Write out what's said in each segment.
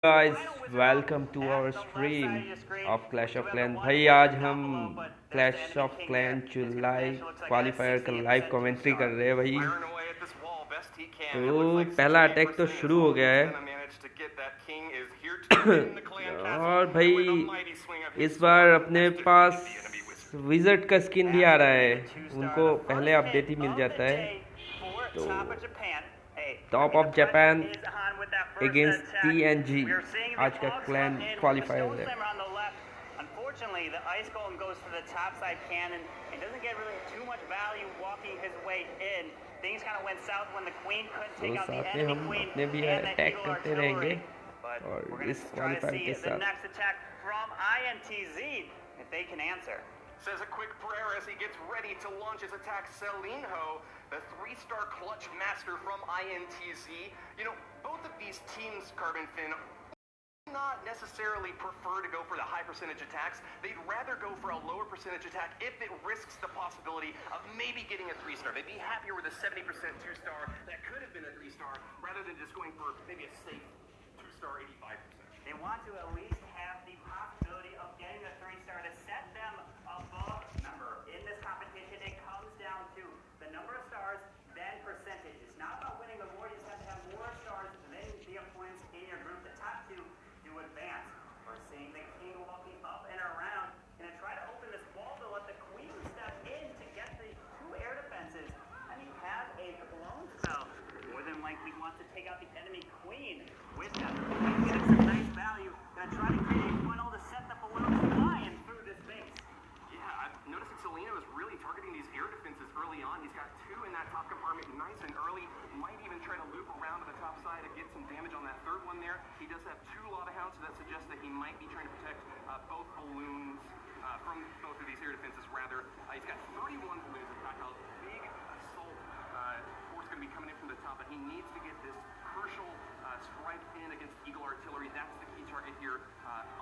guys, welcome to our stream of Clash of Clans। भाई आज हम Clash of Clans July qualifier का live commentary कर रहे हैं भाई। तो पहला अटैक तो शुरू हो गया है और भाई इस बार अपने पास विजर्ड का स्किन भी आ रहा है, उनको पहले अपडेट ही मिल जाता है। तो top of Japan against TNG आज का क्लैन क्वालिफायर है। Unfortunately, the Ice Golem goes for the topside cannon and doesn't get really too much value walking his way in. Things kind of went south when the Queen couldn't take out the enemy Queen and the Eagle Artillery. But we're going to try to see the next attack from INTZ if they can answer. Says a quick prayer as he gets ready to launch his attack. Selinho, the 3-star clutch master from INTZ. You know, both of these teams, Carbon Fin, not necessarily prefer to go for the high percentage attacks. They'd rather go for a lower percentage attack if it risks the possibility of maybe getting a 3-star. They'd be happier with a 70% 2-star that could have been a 3-star rather than just going for maybe a safe 2-star 85%. They want to at least have the possibility of getting a 3-star to set them above. Remember, in this competition, it comes down to the number of stars, then percentage. It's not about winning the war. You just have to have more stars than the opponents in your group. The top two do advance. We're seeing the king walking up and around. Gonna try to open this wall to let the queen step in to get the 2 air defenses. And he has a clone spell. More than likely wants to take out the enemy queen with that. He's getting some nice value. Gonna try to create a funnel to set the balloons flying through this base. Yeah, I'm noticing Selino is really targeting these air defenses early on. He's got 2 in that top compartment nice and early. Might even try to loop around to the top side and get some damage on that third one there. He does have 2 Lava Hounds, so that suggests that he might be trying to protect both balloons from both of these air defenses, rather. He's got 31 balloons in fact. A big assault force going to be coming in from the top, but he needs to get this crucial strike in against Eagle Artillery. That's the key target here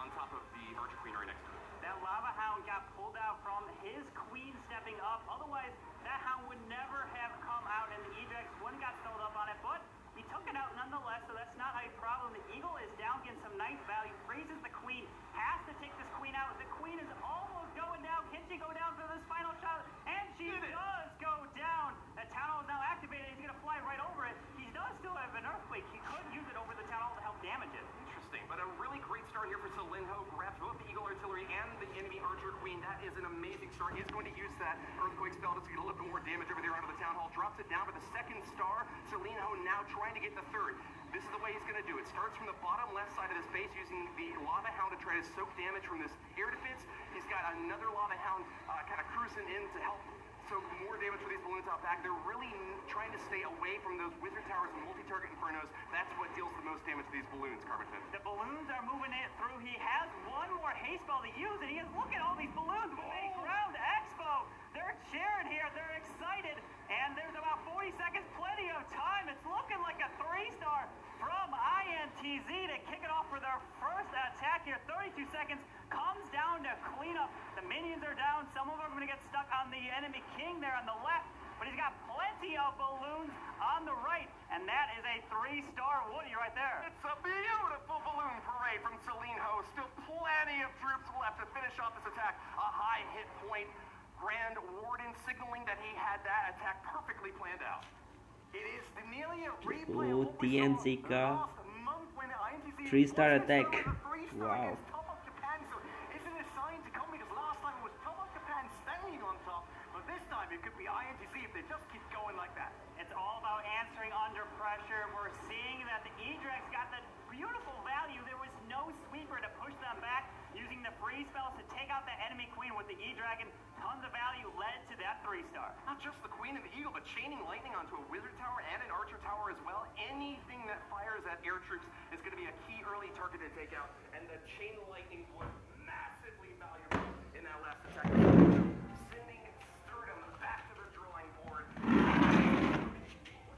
on top of the Archer Queen right next to him. That Lava Hound got pulled out from his queen stepping up. Otherwise, that Hound would never have come out, and the Eject wouldn't got filled up on it, but he took it out nonetheless, so that's not a problem. The Eagle is down, getting some nice value, freezes the Queen, has to take this Queen out. The Queen is almost going down. Can she go down for this final shot? And she does go down. The Town Hall is now activated. He's going to fly right over it. He does still have an Earthquake. He could use it over the Town Hall to help damage it. Interesting, but a really great start here for Selinho. Grabs both the Eagle Artillery and the enemy Archer Queen. That is an amazing start. He's going to use that Earthquake spell to get a little bit more damage over there onto the Town Hall. Drops it down for the 2nd star. Selinho now trying to get the 3rd. This is the way he's going to do it. Starts from the bottom left side of this base using the Lava Hound to try to soak damage from this air defense. He's got another Lava Hound kind of cruising in to help soak more damage for these balloons out back. They're really trying to stay away from those Wizard Towers and multi-target Infernos. That's what deals the most damage to these balloons, Carbon. The balloons are moving it through. He has one more haste spell to use, and he is looking at all these balloons with a ground expo. They're cheering here. They're excited. And there's about 40 seconds, plenty of time. It's looking like a 3-star from INTZ to kick it off for their first attack here. 32 seconds, comes down to clean up. The minions are down. Some of them are going to get stuck on the enemy king there on the left, but he's got plenty of balloons on the right, and that is a 3-star Woody right there. It's a beautiful balloon parade from Selinho. Still plenty of troops left to finish off this attack. A high hit point. Grand Warden signaling that he had that attack perfectly planned out. It is nearly a replay of what we saw last month when INTZ 3-star attack. Wow. Wow. Top of Japan, so isn't it a sign to come? Because last time it was top of Japan staying on top, but this time it could be INTZ if they just keep going like that. It's all about answering under pressure. We're seeing that the Edrex got the beautiful value. There was no sweeper to push them back, using the free spells to take out the enemy queen with the E-Dragon. Tons of value led to that 3-star. Not just the Queen and the Eagle, but chaining lightning onto a Wizard Tower and an Archer Tower as well. Anything that fires at air troops is going to be a key early target to take out, and the chain lightning was massively valuable in that last attack. Sending Sturdom back to the drawing board.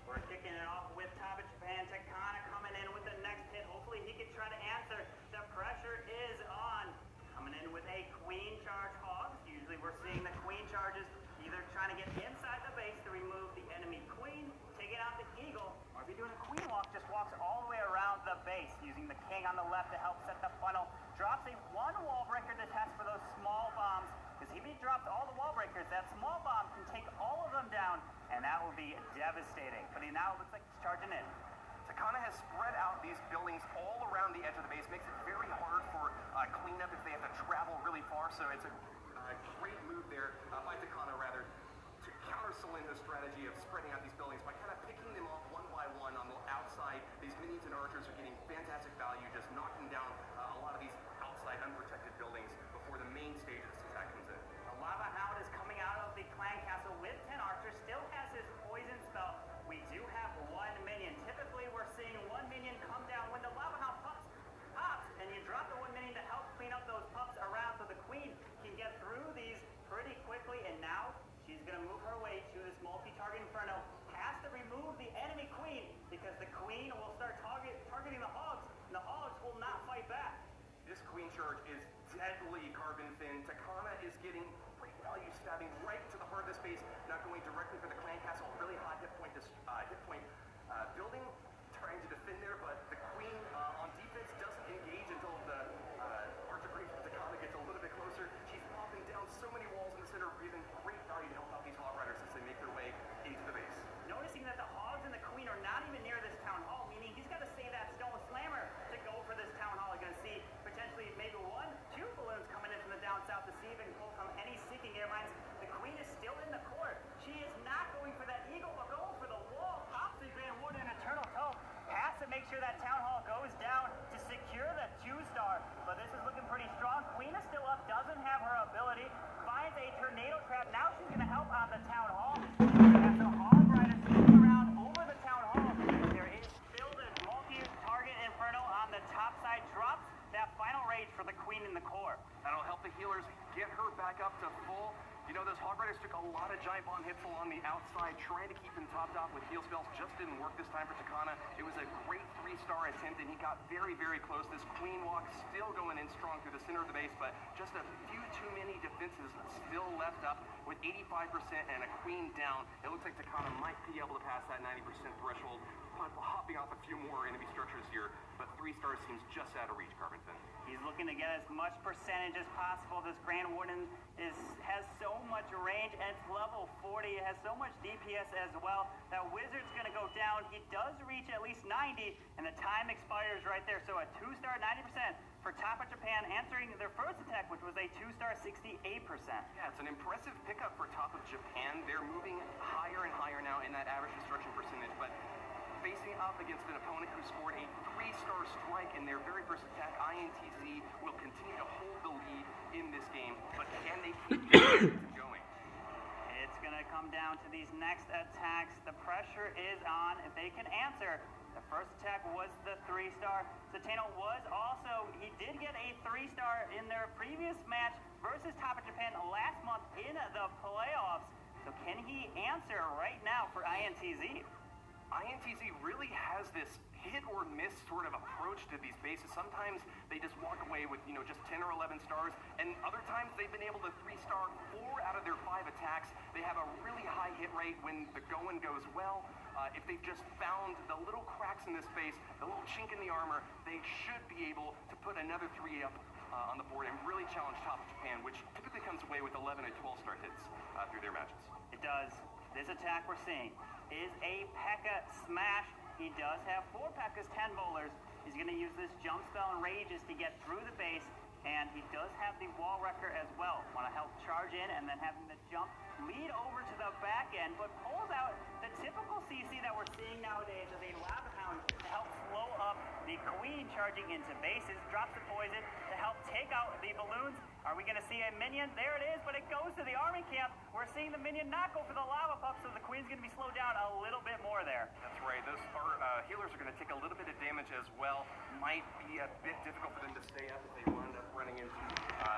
We're kicking it off with Top of Japan. Takana coming in with the next hit. Hopefully he can try to answer. The pressure is on. Coming in with a queen charge hogs. Usually we're seeing the queen charges either trying to get inside the base to remove the enemy queen, taking out the eagle, or if you're doing a queen walk, just walks all the way around the base using the king. staying on the left to help set the funnel. Drops a one wall breaker to test for those small bombs, because if he drops all the wall breakers, that small bomb can take all of them down, and that will be devastating. But he now looks like he's charging in. Takana has spread out these buildings all around the edge of the base, makes it very hard for cleanup if they have to travel really far, so it's a great move there by Takana, rather, to counter Solinho's strategy of spreading out these buildings by kind of picking them off one by one on the outside. These minions and archers are getting fantastic value, just knocking down a lot of these outside unprotected buildings before the main stage of this attack comes in. The Lava Hound is coming out of the clan castle with 10 archers, still has his poison spell. We do have one minion. Typically, we're seeing one minion come down when the Lava Hound pops, and you drop the one minion to help clean up those pups around so the queen can get through these pretty quickly, and now she's going to move her way to this multi-target inferno. Has to remove the enemy queen, because the queen will start targeting the hogs, and the hogs will not fight back. This queen charge is deadly, Carbon Fin. Takana is getting great value, stabbing right to the heart of the space, not going directly for the clan castle. Really high hit point building, trying to defend there, but the queen on defense doesn't engage until the archer queen from Takana gets a little bit closer. She's popping down so many walls in the center, giving great value to help out these hog riders as they make their way into the base. Noticing that the hogs and the queen are not even near this town hall, meaning he's got to save that stone slammer to go for this town hall. You're going to see potentially maybe two balloons coming in from the down south to see if it can pull from any seeking air mines. The queen is still in the court. She is not going for that eagle, but going for the wall. Pops the Grand Warden and Eternal Toe. Has to make sure that town hall goes down to secure the 2-star. But this is looking pretty strong. Queen is still up, doesn't have her ability. Finds a tornado trap. Now she's going to help on the town hall. As the hog riders move around over the town hall, there is still the multi-target inferno on the top side. Drops that final rage for the queen in the core. That'll help the healers get her back up to full. You know, those hog riders took a lot of giant bomb hits along the outside, trying to keep them topped off with heal spells. Just didn't work this time for Takana. It was a great 3-star attempt, and he got very, very close. This queen walk still going in strong through the center of the base, but just a few too many defenses still left up with 85% and a queen down. It looks like Takana might be able to pass that 90% threshold, hopping off a few more enemy structures here, but 3 stars seems just out of reach, Carbon Fin. He's looking to get as much percentage as possible. This Grand Warden has so much range, and it's level 40. It has so much DPS as well. That wizard's going to go down. He does reach at least 90, and the time expires right there. So a 2-star, 90% for Top of Japan, answering their first attack, which was a 2-star, 68%. Yeah, it's an impressive pickup for Top of Japan. They're moving higher and higher now in that average destruction percentage, but facing up against an opponent who scored a 3-star strike in their very first attack, INTZ will continue to hold the lead in this game, but can they keep going? It's going to come down to these next attacks. The pressure is on. If they can answer, the first attack was the 3-star. Satano he did get a 3-star in their previous match versus Top of Japan last month in the playoffs. So can he answer right now for INTZ? INTZ really has this hit or miss sort of approach to these bases. Sometimes they just walk away with, just 10 or 11 stars, and other times they've been able to 3-star 4 out of their 5 attacks. They have a really high hit rate when the going goes well. If they've just found the little cracks in this base, the little chink in the armor, they should be able to put another 3 up on the board and really challenge Top of Japan, which typically comes away with 11 and 12-star hits through their matches. It does. This attack we're seeing is a P.E.K.K.A. smash. He does have 4 P.E.K.K.A.s, 10 bowlers. He's going to use this jump spell and rages to get through the base, and he does have the wall wrecker as well. Want to help charge in and then having the jump lead over to the back end, but pulls out the typical CC that we're seeing nowadays as a Lava Hound to help slow up the queen charging into bases. Drops the poison to help take out the balloons. Are we going to see a minion? There it is, but it goes to the army camp. We're seeing the minion not go for the lava pup, so the queen's going to be slowed down a little bit more there. That's right. Those healers are going to take a little bit of damage as well. Might be a bit difficult for them to stay up if they wind up running into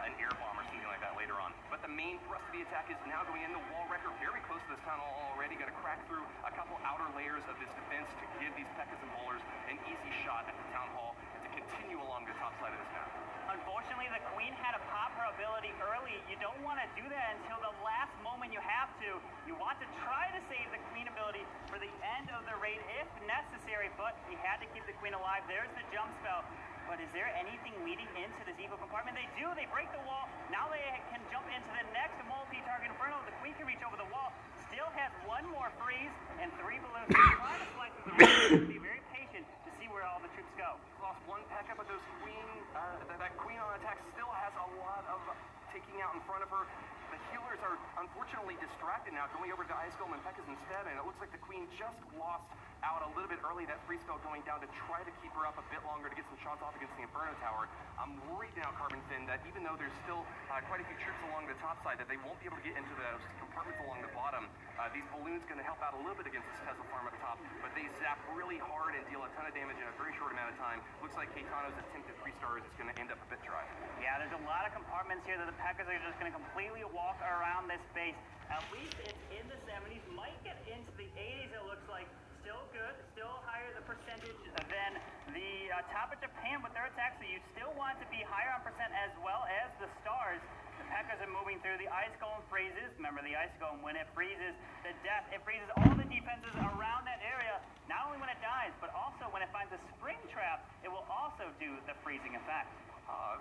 an air bomb or something like that later on. But the main thrust of the attack is now going in. The wall wrecker very close to this tunnel already. Going to crack through a couple outer layers of this defense to give these P.E.K.K.A.s and bowlers an easy shot at the town hall and to continue along the top side of this map. Unfortunately, the queen had to pop her ability early. You don't want to do that until the last moment you have to. You want to try to save the queen ability for the end of the raid if necessary, but he had to keep the queen alive. There's the jump spell. But is there anything leading into this evo compartment? They do. They break the wall. Now they can jump into the next multi-target inferno. The queen can reach over the wall. Still has one more freeze and 3 balloons. Trying to slice with the wall. Be very patient to see where all the troops go. Lost one P.E.K.K.A, but those queen, that queen on attack still has a lot of taking out in front of her. The healers are unfortunately distracted now, going over to Ice Golem and P.E.K.K.As instead, and it looks like the queen just lost out a little bit early. That free spell going down to try to keep her up a bit longer to get some shots off against the Inferno Tower. I'm worried now, Carbon Fin, that even though there's still quite a few troops along the top side, that they won't be able to get into those compartments along the bottom. These balloons going to help out a little bit against this Tesla farm up top, but they zap really hard and deal a ton of damage in a very short amount of time. Looks like Keitano's attempt at 3 stars is going to end up a bit dry. Yeah, there's a lot of compartments here that the P.E.K.K.As are just going to completely walk around this base. At least it's in the 70s, might get into the 80s, it looks like. Still good, still higher the percentage than the top of Japan with their attacks, so you still want to be higher on percent as well as the stars. The P.E.K.K.As are moving through. The Ice Golem freezes. Remember, the Ice Golem, when it freezes the death, it freezes all the defenses around that area, not only when it dies, but also when it finds a spring trap, it will also do the freezing effect.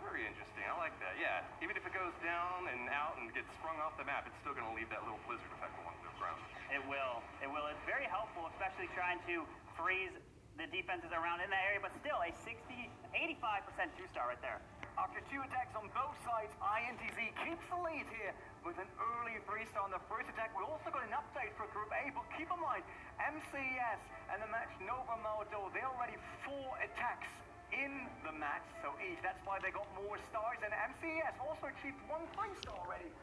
Very interesting. I like that. Yeah, even if it goes down and out and gets sprung off the map, it's still going to leave that little blizzard effect along the ground. It will. It will. It's very helpful, especially trying to freeze the defenses around in that area, but still a 85% 2-star right there. After 2 attacks on both sides, INTZ keeps the lead here with an early 3-star on the first attack. We also got an update for Group A, but keep in mind, MCS and the match Nova Maldo, they're already 4 attacks in the match, so each. That's why they got more stars, and MCS also achieved 1 3-star already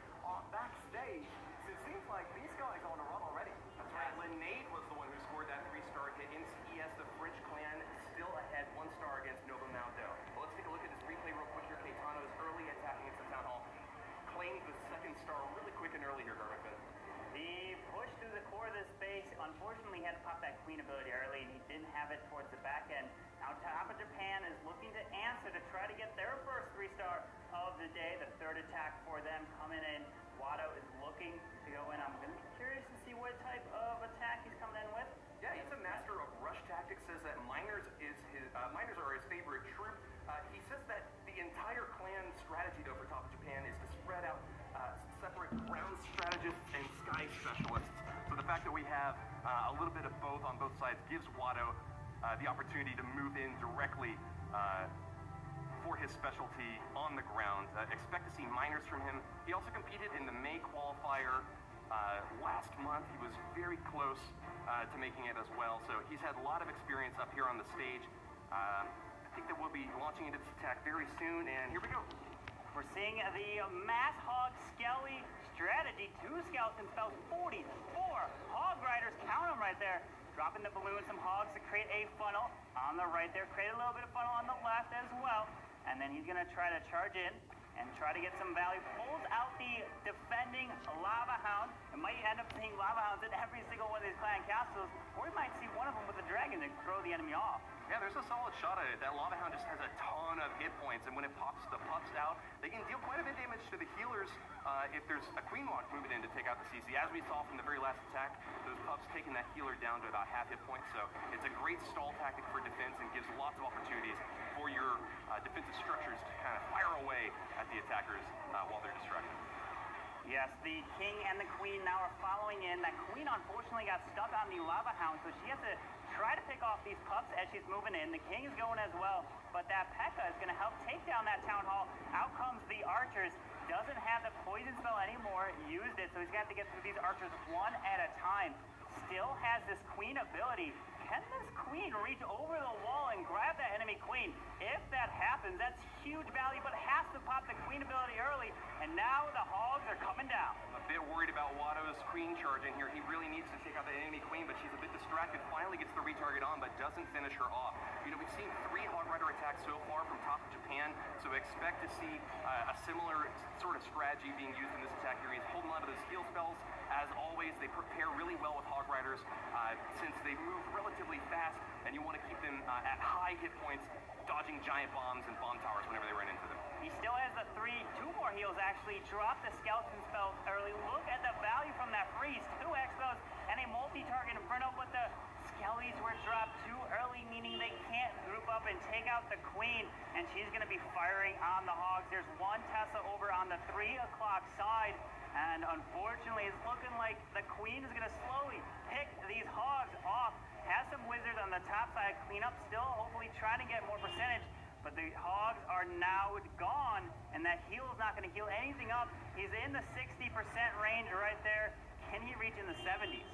backstage. So it seems like these guys are on a run already. That's right. Linnaid was the one who scored that 3-star hit. MCES, the French clan, still ahead 1 star against Nova Maldo. Well, let's take a look at this replay real quick here. Keitano is early attacking into the Town Hall. Claimed the 2nd star really quick and early here, Garmin. The push through the core of this base, unfortunately, had to pop that queen ability early, and he didn't have it towards the back end. Now, top of Japan is looking to answer to try to get their first 3-star of the day. The 3rd attack for them coming in. Watto is looking to go in. I'm going to be curious to see what type of attack he's coming in with. Yeah, he's a master of rush tactics. Says that miners are his favorite troop. He says that the entire clan strategy, though, for top of Japan is to spread out separate ground strategists and sky specialists. So the fact that we have a little bit of both on both sides gives Watto the opportunity to move in directly for his specialty on the ground. Expect to see miners from him. He also competed in the May qualifier last month. He was very close to making it as well. So he's had a lot of experience up here on the stage. I think that we'll be launching into this attack very soon, and here we go. We're seeing the Mass Hog Skelly strategy. 2 skeleton spells, 44 Hog Riders. Count them right there. Dropping the balloon, some hogs to create a funnel on the right there. Create a little bit of funnel on the left as well. And then he's going to try to charge in and try to get some value. Pulls out the defending Lava Hound. It might end up seeing Lava Hounds in every single one of these clan castles, or we might see one of them with a dragon to throw the enemy off. Yeah, there's a solid shot at it. That Lava Hound just has a ton of hit points, and when it pops the pups out, they can deal quite a bit of damage to the healers if there's a Queen Walk moving in to take out the CC. As we saw from the very last attack, those pups taking that healer down to about half hit points, so it's a great stall tactic for defense and gives lots of opportunities for your defensive structures to kind of fire away at the attackers while they're distracted. Yes, the king and the queen now are following in. That queen unfortunately got stuck on the Lava Hound, so she has to try to pick off these pups as she's moving in. The king is going as well, but that P.E.K.K.A is going to help take down that town hall. Out comes the archers. Doesn't have the poison spell anymore. Used it, so he's got to get through these archers 1 at a time. Still has this queen ability. Can this queen reach over the wall and grab that enemy queen? If that happens, that's huge value, but has to pop the queen ability early, and now the hogs are coming down. A bit worried about Watto's queen charge in here. He really needs to take out the enemy queen, but she's a bit distracted. Finally gets the retarget on, but doesn't finish her off. You know, we've seen 3 Hog Rider attacks so far from top of Japan, so expect to see a similar sort of strategy being used in this attack here. He's holding on to those heal spells. As always, they prepare really well with Hog Riders since they move relatively fast, and you want to keep them at high hit points, dodging giant bombs and bomb towers whenever they run into them. He still has the 2 more heals actually. Drop the skeleton spells early. Look at the value from that freeze. 2 expos and a multi-target inferno, but the Skellies were dropped too early, meaning they can't group up and take out the queen, and she's going to be firing on the hogs. There's one Tesla over on the 3 o'clock side, and unfortunately it's looking like the queen is going to slowly pick these hogs off. Has some wizards on the top side, clean up still, hopefully trying to get more percentage, but the hogs are now gone, and that heal is not going to heal anything up. He's in the 60% range right there. Can he reach in the 70s?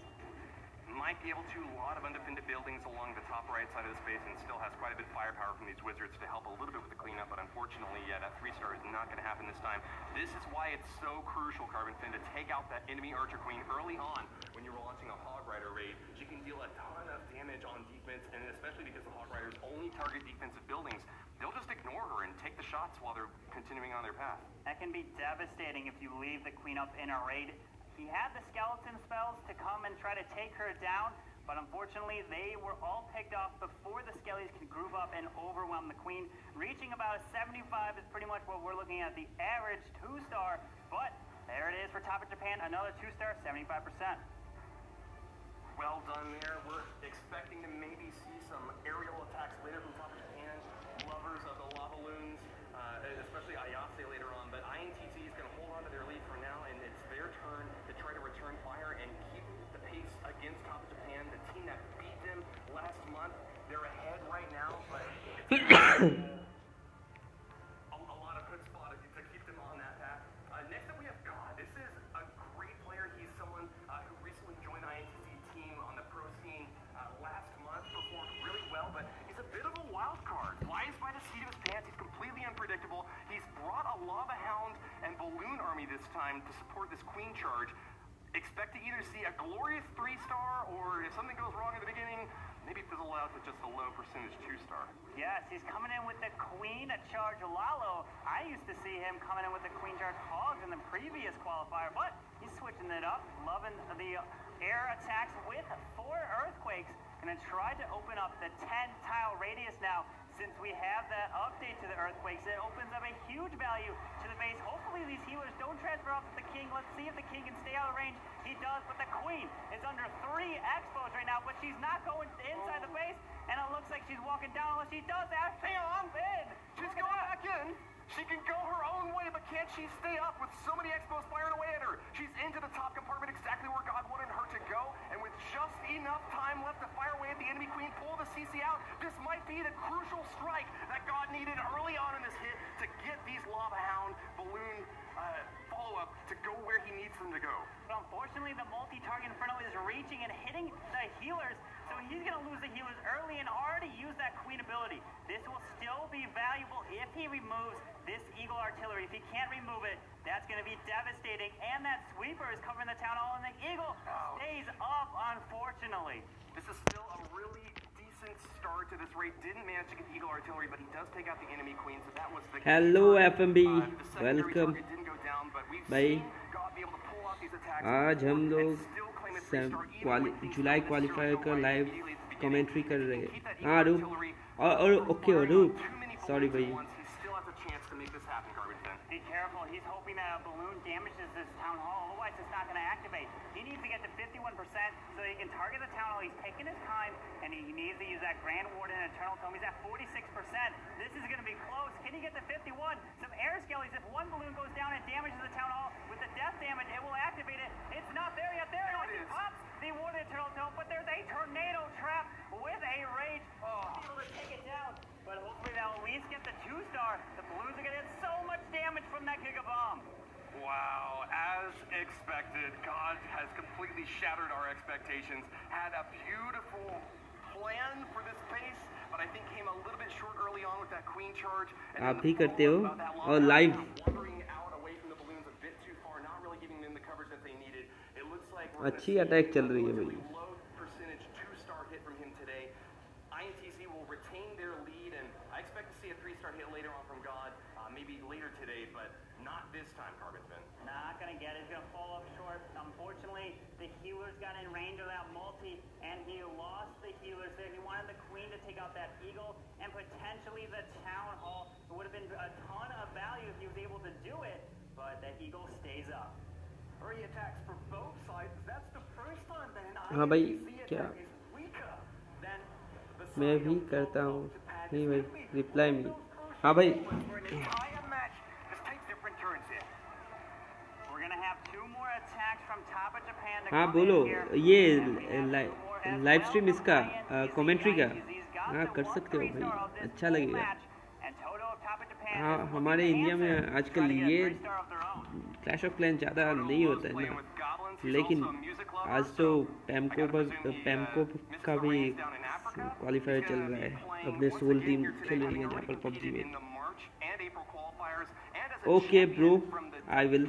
Might be able to. A lot of undefended buildings along the top right side of the space, and still has quite a bit of firepower from these wizards to help a little bit with the cleanup, but unfortunately, yeah, that 3-star is not going to happen this time. This is why it's so crucial, Carbon Fin, to take out that enemy Archer Queen early on when you're launching a Hog Rider raid. She can deal a ton of damage on defense, and especially because the Hog Riders only target defensive buildings, they'll just ignore her and take the shots while they're continuing on their path. That can be devastating if you leave the queen up in a raid. He had the skeleton spells to come and try to take her down, but unfortunately they were all picked off before the Skellies can group up and overwhelm the queen. Reaching about a 75 is pretty much what we're looking at, the average 2-star, but there it is for Top of Japan, another 2-star, 75%. Well done there. We're expecting to maybe see some aerial attacks later from Top of Japan, lovers of the lava loons, especially Ayase later on, but INTZ is going to hold on to their lead for now, and it's their turn to try to return fire and keep the pace against Top of Japan, the team that beat them last month. They're ahead right now, but a lot of good spot to keep them on that path. Next up we have God. This is a great player. He's someone who recently joined the INTZ team on the pro scene last month, performed really well, but he's a bit of a wild card. Flies by the seat of his pants. He's completely unpredictable. He's brought a Lava Hound and Balloon army this time to support this queen charge. Expect to either see a glorious 3-star, or if something goes wrong at the beginning, maybe fizzle out with just a low percentage 2-star. Yes, he's coming in with the queen charge Lalo. I used to see him coming in with the queen charge hogs in the previous qualifier, but he's switching it up, loving the air attacks with 4 earthquakes. Gonna try to open up the 10-tile radius now. Since we have that update to the earthquakes, it opens up a huge value to the base. Hopefully these healers don't transfer off to the king. Let's see if the king can stay out of range. He does, but the queen is under 3 expos right now, but she's not going inside the base, and it looks like she's walking down unless she does that. Bam! In! She's going back in. She can go her own way, but can't she stay up with so many expos firing away at her? She's into the top compartment, exactly where God wanted her to go, and with just enough time left to fire away at the enemy queen, pull the CC out, this might be the crucial strike that God needed early on in this hit to get these Lava Hound balloon follow-up to go where he needs them to go. But unfortunately, the multi-target Inferno is reaching and hitting the healers, so he's going to lose the healers early and already use that queen ability. This will still be valuable if he removes this Eagle Artillery. If he can't remove it, that's going to be devastating, and that sweeper is covering the town hall, and the Eagle stays up, unfortunately. This is still a really decent start to this raid. Didn't manage to get Eagle Artillery, but he does take out the enemy queen, so that was the Hello FMB, welcome भाई। आज हम लोग जुलाई qualifier का live commentary कर रहे हैं। हाँ रूप और ओके रूप, सॉरी भाई। Be careful, he's hoping that a balloon damages this town hall, otherwise it's not going to activate. He needs to get to 51% so he can target the town hall. He's taking his time, and he needs to use that Grand Warden and Eternal Tome. He's at 46%. This is going to be close. Can he get to 51? Some air skellies. If one balloon goes down and damages the town hall with the death damage, it will activate it. It's not there yet. There it is. He pops the Warden Eternal Tome, but there's a tornado trap with a rage. Able to take it down. But hopefully they'll at least get the 2-star. The balloons are going to get so much damage from that Giga Bomb. Wow, as expected, God has completely shattered our expectations. Had a beautiful plan for this pace, but I think came a little bit short early on with that queen charge. आप भी करते हो और live अच्छी attack चल रही है भाई। Not gonna get it. He's gonna fall up short. Unfortunately, the healers got in range of that multi, and he lost the healers there. He wanted the queen to take out that eagle and potentially the town hall. It would have been a ton of value if he was able to do it, but the eagle stays up. Three attacks for both sides. That's the first time that an हाँ भाई INTZ क्या attack is weaker. मैं भी करता हूँ। नहीं भाई, reply me. हाँ भाई, For an entire match. Let's take different turns here. We're gonna have 2 more attacks from top of Japan to हाँ come बोलो, in here. ये And we have 2 more as live well stream from इसका INTZ. Commentary का INTZ's got हाँ the कर सकते हो 1-3 star of भाई, this अच्छा full लगेगा। match. And Toto of top of Japan हाँ, is looking हमारे to इंडिया में answer, आजकल try to get a ये 3 star of their own. Clash of clan ज़्यादा नहीं होता है ना, लेकिन आज तो पैमको का भी क्वालिफायर चल रहा है, अपने सोल टीम खेल रही है जहाँ पर पबजी में। Okay bro, I will.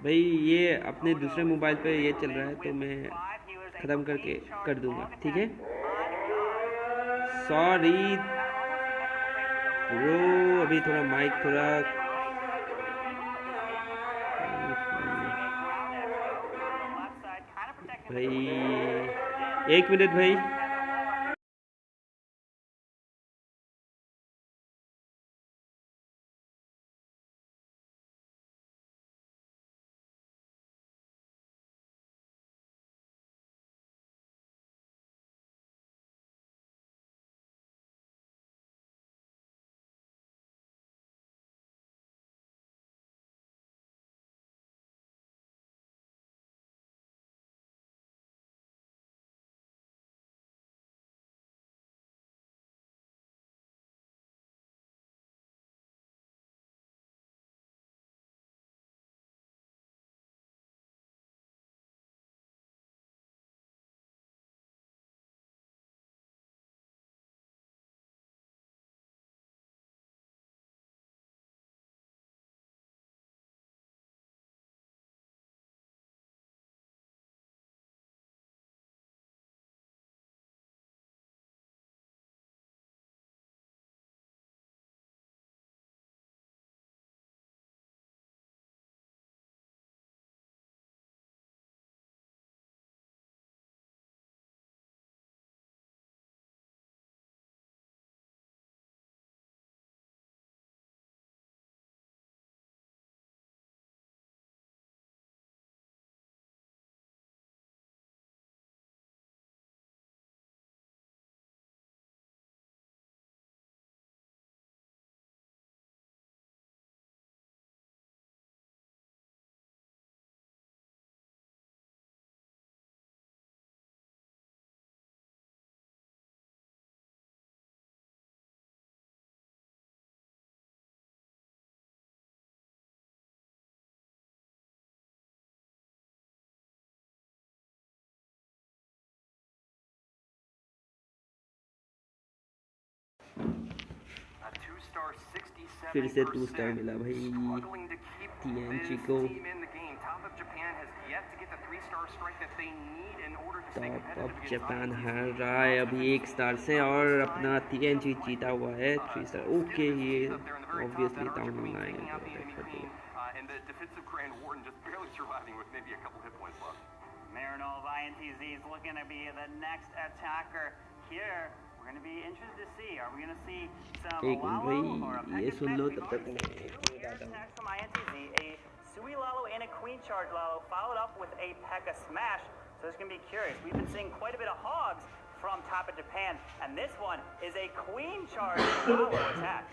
भाई ये अपने दूसरे मोबाइल पे ये चल रहा है तो मैं ख़त्म करके कर दूंगा, ठीक है? सॉरी ब्रो, अभी थोड़ा माइक थोड़ा भाई, 1 मिनट भाई। फिर से 2 स्टार मिला भाई TNG को। टॉप ऑफ जापान हार रहा है अभी 1 स्टार से और अपना TNG जीता हुआ है 3 स्टार। ओके, ये ऑब्वियसली टाउन में आएंगे। Marinol of INTZ is looking to be the next attacker here. We're going to be interested to see. Are we going to see some Lalo or a ये Pekka सुन लो Smash? तब तक मैं Two air attacks from INTZ, a Sui Lalo and a Queen Charge Lalo, followed up with a Pekka Smash. So it's going to be curious. We've been seeing quite a bit of hogs from top of Japan, and this one is a Queen Charge Lalo attack.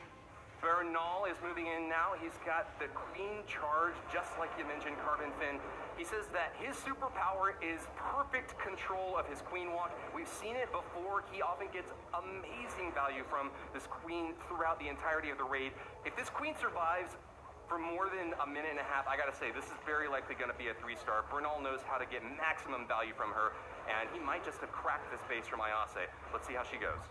Bernal is moving in now. He's got the Queen Charge, just like you mentioned, Carbon Fin. He says that his superpower is perfect control of his Queen Walk. We've seen it before. He often gets amazing value from this Queen throughout the entirety of the raid. If this Queen survives for more than a minute and a half, I gotta say, this is very likely gonna be a 3-star. Bernal knows how to get maximum value from her, and he might just have cracked this base from Ayase. Let's see how she goes.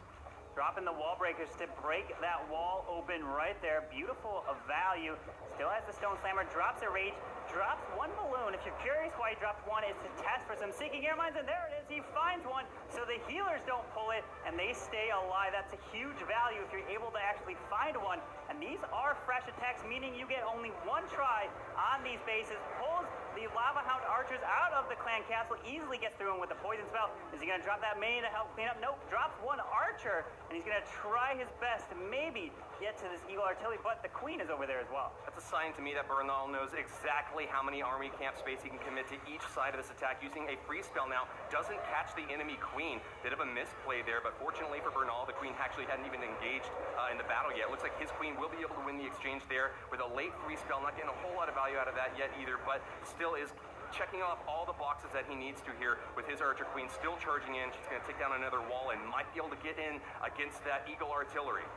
Dropping the wall breakers to break that wall open right there. Beautiful of value. Still has the Stone Slammer. Drops a Rage. Drops 1 balloon. If you're curious why he dropped 1, it's to test for some Seeking Air Mines, and there it is. He finds 1, so the healers don't pull it, and they stay alive. That's a huge value if you're able to actually find 1. And these are fresh attacks, meaning you get only 1 try on these bases. Pulls the Lava Hound archers out of the clan castle. Easily gets through him with the poison spell. Is he going to drop that main to help clean up? Nope. Drops 1 archer. and he's going to try his best to maybe get to this Eagle Artillery, but the Queen is over there as well. That's a sign to me that Bernal knows exactly how many army camp space he can commit to each side of this attack using a free spell now. Doesn't catch the enemy Queen. Bit of a misplay there, but fortunately for Bernal, the Queen actually hadn't even engaged in the battle yet. Looks like his Queen will be able to win the exchange there with a late free spell. Not getting a whole lot of value out of that yet either, but still is checking off all the boxes that he needs to here with his Archer Queen still charging in. She's going to take down another wall and might be able to get in against that Eagle Artillery.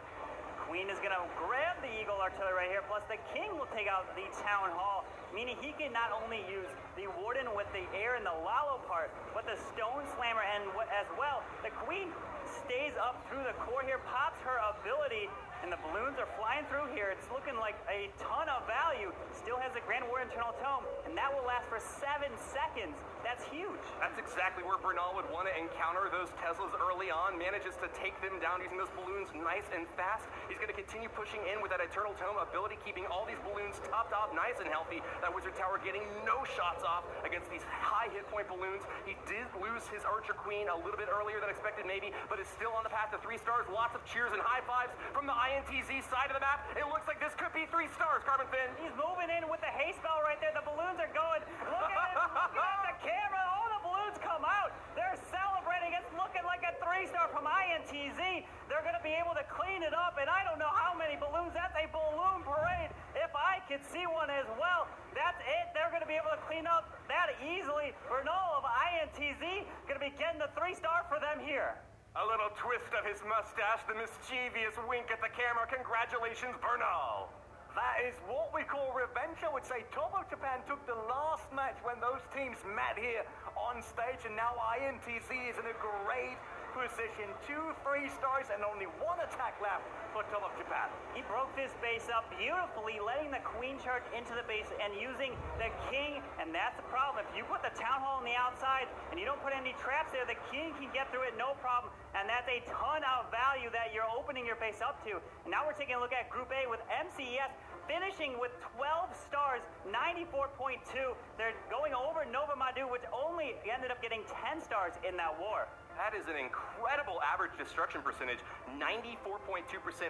Queen is going to grab the Eagle Artillery right here, plus the King will take out the Town Hall, meaning he can not only use the Warden with the air and the Lalo part, but the Stone Slammer and as well. The Queen stays up through the core here, pops her ability, and the balloons are flying through here. It's looking like a ton of value. Still has the Grand Warden Eternal Tome, and that will last for 7 seconds. That's huge. That's exactly where Bernal would want to encounter those Teslas early on. Manages to take them down using those balloons nice and fast. He's going to continue pushing in with that Eternal Tome ability, keeping all these balloons topped off nice and healthy. That Wizard Tower getting no shots off against these high hit point balloons. He did lose his Archer Queen a little bit earlier than expected maybe, but is still on the path to 3 stars. Lots of cheers and high fives from the INTZ side of the map. It looks like this could be 3 stars, Carbon Finn. He's moving in with the haste spell right there. The balloons are going. Look at it. Look at the camera. All the balloons come out. They're celebrating. It's looking like a 3-star from INTZ. They're going to be able to clean it up, and I don't know how many balloons. That's a balloon parade. If I could see one as well, that's it. They're going to be able to clean up that easily. Bernal of INTZ going to be getting the 3-star for them here. A little twist of his mustache, the mischievous wink at the camera. Congratulations, Bernal. That is what we call revenge, I would say. Top of Japan took the last match when those teams met here on stage, and now INTZ is in a great position. 2 3-stars and only 1 attack left for Top of Japan. He broke this base up beautifully, letting the Queen charge into the base and using the King, and that's the problem. If you put the Town Hall on the outside and you don't put any traps there, the King can get through it no problem, and that's a ton of value that you're opening your base up to. And now we're taking a look at Group A with MCES finishing with 12 stars, 94.2. They're going over Nova Madu, which only ended up getting 10 stars in that war. That is an incredible average destruction percentage. 94.2%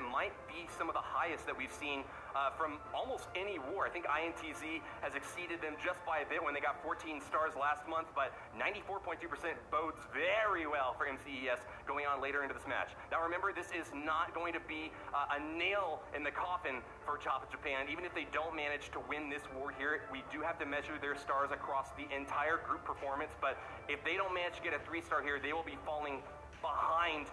might be some of the highest that we've seen from almost any war. I think INTZ has exceeded them just by a bit when they got 14 stars last month, but 94.2% bodes very well for MCES going on later into this match. Now remember, this is not going to be a nail in the coffin for Top of Japan. Even if they don't manage to win this war here, we do have to measure their stars across the entire group performance, but if they don't manage to get a 3-star here, they will be falling behind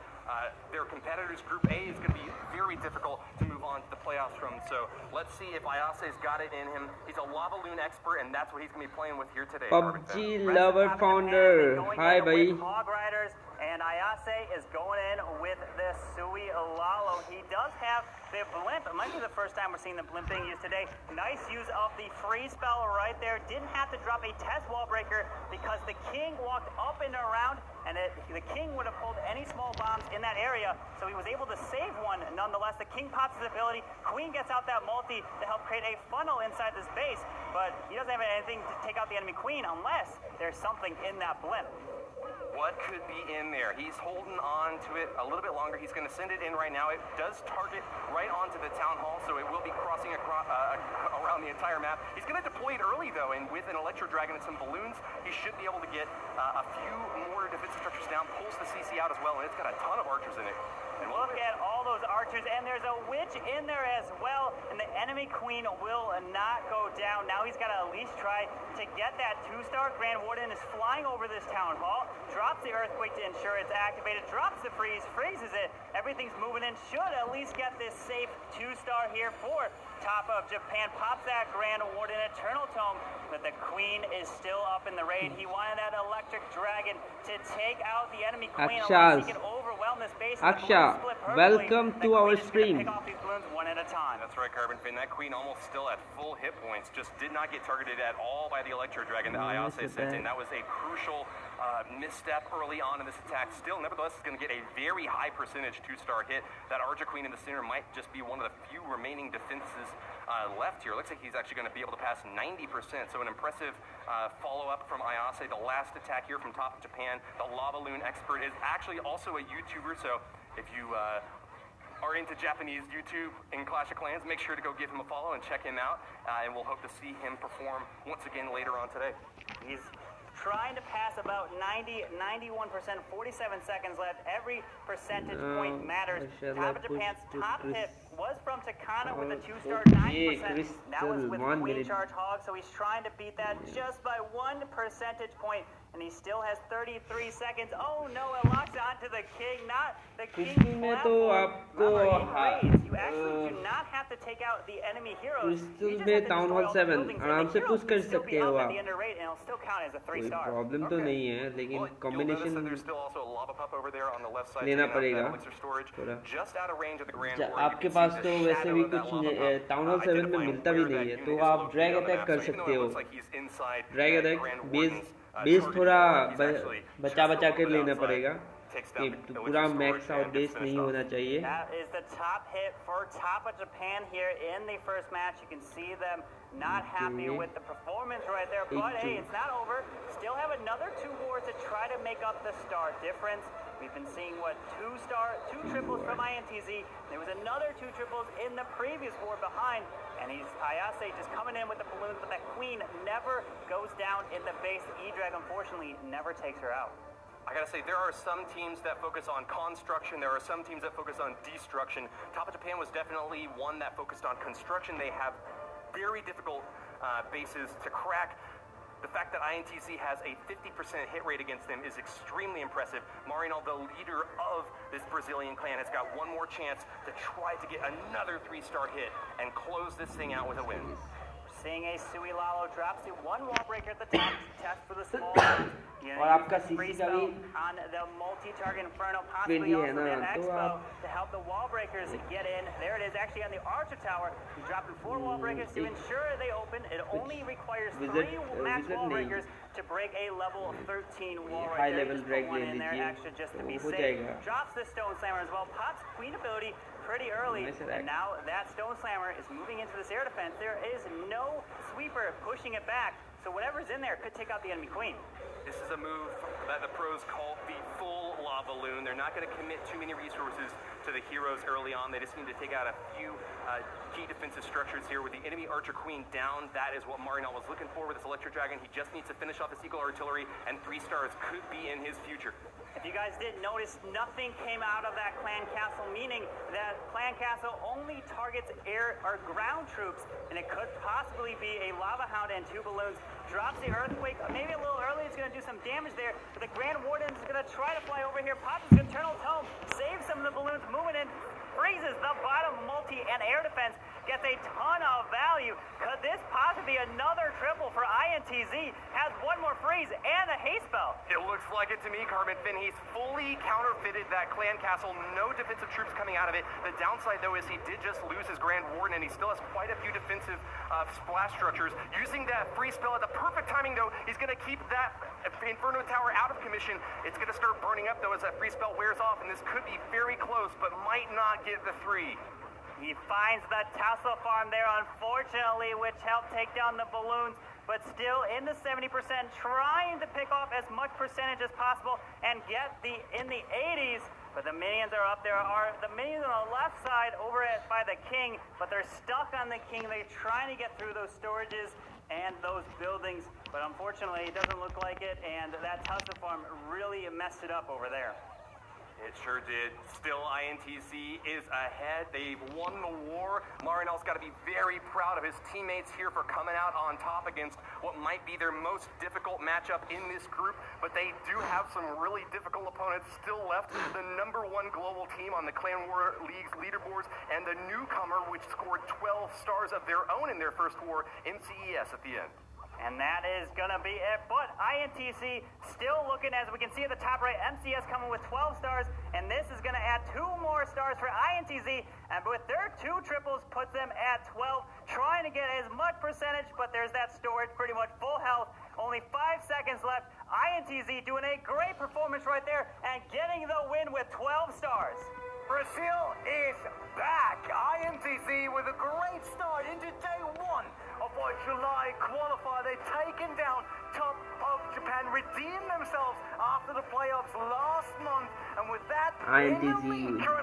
their competitors. Group A is going to be very difficult to move on to the playoffs from, so let's see if Ayase's got it in him. He's a Lava Loon expert, and that's what he's going to be playing with here today. PUBG lover founder. Hi, bhai. Hog Riders, and Ayase is going in with the Sui Lalo. He does have the blimp. It might be the first time we're seeing the blimp being used today. Nice use of the free spell right there. Didn't have to drop a test wall breaker because the King walked up and around, and the King would have pulled any small bombs in that area, so he was able to save one nonetheless. The King pops his ability. Queen gets out that multi to help create a funnel inside this base, but he doesn't have anything to take out the enemy Queen unless there's something in that blimp. What could be in there? He's holding on to it a little bit longer. He's going to send it in right now. It does target right onto the Town Hall, so it will be crossing across, around the entire map. He's going to deploy it early, though, and with an Electro Dragon and some balloons, he should be able to get a few more defensive structures down, pulls the CC out as well, and it's got a ton of archers in it. And look at all those archers, and there's a witch in there as well, and the enemy Queen will not go down. Now he's got to at least try to get that 2-star. Grand Warden is flying over this Town Hall, drops the Earthquake to ensure it's activated, drops the freeze, freezes it. Everything's moving in, should at least get this safe 2-star here for Top of Japan. Pops that Grand Warden Eternal Tome, but the Queen is still up in the raid. He wanted that Electric Dragon to take out the enemy Queen unless he can overwhelm this base. Aksha, welcome to our stream. Pick off these balloons one at a time. That's right, Carbon Fin. That Queen almost still at full hit points. Just did not get targeted at all by the Electro Dragon that Ayase sent in. That was a crucial misstep early on in this attack. Still, nevertheless, is going to get a very high percentage 2-star hit. That Archer Queen in the center might just be one of the few remaining defenses left here. Looks like he's actually going to be able to pass 90%. So an impressive follow-up from Ayase. The last attack here from Top of Japan. The Lava Loon expert is actually also a YouTuber, so If you are into Japanese YouTube in Clash of Clans, make sure to go give him a follow and check him out, and we'll hope to see him perform once again later on today. He's trying to pass about 90, 91%, 47 seconds left. Every percentage point matters. Top of Japan's top hit was from Takana with a 2-star 9%. That was with Queen Charge Hog, so he's trying to beat that just by 1 percentage point. And he still has 33 seconds. Oh no, it locks onto the king, not the king platform. You actually do not have to take out the enemy heroes. Crystal में town hall 7 आराम से push कर सकते हो आप. कोई problem तो नहीं है, लेकिन कॉम्बिनेशन लेना पड़ेगा थोड़ा. आपके पास तो वैसे भी कुछ टाउन हॉल 7 में मिलता भी नहीं है, तो आप ड्रैग अटैक कर सकते हो. ड्रैग अटैक बेस थोड़ा बचा बचा कर लेना पड़ेगा. पूरा मैक्स आउट बेस नहीं होना चाहिए. That is the top hit for Top of Japan here in the first match. You can see them not happy with the performance right there, but hey, it's not over. Still have another 2 wars to try to make up the star difference. We've been seeing two triples from INTZ. There was another 2 triples in the previous war behind, and he's Ayase just coming in with the balloons, but that queen never goes down in the base. E-Drag unfortunately never takes her out. I gotta say, there are some teams that focus on construction, there are some teams that focus on destruction. Top of Japan was definitely one that focused on construction. They have very difficult bases to crack. The fact that INTZ has a 50% hit rate against them is extremely impressive. Marinal, the leader of this Brazilian clan, has got one more chance to try to get another 3-star hit and close this thing out with a win. Seeing a Sui Lalo drops the 1 wall breaker at the top to test for the small. और आपका CC का भी on the multi-target Inferno, possibly also the Expo to help the wall breakers get in. There it is, actually on the Archer Tower. He's dropping 4 wall breakers to ensure they open. It only requires 3 match wall breakers to break a level 13 wall right there. Just put 1 in there extra just to be safe. Drops the Stone Slammer as well. Pops Queen ability pretty early, and now that Stone Slammer is moving into this air defense. There is no sweeper pushing it back, so whatever's in there could take out the enemy queen. This is a move that the pros call the full lava loon. They're not going to commit too many resources to the heroes early on. They just need to take out a few key defensive structures here. With the enemy Archer Queen down, that is what Marinal was looking for with this Electro Dragon. He just needs to finish off his Eagle Artillery, and 3 stars could be in his future. If you guys didn't notice, nothing came out of that clan castle, meaning that clan castle only targets air or ground troops, and it could possibly be a lava hound and 2 balloons. Drops the earthquake, maybe a little early. It's going to do some damage there, but the Grand Warden is going to try to fly over here. Pops his Eternal Tome, saves some of the balloons, moving in, freezes the bottom multi and air defense. Gets a ton of value. Could this possibly be another triple for INTZ? Has 1 more freeze and a haste spell. It looks like it to me, Carbon Finn. He's fully counterfeited that clan castle. No defensive troops coming out of it. The downside, though, is he did just lose his Grand Warden, and he still has quite a few defensive splash structures. Using that free spell at the perfect timing, though, he's going to keep that Inferno Tower out of commission. It's going to start burning up, though, as that free spell wears off, and this could be very close, but might not get the 3. He finds the Tesla farm there, unfortunately, which helped take down the balloons, but still in the 70%, trying to pick off as much percentage as possible and get in the 80s. But the minions are up there. The minions on the left side over by the king, but they're stuck on the king. They're trying to get through those storages and those buildings, but unfortunately, it doesn't look like it, and that Tesla farm really messed it up over there. It sure did. Still, INTZ is ahead. They've won the war. Marinal's got to be very proud of his teammates here for coming out on top against what might be their most difficult matchup in this group, but they do have some really difficult opponents still left. The #1 global team on the Clan War League's leaderboards, and the newcomer, which scored 12 stars of their own in their first war, MCES at the end. And that is going to be it. But INTZ still looking, as we can see at the top right, MCS coming with 12 stars. And this is going to add 2 more stars for INTZ. And with their 2 triples, puts them at 12. Trying to get as much percentage, but there's that storage, pretty much full health. Only 5 seconds left. INTZ doing a great performance right there and getting the win with 12 stars. Brazil is back. INTZ with a great start into day 1 of 4th July qualifier. They've taken down top of Japan, redeemed themselves after the playoffs last month, and with that, INTZ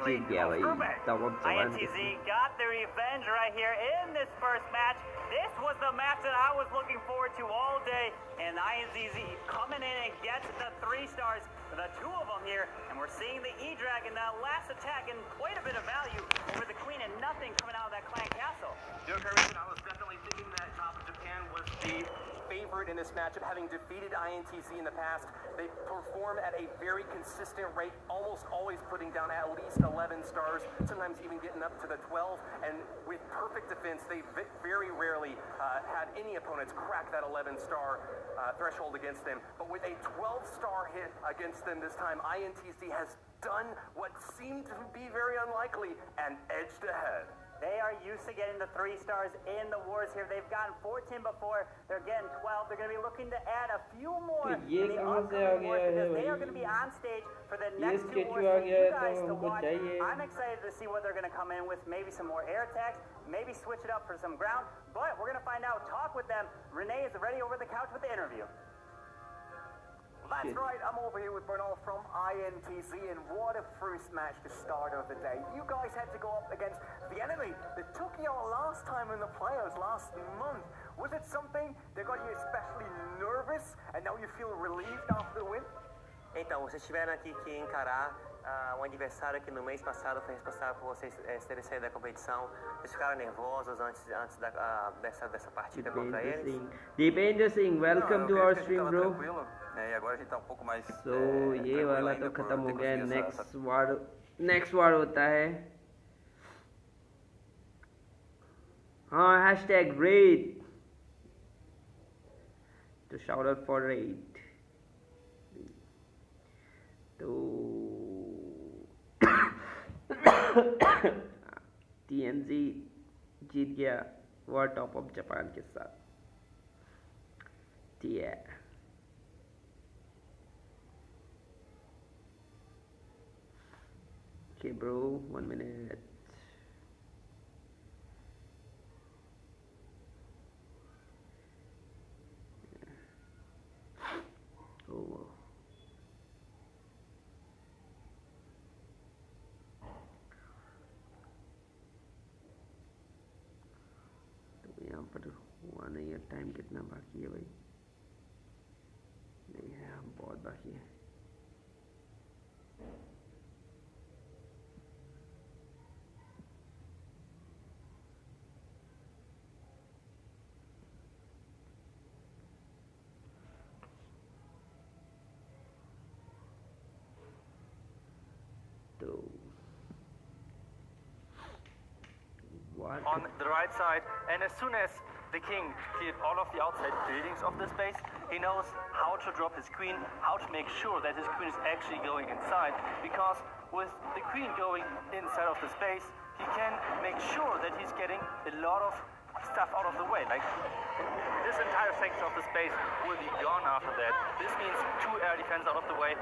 जीत गया भाई top of जवान के INTZ got the revenge right here in this first match. This was the match that I was looking forward to all day, and INTZ coming in and gets the 3 stars, the 2 of them here, and we're seeing the E-Dragon, that last attack, and quite a bit of value over the Queen, and nothing coming out of that clan castle. I was definitely thinking that Top of Japan was the favorite in this matchup, having defeated INTZ in the past. They perform at a very consistent rate, almost always putting down at least 11 stars, sometimes even getting up to the 12, and with perfect defense, they very rarely had any opponents crack that 11-star threshold against them. But with a 12-star hit against them this time, INTZ has done what seemed to be very unlikely and edged ahead. They are used to getting the 3 stars in the wars here. They've gotten 14 before. They're getting 12. They're going to be looking to add a few more in the upcoming wars because they are going to be on stage for the next 2 wars for you guys to watch. I'm excited to see what they're going to come in with. Maybe some more air attacks. Maybe switch it up for some ground. But we're going to find out. Talk with them. Renee is ready over the couch with the interview. That's right, I'm over here with Bernal from INTZ, and what a first match to start of the day. You guys had to go up against the enemy that took you all last time in the playoffs last month. Was it something that got you especially nervous, and now you feel relieved after the win? Então, vocês tiveram aqui que encarar um adversário que no mês passado foi responsável por vocês terem saído da competição. Vocês ficaram nervosos antes dessa partida contra eles? Deepinder Singh, welcome to our stream, bro. E agora a gente tá um pouco mais So ये वाला तो खत्म हो गया. Next वार होता है. हाँ, hashtag raid. तो shout out for raid. तो TNZ जीत गया वॉर टॉप ऑफ जापान के साथ. Yeah. Okay, bro, 1 minute. Oh. तो यहाँ पर हुआ नहीं है. टाइम कितना बाकी है भाई? नहीं है, बहुत बाकी है. On the right side, and as soon as the king cleared all of the outside buildings of this base, he knows how to drop his queen, how to make sure that his queen is actually going inside, because with the queen going inside of the space, he can make sure that he's getting a lot of stuff out of the way. Like, this entire section of the space will be gone after that. This means 2 air defense out of the way.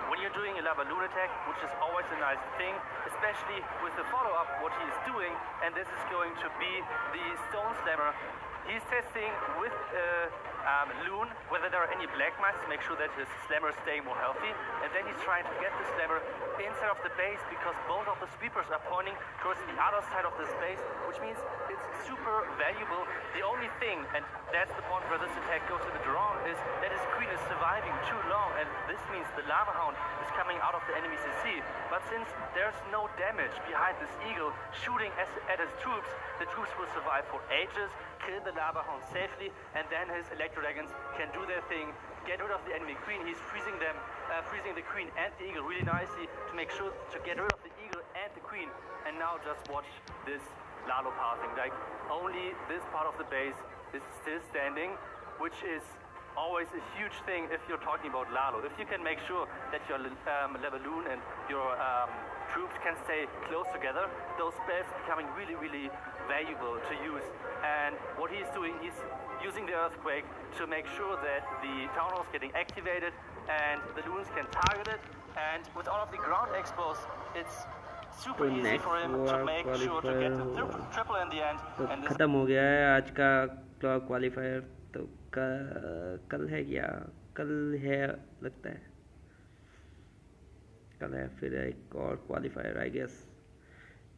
When you're doing a lava loon attack, which is always a nice thing, especially with the follow-up, what he is doing, and this is going to be the Stone Slammer. He's testing with Loon whether there are any black mice to make sure that his Slammer is staying more healthy, and then he's trying to get the Slammer inside of the base because both of the sweepers are pointing towards the other side of the space, which means it's super valuable. The only thing, and that's the point where this attack goes to the draw, is that his queen is surviving too long, and this means the Lava Hound is coming out of the enemy CC. But since there's no damage behind this eagle shooting at his troops, the troops will survive for ages, kill the Lava Hound safely, and then his Electro Dragons can do their thing, get rid of the enemy queen. He's freezing them, freezing the queen and the eagle really nicely to make sure to get rid of the eagle and the queen. And now just watch this Lalo passing. Like, only this part of the base is still standing, which is always a huge thing if you're talking about Lalo. If you can make sure that your Levaloon and your troops can stay close together, those spells becoming really, really valuable to use. And what he's doing, he's using the Earthquake to make sure that the Town Hall is getting activated and the Loons can target it. And with all of the ground expos, it's super easy for him to make sure to get the triple in the end. तो खत्म हो गया है आज का qualifier तो कल है क्या? कल है लगता है, कल है। फिर एक और क्वालिफायर आई गेस,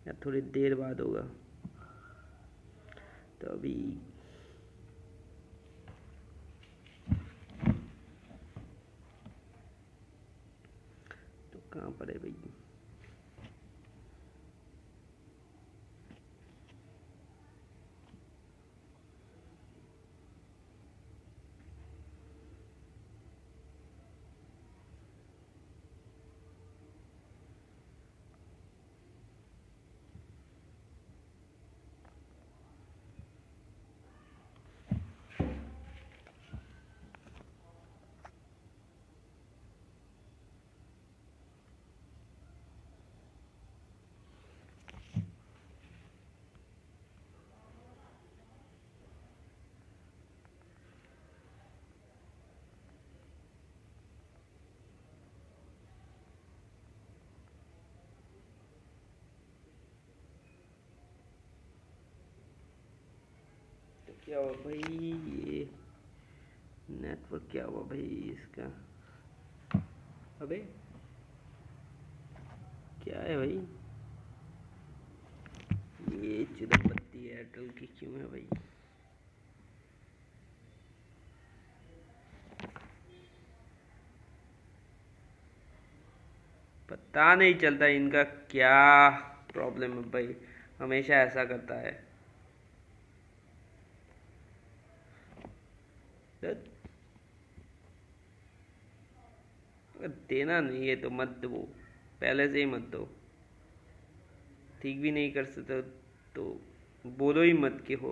या थोड़ी देर बाद होगा। तो अभी तो कहाँ पर है भाई? क्या हुआ भाई? ये नेटवर्क क्या हुआ भाई इसका? अबे क्या है भाई? ये चिदम्बत्ती एयरटेल की क्यों है भाई? पता नहीं चलता इनका क्या प्रॉब्लम है भाई, हमेशा ऐसा करता है। अगर देना नहीं है तो मत दो, पहले से ही मत दो। ठीक भी नहीं कर सकते तो बोलो ही मत कि हो।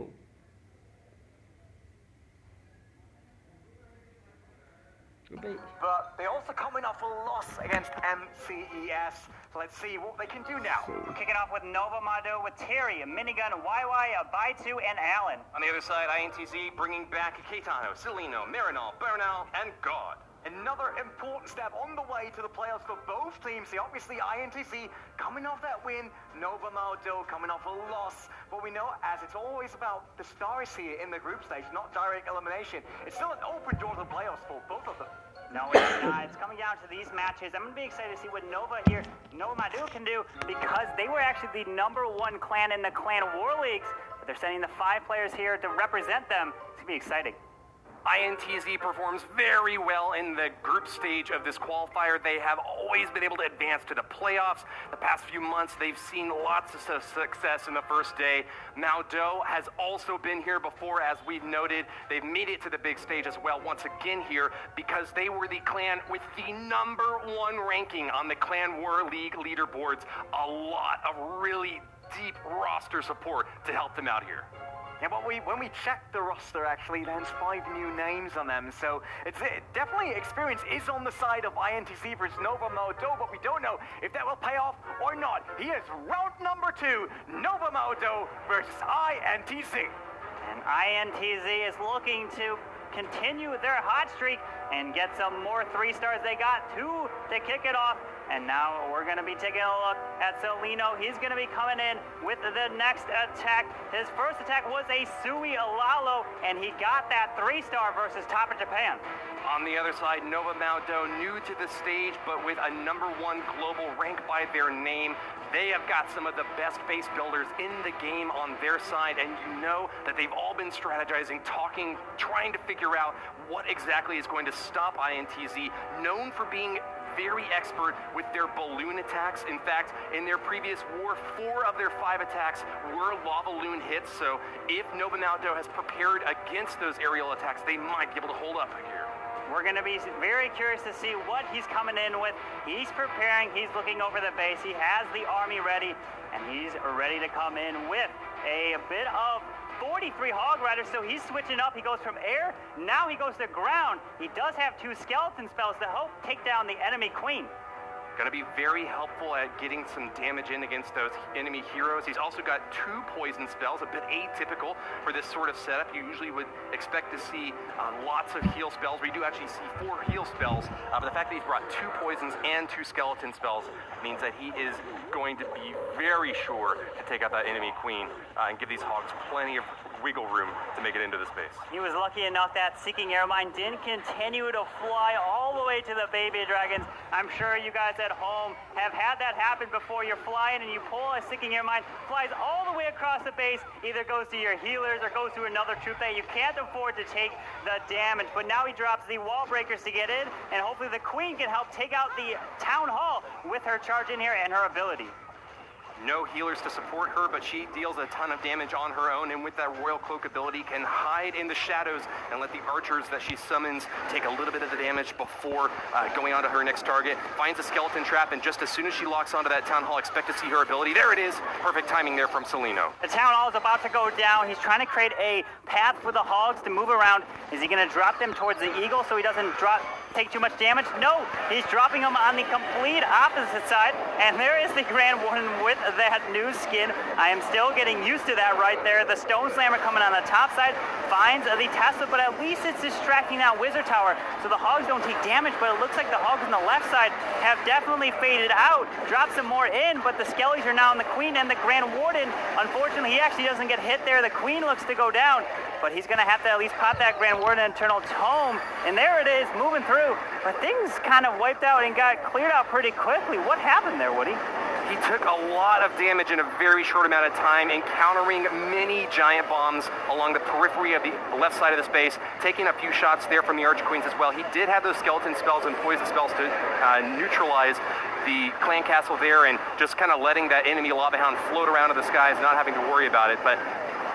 But they also coming off a loss against MCES. So let's see what they can do now. Kicking off with Nova Mado with Terry, Minigun, YY, Baitu, and Allen. On the other side, INTZ bringing back Caetano, Celino, Marinol, Bernal, and God. Another important step on the way to the playoffs for both teams. See, obviously, INTZ coming off that win, Nova Maldo coming off a loss. But we know, as it's always about the stars here in the group stage, not direct elimination. It's still an open door to the playoffs for both of them. No, it's not. It's coming down to these matches. I'm going to be excited to see what Nova here, Nova Madu can do, because they were actually the #1 clan in the Clan War Leagues. But they're sending the 5 players here to represent them. It's going to be exciting. INTZ performs very well in the group stage of this qualifier. They have always been able to advance to the playoffs. The past few months, they've seen lots of success in the first day. Maldo has also been here before, as we've noted. They've made it to the big stage as well once again here because they were the clan with the #1 ranking on the Clan War League leaderboards. A lot of really deep roster support to help them out here. Yeah, but when we checked the roster, actually, there's 5 new names on them. So it's definitely experience is on the side of INTZ versus Nova Maldo, but we don't know if that will pay off or not. Here's round number 2, Nova Maldo versus INTZ. And INTZ is looking to continue their hot streak and get some more 3 stars. They got 2 to kick it off. And now we're going to be taking a look at Celino. He's going to be coming in with the next attack. His first attack was a Sui Alalo, and he got that 3-star versus Top of Japan. On the other side, Nova Maldo, new to the stage, but with a #1 global rank by their name. They have got some of the best base builders in the game on their side, and you know that they've all been strategizing, talking, trying to figure out what exactly is going to stop INTZ, known for being very expert with their balloon attacks. In fact, in their previous war, 4 of their 5 attacks were lava loon hits, so if Nova Maldo has prepared against those aerial attacks, they might be able to hold up here. We're going to be very curious to see what he's coming in with. He's preparing, he's looking over the base, he has the army ready, and he's ready to come in with a bit of 43 Hog Riders, so he's switching up. He goes from air, now he goes to ground. He does have 2 skeleton spells to help take down the enemy queen. Going to be very helpful at getting some damage in against those enemy heroes. He's also got 2 poison spells, a bit atypical for this sort of setup. You usually would expect to see lots of heal spells. We do actually see 4 heal spells, but the fact that he's brought 2 poisons and 2 skeleton spells means that he is going to be very sure to take out that enemy queen and give these hogs plenty of wiggle room to make it into the space. He was lucky enough that Seeking Air Mine didn't continue to fly all the way to the baby dragons. I'm sure you guys at home have had that happen before. You're flying and you pull a Seeking Air Mine, flies all the way across the base, either goes to your healers or goes to another troop that you can't afford to take the damage. But now he drops the wall breakers to get in, and hopefully the Queen can help take out the Town Hall with her charge in here and her ability. No healers to support her, but she deals a ton of damage on her own, and with that Royal Cloak ability can hide in the shadows and let the archers that she summons take a little bit of the damage before going on to her next target. Finds a skeleton trap, and just as soon as she locks onto that Town Hall, expect to see her ability. There it is. Perfect timing there from Celino. The Town Hall is about to go down. He's trying to create a path for the hogs to move around. Is he going to drop them towards the Eagle so he doesn't take too much damage? No, he's dropping them on the complete opposite side, and there is the Grand Warden with that new skin. I am still getting used to that right there. The Stone Slammer coming on the top side, finds the Tesla, but at least it's distracting that Wizard Tower, so the hogs don't take damage, but it looks like the hogs on the left side have definitely faded out. Drops some more in, but the Skellies are now on the Queen and the Grand Warden. Unfortunately, he actually doesn't get hit there. The Queen looks to go down, but he's going to have to at least pop that Grand Warden Eternal Tome, and there it is, moving through. But things kind of wiped out and got cleared out pretty quickly. What happened there, Woody? He took a lot of damage in a very short amount of time, encountering many giant bombs along the periphery of the left side of the space, taking a few shots there from the Arch Queens as well. He did have those skeleton spells and poison spells to neutralize the clan castle there, and just kind of letting that enemy lava hound float around in the skies, not having to worry about it. But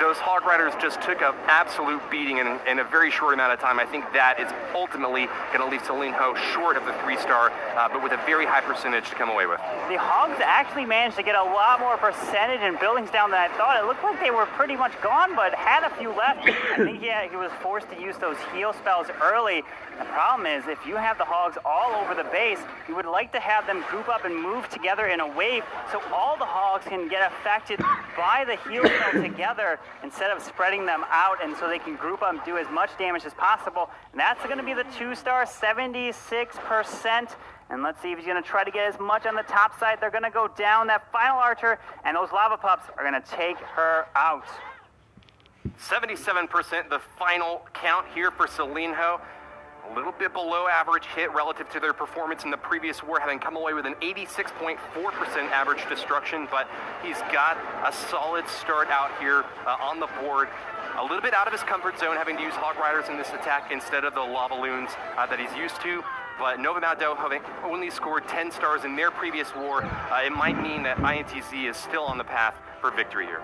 those Hog Riders just took an absolute beating in a very short amount of time. I think that is ultimately going to leave Celino short of the 3-star, but with a very high percentage to come away with. The Hogs actually managed to get a lot more percentage in buildings down than I thought. It looked like they were pretty much gone, but had a few left. I think he was forced to use those heal spells early. The problem is, if you have the Hogs all over the base, you would like to have them group up and move together in a wave so all the Hogs can get affected by the heal spell together instead of spreading them out, and so they can group up and do as much damage as possible. And that's going to be the 2-star, 76%. And let's see if he's going to try to get as much on the top side. They're going to go down that final archer, and those lava pups are going to take her out. 77% the final count here for Celino. A little bit below average hit relative to their performance in the previous war, having come away with an 86.4% average destruction, but he's got a solid start out here on the board. A little bit out of his comfort zone, having to use Hog Riders in this attack instead of the Lava Loons that he's used to. But Nova Maldo, having only scored 10 stars in their previous war, it might mean that INTZ is still on the path for victory here.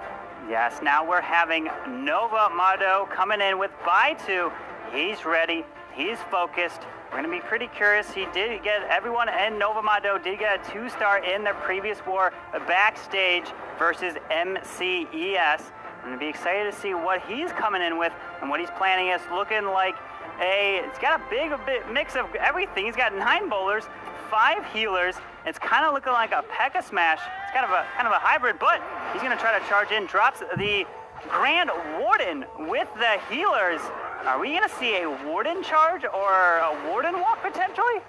Yes, now we're having Nova Maldo coming in with Baitu. He's ready. He's focused. We're going to be pretty curious. He did get, everyone in Nova Maldo did get a 2-star in their previous war backstage versus MCES. I'm going to be excited to see what he's coming in with and what he's planning. Is looking like it's got a big mix of everything. He's got 9 bowlers, 5 healers. It's kind of looking like a P.E.K.K.A. smash. It's kind of a hybrid, but he's going to try to charge in, drops the Grand Warden with the healers. Are we going to see a Warden charge or a Warden walk potentially?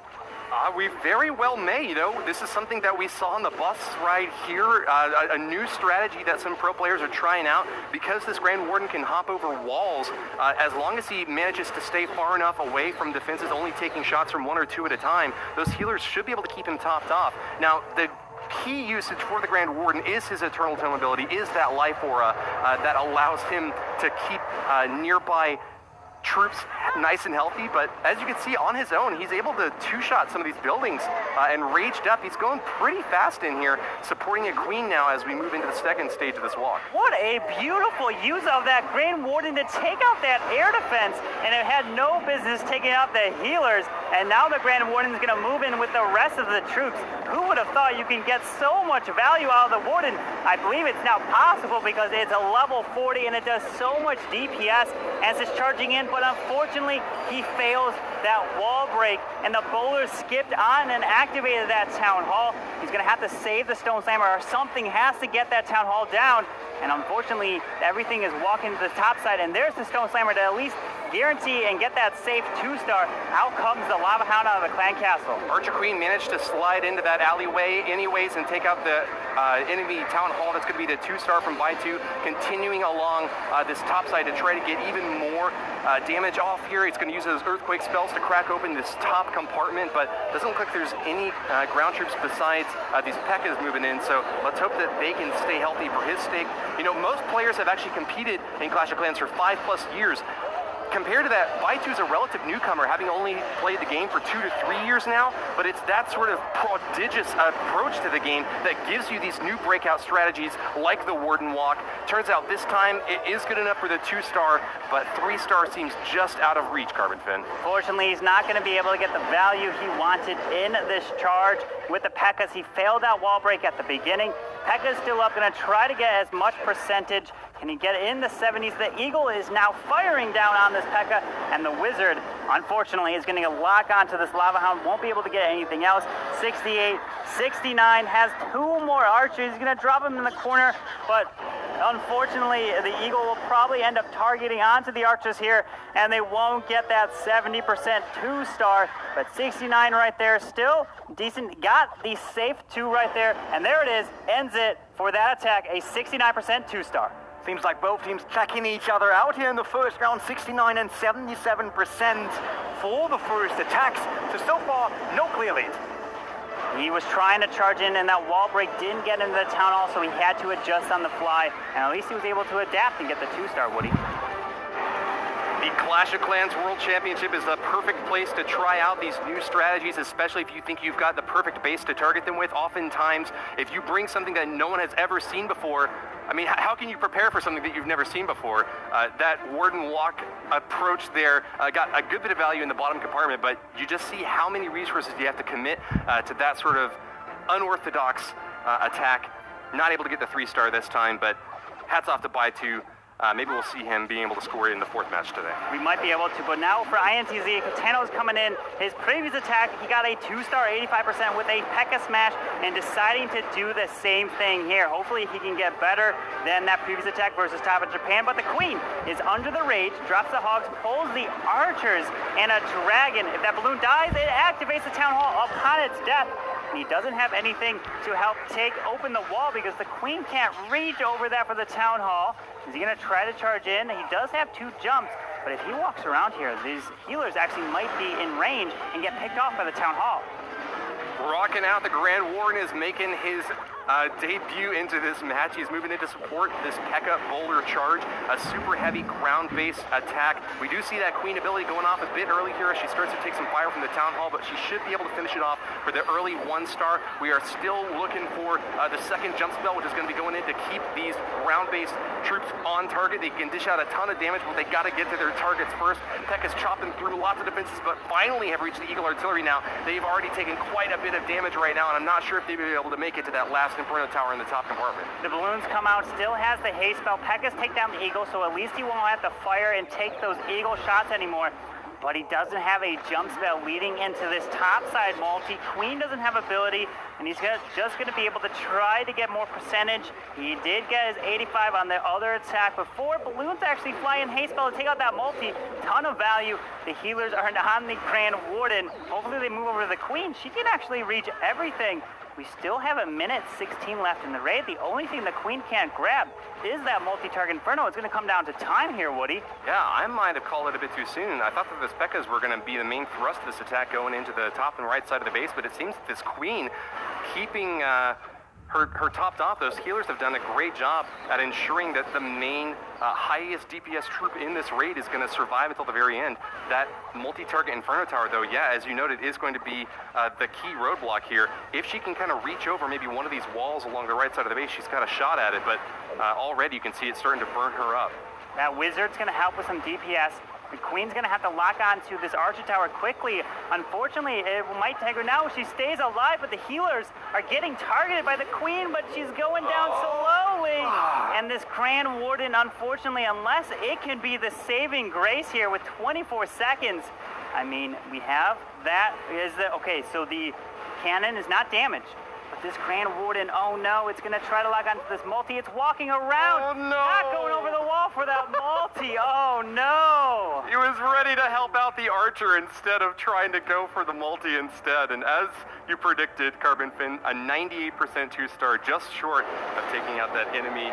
We very well may, you know. This is something that we saw on the bus ride here, a new strategy that some pro players are trying out. Because this Grand Warden can hop over walls, as long as he manages to stay far enough away from defenses, only taking shots from 1 or 2 at a time, those healers should be able to keep him topped off. Now, the key usage for the Grand Warden is his Eternal Tome ability, is that life aura that allows him to keep nearby troops nice and healthy, but as you can see on his own, he's able to 2-shot some of these buildings and raged up. He's going pretty fast in here, supporting a queen now as we move into the second stage of this walk. What a beautiful use of that Grand Warden to take out that air defense, and it had no business taking out the healers, and now the Grand Warden is going to move in with the rest of the troops. Who would have thought you can get so much value out of the Warden? I believe it's now possible because it's a level 40 and it does so much DPS as it's charging in, but unfortunately he fails that wall break, and the bowlers skipped on and activated that Town Hall. He's going to have to save the Stone Slammer, or something has to get that Town Hall down. And unfortunately, everything is walking to the top side, and there's the Stone Slammer to at least guarantee and get that safe 2-star. Out comes the Lava Hound out of the Clan Castle. Archer Queen managed to slide into that alleyway anyways and take out the enemy Town Hall. That's going to be the 2-star from Baitu, continuing along this top side to try to get even more damage off here. He's going to use those Earthquake spells to crack open this top compartment, but doesn't look like there's any ground troops besides these P.E.K.K.A.s moving in, so let's hope that they can stay healthy for his stake. You know, most players have actually competed in Clash of Clans for 5+ years. Compared to that, Baitu's a relative newcomer, having only played the game for 2 to 3 years now, but it's that sort of prodigious approach to the game that gives you these new breakout strategies like the Warden Walk. Turns out this time it is good enough for the 2-star, but 3-star seems just out of reach, Carbon Fin. Fortunately, he's not going to be able to get the value he wanted in this charge with the P.E.K.K.A.s. He failed that wall break at the beginning. P.E.K.K.A.'s still up, going to try to get as much percentage. Can he get in the 70s? The Eagle is now firing down on this P.E.K.K.A., and the Wizard, unfortunately, is going to lock onto this Lava Hound. Won't be able to get anything else. 68, 69, has 2 more archers. He's going to drop him in the corner, but unfortunately, the Eagle will probably end up targeting onto the archers here, and they won't get that 70% 2-star, but 69 right there, still decent. Got the safe 2 right there, and there it is, ends it for that attack, a 69% 2-star. Seems like both teams checking each other out here in the first round, 69 and 77% for the first attacks. So far, no clear lead. He was trying to charge in, and that wall break didn't get into the Town Hall, so he had to adjust on the fly, and at least he was able to adapt and get the 2-star, Woody. The Clash of Clans World Championship is the perfect place to try out these new strategies, especially if you think you've got the perfect base to target them with. Oftentimes, if you bring something that no one has ever seen before, I mean, how can you prepare for something that you've never seen before? That Warden Walk approach there got a good bit of value in the bottom compartment, but you just see how many resources you have to commit to that sort of unorthodox attack. Not able to get the 3-star this time, but hats off to Baitu. Maybe we'll see him being able to score it in the 4th match today. We might be able to, but now for INTZ, Katano's coming in. His previous attack, he got a 2-star 85% with a P.E.K.K.A. smash, and deciding to do the same thing here. Hopefully he can get better than that previous attack versus Top of Japan, but the Queen is under the rage, drops the Hogs, pulls the archers, and a dragon. If that balloon dies, it activates the Town Hall upon its death. And he doesn't have anything to help take open the wall because the Queen can't reach over that for the Town Hall. Is he going to try to charge in? He does have 2 jumps, but if he walks around here, these healers actually might be in range and get picked off by the Town Hall. Rocking out, the Grand Warden is making his debut into this match. He's moving in to support this P.E.K.K.A. boulder charge, a super heavy ground-based attack. We do see that Queen ability going off a bit early here as she starts to take some fire from the Town Hall, but she should be able to finish it off for the early 1-star. We are still looking for the 2nd jump spell, which is going to be going in to keep these ground-based troops on target. They can dish out a ton of damage, but they got to get to their targets first. P.E.K.K.A.'s chopping through lots of defenses, but finally have reached the Eagle Artillery now. They've already taken quite a bit of damage right now, and I'm not sure if they'll be able to make it to that last Inferno Tower in the top compartment. The balloons come out, still has the haste spell. P.E.K.K.A.'s take down the Eagle, so at least he won't have to fire and take those Eagle shots anymore. But he doesn't have a jump spell leading into this top side multi. Queen doesn't have ability, and he's just going to be able to try to get more percentage. He did get his 85 on the other attack before balloons actually fly in haste spell to take out that multi. Ton of value. The healers are on the Grand Warden. Hopefully they move over to the Queen. She can actually reach everything. We still have 1:16 left in the raid. The only thing the Queen can't grab is that multi-target Inferno. It's going to come down to time here, Woody. Yeah, I might have called it a bit too soon. I thought that the P.E.K.K.A.s were going to be the main thrust of this attack going into the top and right side of the base, but it seems that this Queen keeping her topped off. Those healers have done a great job at ensuring that the main highest DPS troop in this raid is going to survive until the very end. That multi-target Inferno Tower, though, yeah, as you noted, is going to be the key roadblock here. If she can kind of reach over maybe one of these walls along the right side of the base, she's got a shot at it, but already you can see it starting to burn her up. That Wizard's going to help with some DPS. The Queen's going to have to lock onto this Archer Tower quickly. Unfortunately, it might take her now. She stays alive, but the healers are getting targeted by the Queen, but she's going down slowly. And this Grand Warden, unfortunately, unless it can be the saving grace here with 24 seconds, I mean, we have that. Okay, so the cannon is not damaged. But this Grand Warden, oh no, it's going to try to lock onto this multi. It's walking around. Oh, no. Not going over the wall for that multi. Oh no. He was ready to help out the archer instead of trying to go for the multi instead. And as you predicted, Carbon Fin, a 98% 2-star, just short of taking out that enemy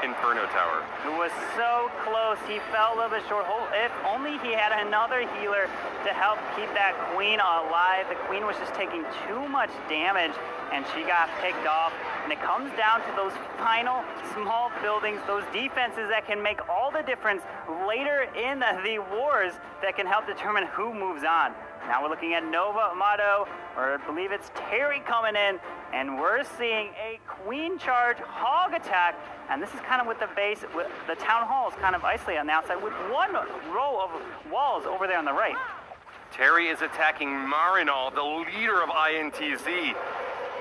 Inferno Tower. It was so close. He fell a little bit short. If only he had another healer to help keep that queen alive. The queen was just taking too much damage, and she got picked off. And it comes down to those final small buildings, those defenses that can make all the difference later in the wars that can help determine who moves on. Now we're looking at Nova Amato, or I believe it's Terry coming in, and we're seeing a queen charge hog attack. And this is kind of with the base, with the town hall is kind of isolated on the outside with one row of walls over there on the right. Terry is attacking Marinol, the leader of INTZ.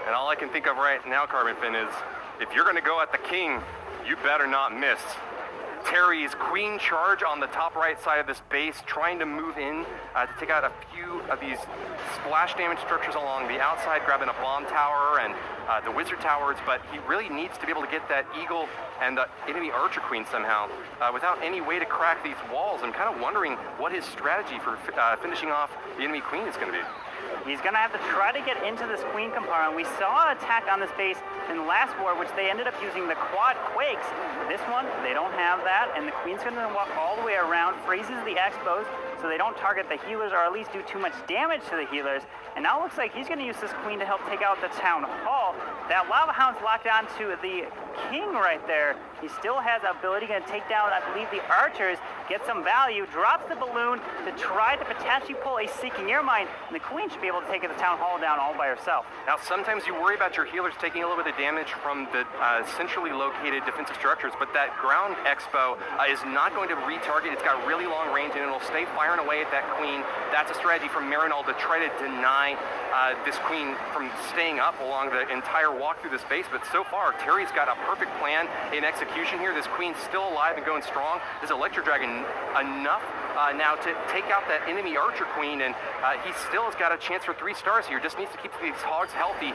And all I can think of right now, Carbon Fin, is if you're going to go at the king, you better not miss. Terry's queen charge on the top right side of this base, trying to move in to take out a few of these splash damage structures along the outside, grabbing a bomb tower and the wizard towers, but he really needs to be able to get that eagle and the enemy archer queen somehow without any way to crack these walls. I'm kind of wondering what his strategy for finishing off the enemy queen is going to be. He's going to have to try to get into this queen compartment. We saw an attack on this base in the last war, which they ended up using the quad quakes. This one, they don't have that, and the queen's going to walk all the way around, freezes the expos, so they don't target the healers or at least do too much damage to the healers. And now it looks like he's going to use this queen to help take out the town hall. That lava hound's locked onto the king right there. He still has the ability to take down, I believe, the archers, get some value, drops the balloon to try to potentially pull a Seeking Air Mine, and the queen should be able to take the town hall down all by herself. Now, sometimes you worry about your healers taking a little bit of damage from the centrally located defensive structures, but that ground expo is not going to retarget. It's got really long range, and it'll stay firing away at that queen. That's a strategy from Marinol to try to deny this queen from staying up along the entire walk through this base. But so far, Terry's got a perfect plan in execution here. This queen's still alive and going strong. This Electro Dragon enough now to take out that enemy archer queen, and he still has got a chance for 3 stars here. Just needs to keep these hogs healthy.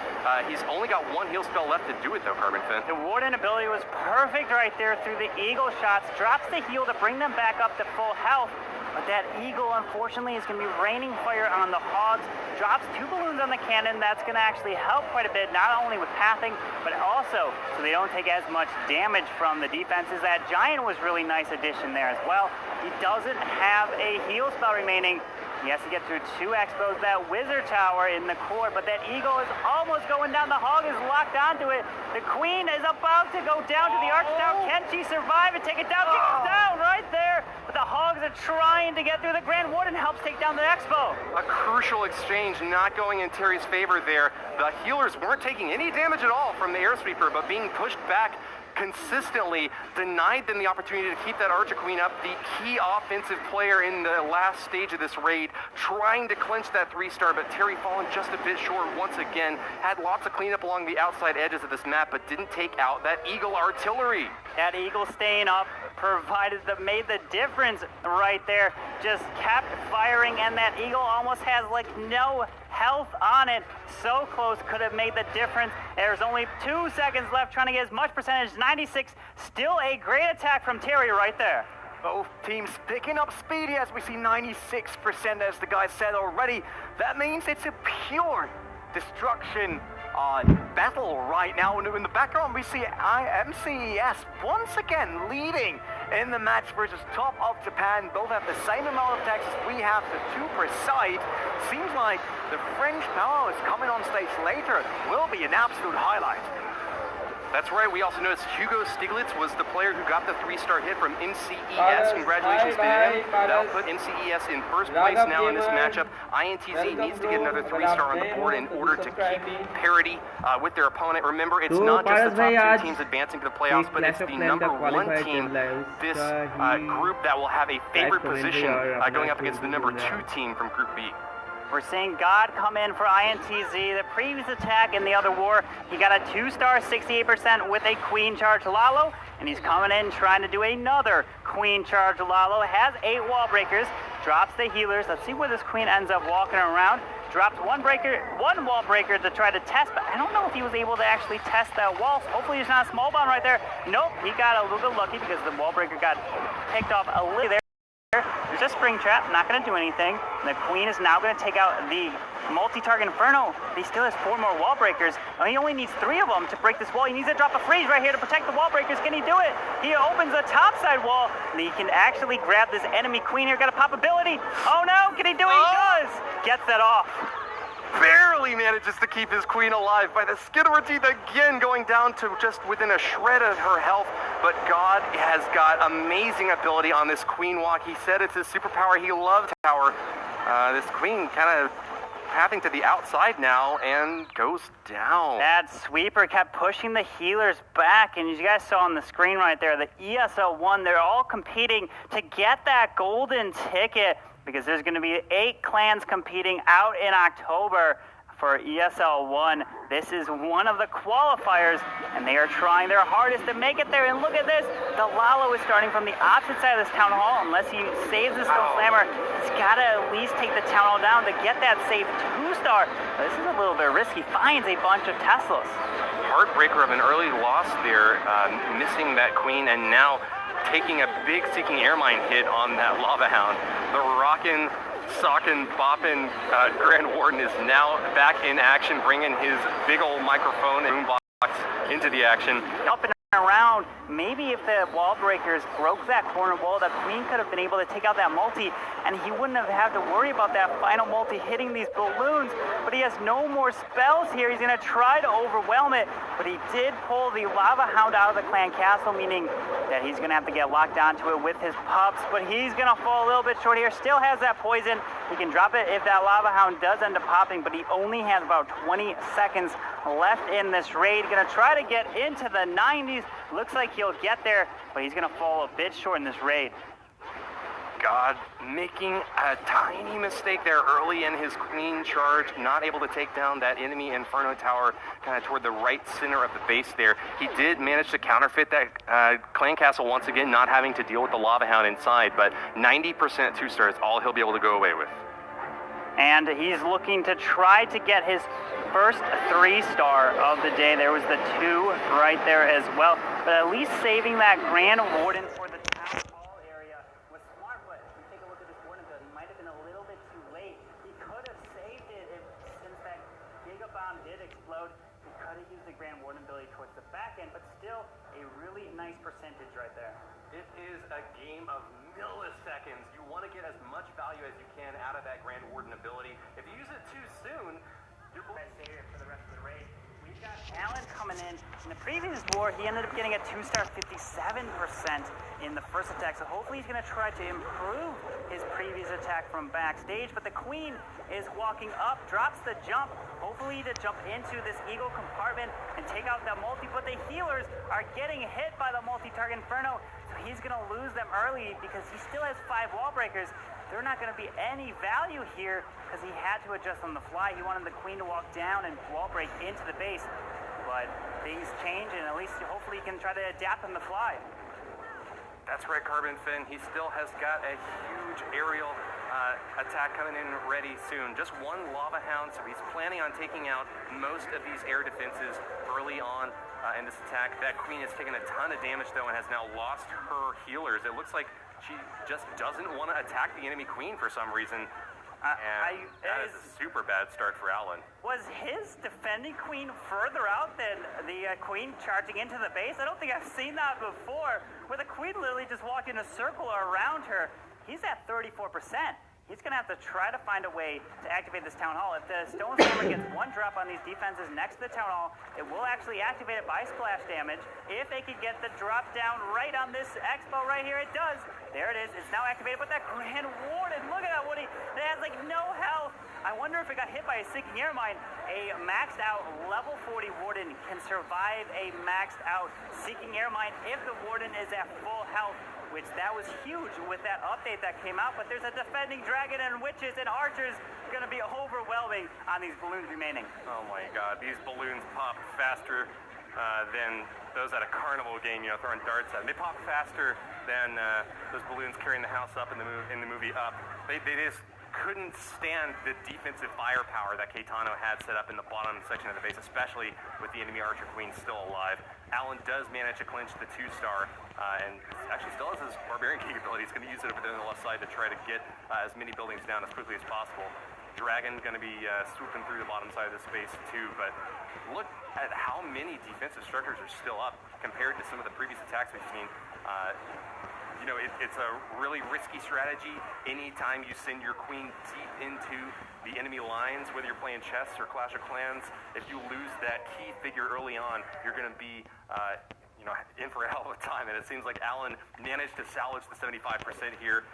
He's only got 1 heal spell left to do it though, Carbon Fin. The Warden ability was perfect right there through the eagle shots. Drops the heal to bring them back up to full health. But that eagle, unfortunately, is going to be raining fire on the hogs. Drops 2 balloons on the cannon. That's going to actually help quite a bit, not only with pathing, but also so they don't take as much damage from the defenses. That giant was really nice addition there as well. He doesn't have a heal spell remaining. He has to get through 2 expos, that wizard tower in the core, but that eagle is almost going down. The hog is locked onto it. The queen is about to go down to the arch tower. Can she survive and take it down? She goes down right there. But the hogs are trying to get through. The Grand Warden helps take down the expo. A crucial exchange not going in Terry's favor there. The healers weren't taking any damage at all from the air sweeper, but being pushed back consistently denied them the opportunity to keep that archer queen up. The key offensive player in the last stage of this raid, trying to clinch that 3-star, but Terry falling just a bit short once again. Had lots of cleanup along the outside edges of this map, but didn't take out that eagle artillery. That eagle staying up made the difference right there. Just kept firing, and that eagle almost has like no health on it. So close, could have made the difference. There's only 2 seconds left, trying to get as much percentage. 96, still a great attack from Terry right there. Both teams picking up speed as we see 96%, as the guy said already. That means it's a pure destruction battle right now. In the background, we see MCES once again leading in the match versus top of Japan. Both have the same amount of attacks as we have, the 2 per side. Seems like the French power is coming on stage later. Will be an absolute highlight. That's right. We also noticed Hugo Stiglitz was the player who got the 3-star hit from MCES. Congratulations to him. That'll put MCES in first place now in this matchup. INTZ needs to get another 3-star on the board in order to keep parity with their opponent. Remember, it's not just the top 2 teams advancing to the playoffs, but it's the number 1 team, this group, that will have a favored position going up against the number 2 team from Group B. We're seeing God come in for INTZ. The previous attack in the other war, he got a 2-star, 68% with a queen charge. Lalo, an and he's coming in trying to do another queen charge. Lalo has 8 wall breakers, drops the healers. Let's see where this queen ends up walking around. Drops one wall breaker to try to test, but I don't know if he was able to actually test that wall. So hopefully there's not a small bomb right there. Nope, he got a little bit lucky because the wall breaker got picked off a little there. There's a spring trap, not going to do anything. The queen is now going to take out the multi-target Inferno. He still has 4 more wall breakers. He only needs 3 of them to break this wall. He needs to drop a freeze right here to protect the wall breakers. Can he do it? He opens the top side wall, and he can actually grab this enemy queen here. Got a pop ability. Oh no, can he do it? He does! Gets that off. Barely manages to keep his queen alive by the skin of her teeth again, going down to just within a shred of her health. But God has got amazing ability on this queen walk. He said it's his superpower. He loves tower. This queen kind of pathing to the outside now and goes down. That sweeper kept pushing the healers back, and as you guys saw on the screen right there, the ESL1, they're all competing to get that golden ticket, because there's going to be 8 clans competing out in October for ESL1. This is one of the qualifiers, and they are trying their hardest to make it there. And look at this, the Lalo is starting from the opposite side of this town hall. Unless he saves the Stone Slammer, he's got to at least take the town hall down to get that safe 2-star. This is a little bit risky. Finds a bunch of Teslas. Heartbreaker of an early loss there, missing that queen, and now taking a big Seeking Airmine hit on that Lava Hound. The rockin', sockin', boppin' Grand Warden is now back in action, bringing his big old microphone and boombox into the action. Up and around, maybe if the wall breakers broke that corner wall, the queen could have been able to take out that multi, and he wouldn't have had to worry about that final multi hitting these balloons. But he has no more spells here. He's going to try to overwhelm it, but he did pull the Lava Hound out of the clan castle, meaning that he's going to have to get locked onto it with his pups. But he's going to fall a little bit short here. Still has that poison. He can drop it if that Lava Hound does end up popping, but he only has about 20 seconds left in this raid. Going to try to get into the 90s. Looks like he'll get there, but he's going to fall a bit short in this raid. God, making a tiny mistake there early in his queen charge, not able to take down that enemy Inferno tower kind of toward the right center of the base there. He did manage to counterfeit that clan castle once again, not having to deal with the Lava Hound inside, but 90% 2-star is all he'll be able to go away with. And he's looking to try to get his first 3-star of the day. There was the 2 right there as well, but at least saving that Grand Warden for the town hall area was smart. But if you take a look at this Warden build, he might have been a little bit too late. He could have saved it since that Giga Bomb did explode. He could have used the Grand Warden ability towards the back end, but still a really nice percentage right there. It is a game of milliseconds. You want to get as much value as you can out of that Grand Warden ability. If you use it too soon, you're for the rest of the raid. We've got Alan coming in. In the previous war, he ended up getting a 2-star 57% in the first attack, so hopefully he's going to try to improve his previous attack from backstage. But the queen is walking up, drops the jump, hopefully to jump into this eagle compartment and take out that multi, but the healers are getting hit by the multi-target Inferno, so he's going to lose them early because he still has 5 wall breakers. They're not going to be any value here because he had to adjust on the fly. He wanted the queen to walk down and wall break into the base, but things change, and at least hopefully he can try to adapt on the fly. That's right, Carbon Finn. He still has got a huge aerial attack coming in ready soon. Just 1 Lava Hound, so he's planning on taking out most of these air defenses early on in this attack. That queen has taken a ton of damage, though, and has now lost her healers. It looks like she just doesn't want to attack the enemy queen for some reason. And that is a super bad start for Alan. Was his defending queen further out than the queen charging into the base? I don't think I've seen that before, where the queen literally just walked in a circle around her. He's at 34%. He's going to have to try to find a way to activate this Town Hall. If the Stone Slammer gets 1 drop on these defenses next to the Town Hall, it will actually activate it by splash damage. If they could get the drop down right on this Expo right here, it does. There it is. It's now activated. But that Grand Warden, look at that, Woody. It has like no health. I wonder if it got hit by a Seeking Airmine. A maxed out level 40 Warden can survive a maxed out Seeking Airmine if the Warden is at full health, which that was huge with that update that came out. But there's a defending dragon and witches and archers going to be overwhelming on these balloons remaining. Oh my god, these balloons pop faster than those at a carnival game, you know, throwing darts at them. They pop faster than those balloons carrying the house up in the movie Up. They just couldn't stand the defensive firepower that Caetano had set up in the bottom section of the base, especially with the enemy Archer Queen still alive. Alan does manage to clinch the 2-star, and actually still has his Barbarian capability. He's going to use it over there on the left side to try to get as many buildings down as quickly as possible. Dragon going to be swooping through the bottom side of the space too, but look at how many defensive structures are still up compared to some of the previous attacks we've seen. You know, it's a really risky strategy anytime you send your queen deep into the enemy lines, whether you're playing chess or Clash of Clans. If you lose that key figure early on, you're going to be you know, in for a hell of a time, and it seems like Alan managed to salvage the 75% here,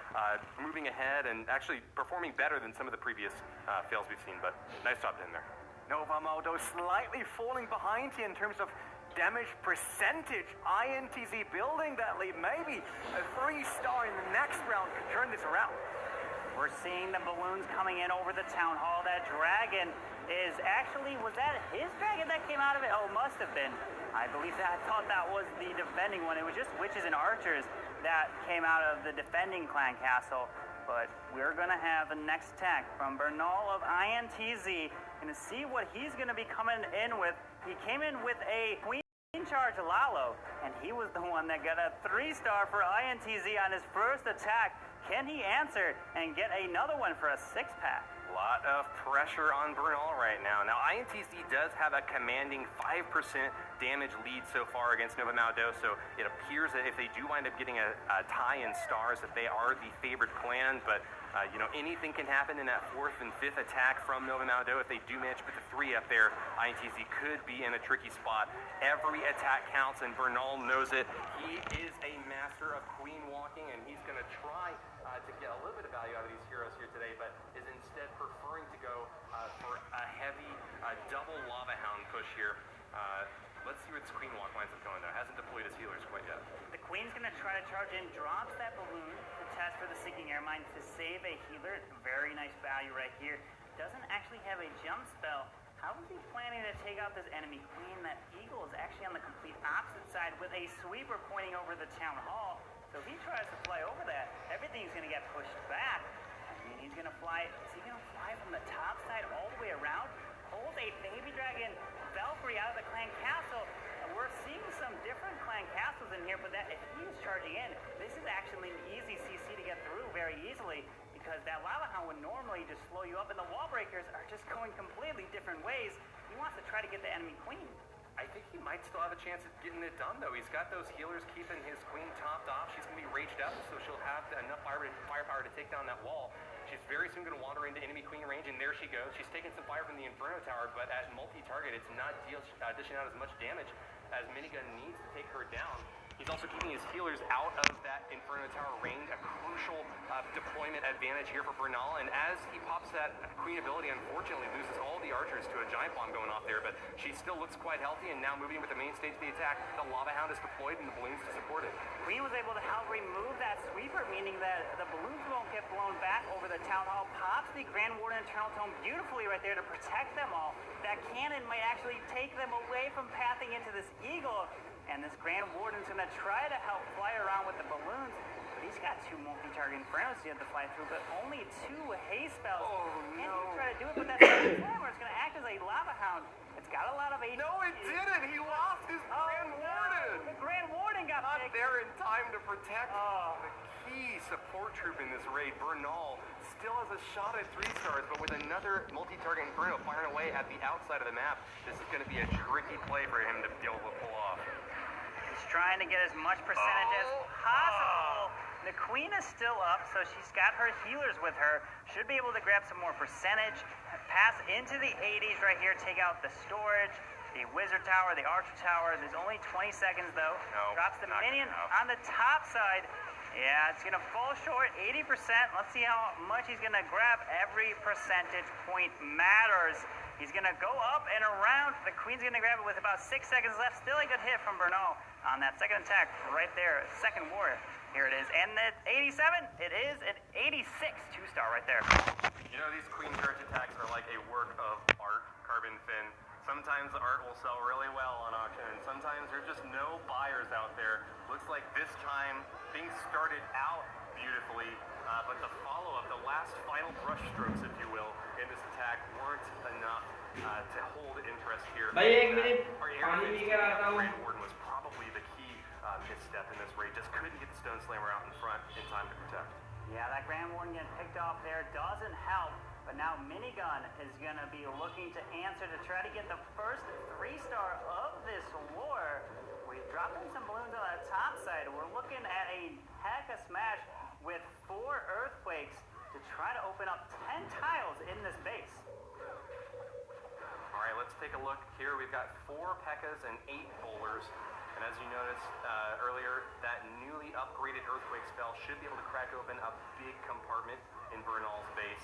moving ahead and actually performing better than some of the previous fails we've seen, but nice job in there. Nova Maldo slightly falling behind here in terms of damage percentage. INTZ building that lead. Maybe a 3-star in the next round could turn this around. We're seeing the balloons coming in over the town hall. That dragon is actually, was that his dragon that came out of it? Oh, must have been. I believe that. I thought that was the defending one. It was just witches and archers that came out of the defending clan castle. But we're going to have the next attack from Bernal of INTZ. Going to see what he's going to be coming in with. He came in with a Queen Charge Lalo, and he was the one that got a 3-star for INTZ on his first attack. Can he answer and get another one for a 6-pack? A lot of pressure on Bernal right now. Now, INTZ does have a commanding 5% damage lead so far against Nova Maldo, so it appears that if they do wind up getting a tie in stars, that they are the favored clan, but you know, anything can happen in that 4th and 5th attack from Nova Maldo. If they do manage to put the 3 up there, INTZ could be in a tricky spot. Every attack counts, and Bernal knows it. He is a master of queen walking, and he's going to try to get a little bit of value out of these heroes here today, but is instead preferring to go for a heavy double Lava Hound push here. Let's see where this Queen Walk winds up going though. Hasn't deployed his healers quite yet. The Queen's going to try to charge in, drops that balloon to test for the Seeking Air Mine to save a healer. Very nice value right here. Doesn't actually have a jump spell. How is he planning to take out this enemy Queen? That Eagle is actually on the complete opposite side with a sweeper pointing over the town hall. So if he tries to fly over that, everything's going to get pushed back. I mean, he's going to fly. Is he going to fly from the top side all the way around? Pulls a baby dragon Valkyrie out of the clan castle. We're seeing some different clan castles in here, but that if he is charging in, this is actually an easy CC to get through very easily, because that Lava Hound would normally just slow you up, and the wall breakers are just going completely different ways. He wants to try to get the enemy queen. I think he might still have a chance of getting it done, though. He's got those healers keeping his queen topped off. She's going to be raged up, so she'll have enough firepower to take down that wall. She's very soon going to wander into enemy queen range, and there she goes. She's taking some fire from the Inferno Tower, but at multi-target, it's not dishing out as much damage as Minigun needs to take her down. He's also keeping his healers out of that Inferno Tower range, a crucial deployment advantage here for Bernal. And as he pops that queen ability, unfortunately loses all the archers to a giant bomb going off there, but she still looks quite healthy, and now moving with the main stage of the attack, the Lava Hound is deployed and the balloons to support it. Queen was able to help remove that sweeper, meaning that the balloons won't get blown back over the town hall. Pops the Grand Warden Eternal Tome beautifully right there to protect them all. That cannon might actually take them away from pathing into this eagle. And this Grand Warden's going to try to help fly around with the balloons. But he's got 2 multi-target Infernos he had to fly through, but only 2 haste spells. Oh, Can no. he try to do it? But that's the time where it's going to act as a Lava Hound. It's got a lot of HP. No, it didn't! He lost his Grand Warden! The Grand Warden got Not picked. there in time to protect the key support troop in this raid. Bernal still has a shot at 3 stars, but with another multi-target Inferno firing away at the outside of the map, this is going to be a tricky play for him to be able to pull off. He's trying to get as much percentage as possible. The Queen is still up, so she's got her healers with her. Should be able to grab some more percentage. Pass into the 80s right here, take out the storage, the Wizard Tower, the Archer Tower. There's only 20 seconds, though. No, drops the not minion enough. on the top side. Yeah, it's going to fall short, 80%. Let's see how much he's going to grab. Every percentage point matters. He's going to go up and around. The Queen's going to grab it with about 6 seconds left. Still a good hit from Bernal on that second attack right there. Second war. Here it is. And the 87, it is an 86 2-star right there. You know, these Queen Charge attacks are like a work of art, Carbon Fin. Sometimes the art will sell really well on auction, and sometimes there's just no buyers out there. Looks like this time things started out beautifully, but the follow-up, the last final brush strokes, if you will, in this attack weren't enough to hold interest here. भाई एक minute Our पानी air लेकर आता हूँ. Grand Warden was probably the key misstep in this raid. Just couldn't get the Stone Slammer out in front in time to protect. Yeah, that Grand Warden getting picked off there doesn't help. But now Minigun is going to be looking to answer to try to get the first 3-star of this war. We've dropped in some balloons on the top side. We're looking at a P.E.K.K.A. smash with 4 earthquakes to try to open up 10 tiles in this base. All right, let's take a look here. We've got 4 P.E.K.K.A.s and 8 bowlers. And as you noticed earlier, that newly upgraded earthquake spell should be able to crack open a big compartment in Bernal's base.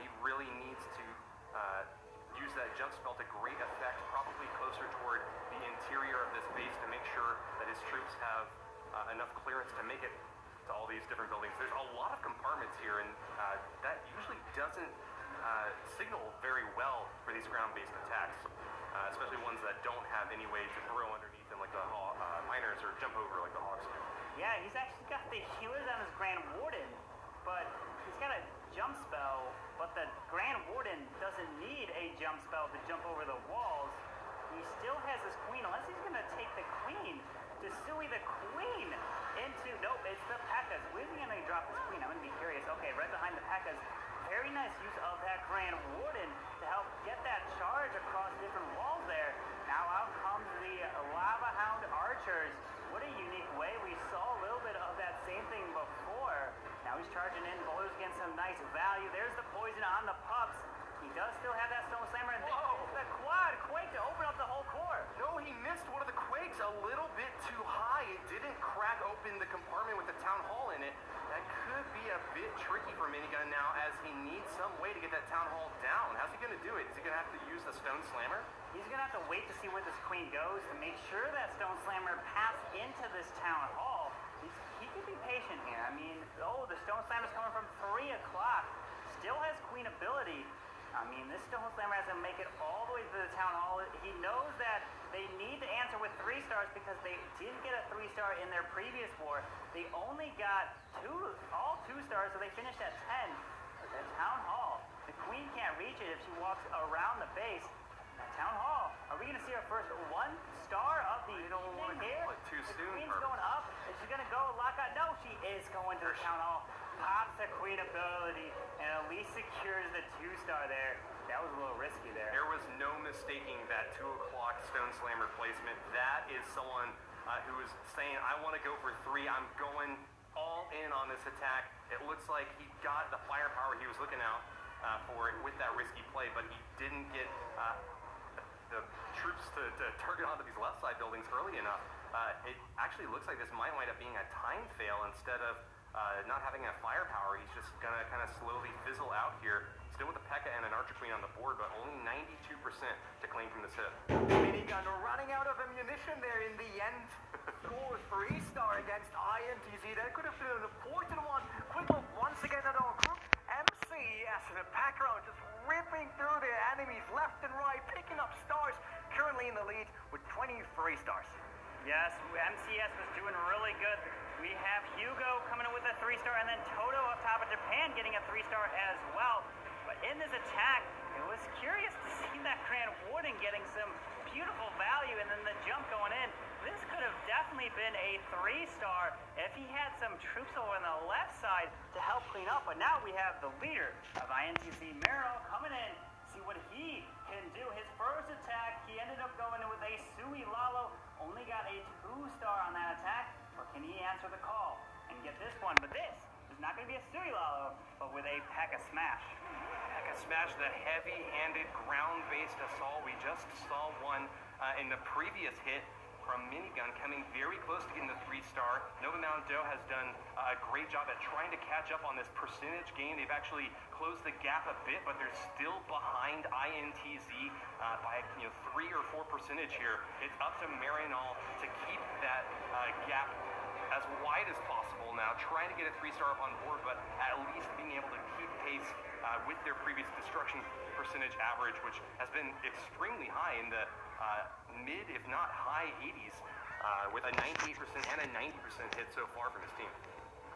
He really needs to use that jump spell to great effect, probably closer toward the interior of this base to make sure that his troops have enough clearance to make it to all these different buildings. There's a lot of compartments here, and that usually doesn't signal very well for these ground-based attacks, especially ones that don't have any way to burrow underneath them like the miners or jump over like the Hawks do. Yeah, he's actually got the healers on his Grand Warden, but he's got a jump spell, but the Grand Warden doesn't need a jump spell to jump over the walls. He still has his queen, unless he's going to take the queen to Sui the queen into, nope, it's the P.E.K.K.A.s. Where's he going to drop his queen? I'm going to be curious. Okay, right behind the P.E.K.K.A.s. Very nice use of that Grand Warden to help get that charge across different walls there. Now out comes the Lava Hound Archers. What a unique way. We saw a little bit of that same thing before. Now he's charging in, bowlers getting some nice value. There's the poison on the pups. He does still have that Stone Slammer, and the quad quake to open up the whole core. No, he missed one of the quakes a little bit too high. It didn't crack open the compartment with the Town Hall in it. That could be a bit tricky for Minigun now, as he needs some way to get that Town Hall down. How's he going to do it? Is he going to have to use the Stone Slammer? He's going to have to wait to see where this queen goes to make sure that Stone Slammer passes into this Town Hall. He can be patient here. I mean, the Stone Slammer's coming from 3 o'clock. Still has queen ability. I mean, this Stone Slammer has to make it all the way to the Town Hall. He knows that they need to answer with 3 stars because they didn't get a 3-star in their previous war. They only got all 2 stars, so they finished at 10. But that Town Hall, the queen can't reach it if she walks around the base. That Town Hall, are we going to see our first 1-star of the evening here? Too the soon. Queen's going up. Is she going to go lock out? No, she is going to the Town Hall. Pops the queen ability and at least secures the 2-star there. That was a little risky there. There was no mistaking that 2 o'clock Stone Slammer placement. That is someone who is saying, I want to go for 3. I'm going all in on this attack. It looks like he got the firepower he was looking out for it with that risky play, but he didn't get the troops to target onto these left side buildings early enough. It actually looks like this might wind up being a time fail instead of not having enough firepower. He's just going to kind of slowly fizzle out here. Still with a P.E.K.K.A. and an Archer Queen on the board, but only 92% to claim from this hit. Minigun running out of ammunition there in the end. Score 3-star against INTZ. That could have been an important one. Quick look once again at our group. MCS and a pack round just ripping through the enemies left and right, picking up stars. Currently in the lead with 23 stars. Yes, MCS was doing really good. We have Hugo coming in with a 3-star, and then Toto up top of Japan getting a 3-star as well. But in this attack, it was curious to see that Grand Warden getting some beautiful value, and then the jump going in. This could have definitely been a 3-star if he had some troops over on the left side to help clean up. But now we have the leader of INTZ, Merrill, coming in. See what he can do. His first attack, he ended up going in with a Sui Lalo. Only got a 2-star on that attack. Or can he answer the call and get this one? But this is not going to be a Sui Lalo, but with a P.E.K.K.A. smash. P.E.K.K.A. smash, the heavy-handed ground-based assault. We just saw one in the previous hit from Minigun, coming very close to getting the 3-star. Nova Mountain has done a great job at trying to catch up on this percentage gain. They've actually closed the gap a bit, but they're still behind INTZ by 3 or 4 percentage here. It's up to Marinol to keep that gap as wide as possible now, trying to get a 3-star up on board, but at least being able to keep pace with their previous destruction percentage average, which has been extremely high in the mid, if not high 80s, with a 98% and a 90% hit so far from his team.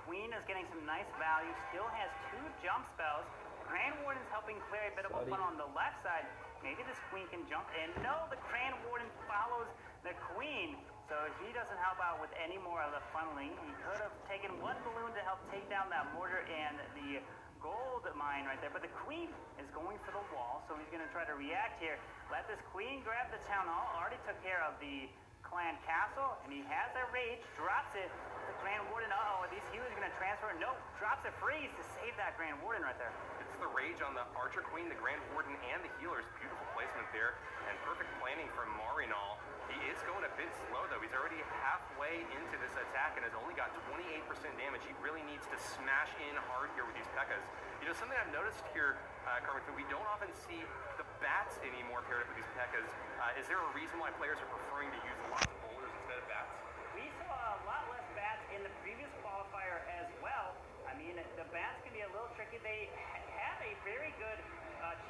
Queen is getting some nice value, still has 2 jump spells. Grand Warden's helping clear a bit of a fun on the left side. Maybe this Queen can jump in. No, the Grand Warden follows the Queen, so he doesn't help out with any more of the funneling. He could have taken 1 balloon to help take down that mortar and the gold mine right there, but the Queen is going for the wall, so he's going to try to react here. Let this Queen grab the Town Hall. Already took care of the Clan Castle, and he has a rage, drops it. The Grand Warden, are these healers going to transfer? Nope, drops a freeze to save that Grand Warden right there. It's the rage on the Archer Queen, the Grand Warden, and the healers. Beautiful placement there, and perfect planning from Marinol. He is going a bit slow, though. He's already halfway into this attack and has only got 28% damage. He really needs to smash in hard here with these P.E.K.K.A.s. You know, something I've noticed here, Carmen, we don't often see the bats anymore paired up with these P.E.K.K.A.s. Is there a reason why players are preferring to use lots of boulders instead of bats? We saw a lot less bats in the previous qualifier as well. I mean, the bats can be a little tricky. They have a very good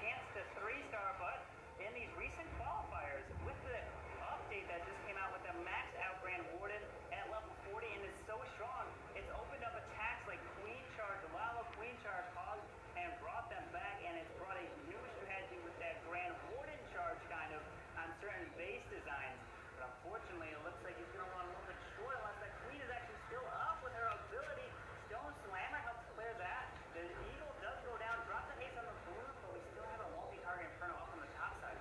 chance to 3-star, but in these recent qualifiers, with the update that just came out with the maxed out Grand Warden at level 40 and is so strong, it's opened up attacks like Queen Charge, Lava Queen Charge, caused and brought them back, and it's brought a new strategy with that Grand Warden Charge kind of on certain base designs. But unfortunately, it looks like he's going to run a little bit short unless that Queen is actually still up with her ability. Stone Slammer helps clear that. The Eagle does go down, drop the ace on the balloon, but we still have a multi-target Inferno up on the top side.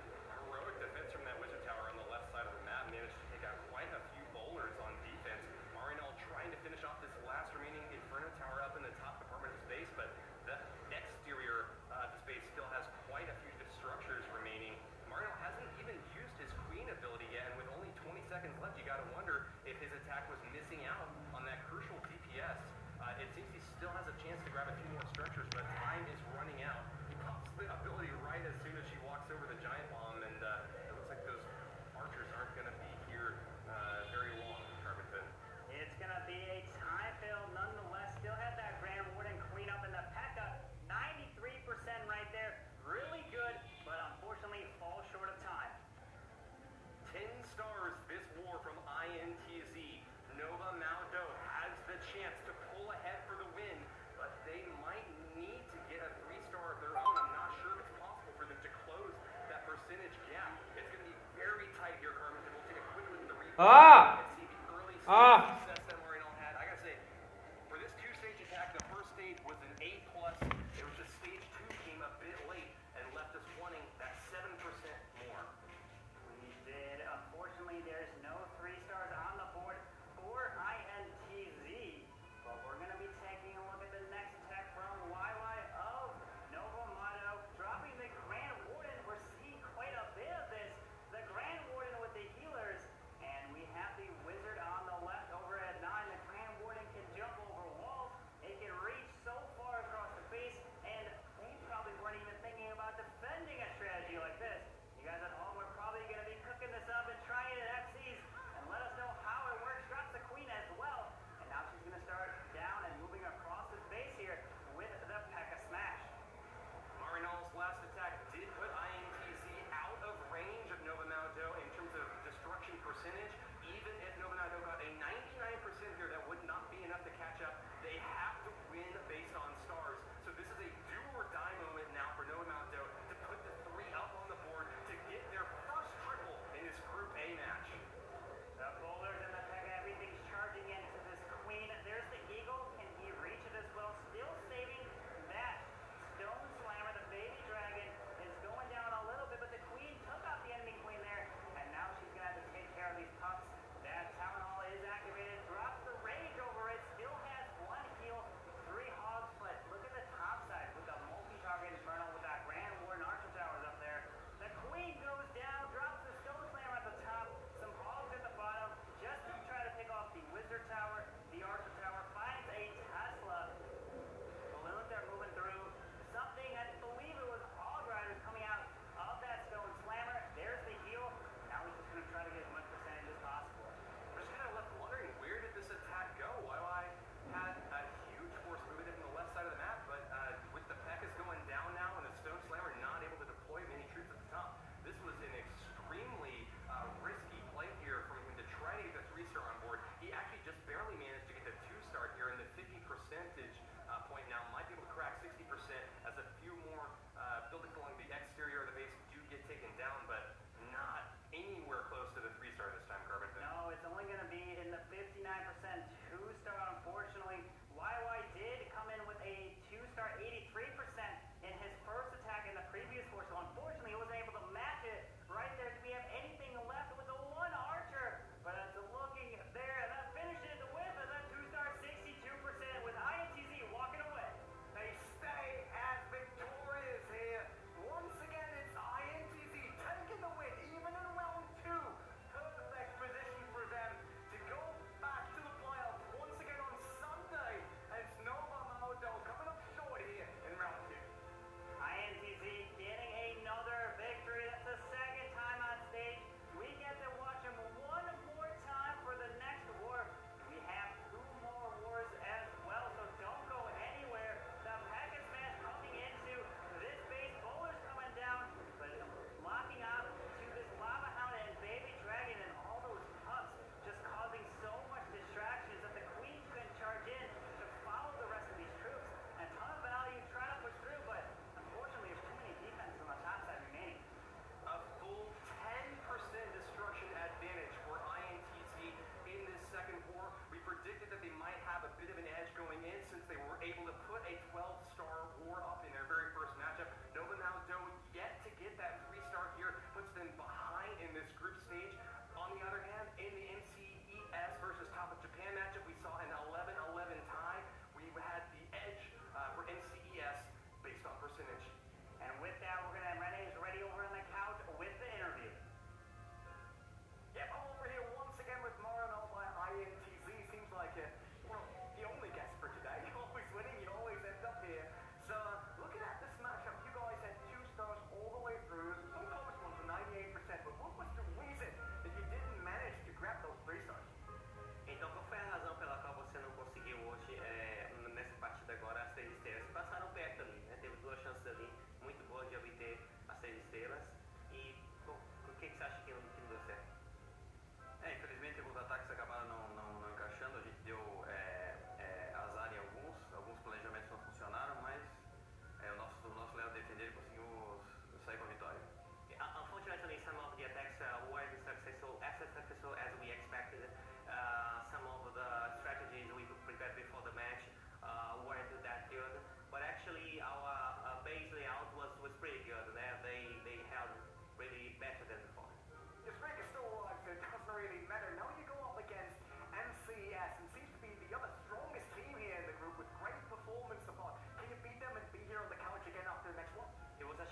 Heroic defense from that Wizard Tower on the left side of the map, managed to take out quite a few bowlers on defense. Marinol trying to finish off this last remaining Inferno Tower up in the top compartment of space, but the exterior of the space still has quite a few structures remaining. Marinol hasn't even used his Queen ability yet, and with only 20 seconds left, you gotta wonder if his attack was missing out on that crucial DPS. It seems he still has a chance to grab a few more structures, but time is running out. He pops the ability right as soon as she walks over the Giant Bomb, and it looks like those archers aren't going to be here very long, Carpenter. It's going to be a time fail nonetheless. Still have that Grand Warden Queen up in the P.E.K.K.A. 93% right there. Really good, but unfortunately falls short of time. 10 stars this war from INTZ. Nova Maldo has the chance to pull ahead for the win, but they might need to get a 3-star of their own. I'm not sure if it's possible for them to close that percentage gap. It's going to be very tight here, Carmen, and we'll take a quick look at the replay and see the early success that Marinol had. I gotta say, for this 2-stage attack, the first stage was an A+. It was just stage 2 came a bit late and left us wanting that 7% more. We did. Unfortunately, there's no 3-stars on the board for INTZ, but we're going to be taking a look at the next attack from YY of Nova Motto, dropping the Grand Warden. We're seeing quite a bit of this. The Grand Warden with the healers, and we have the Wizard on the left over at 9. The Grand Warden can jump over walls. It can reach so far across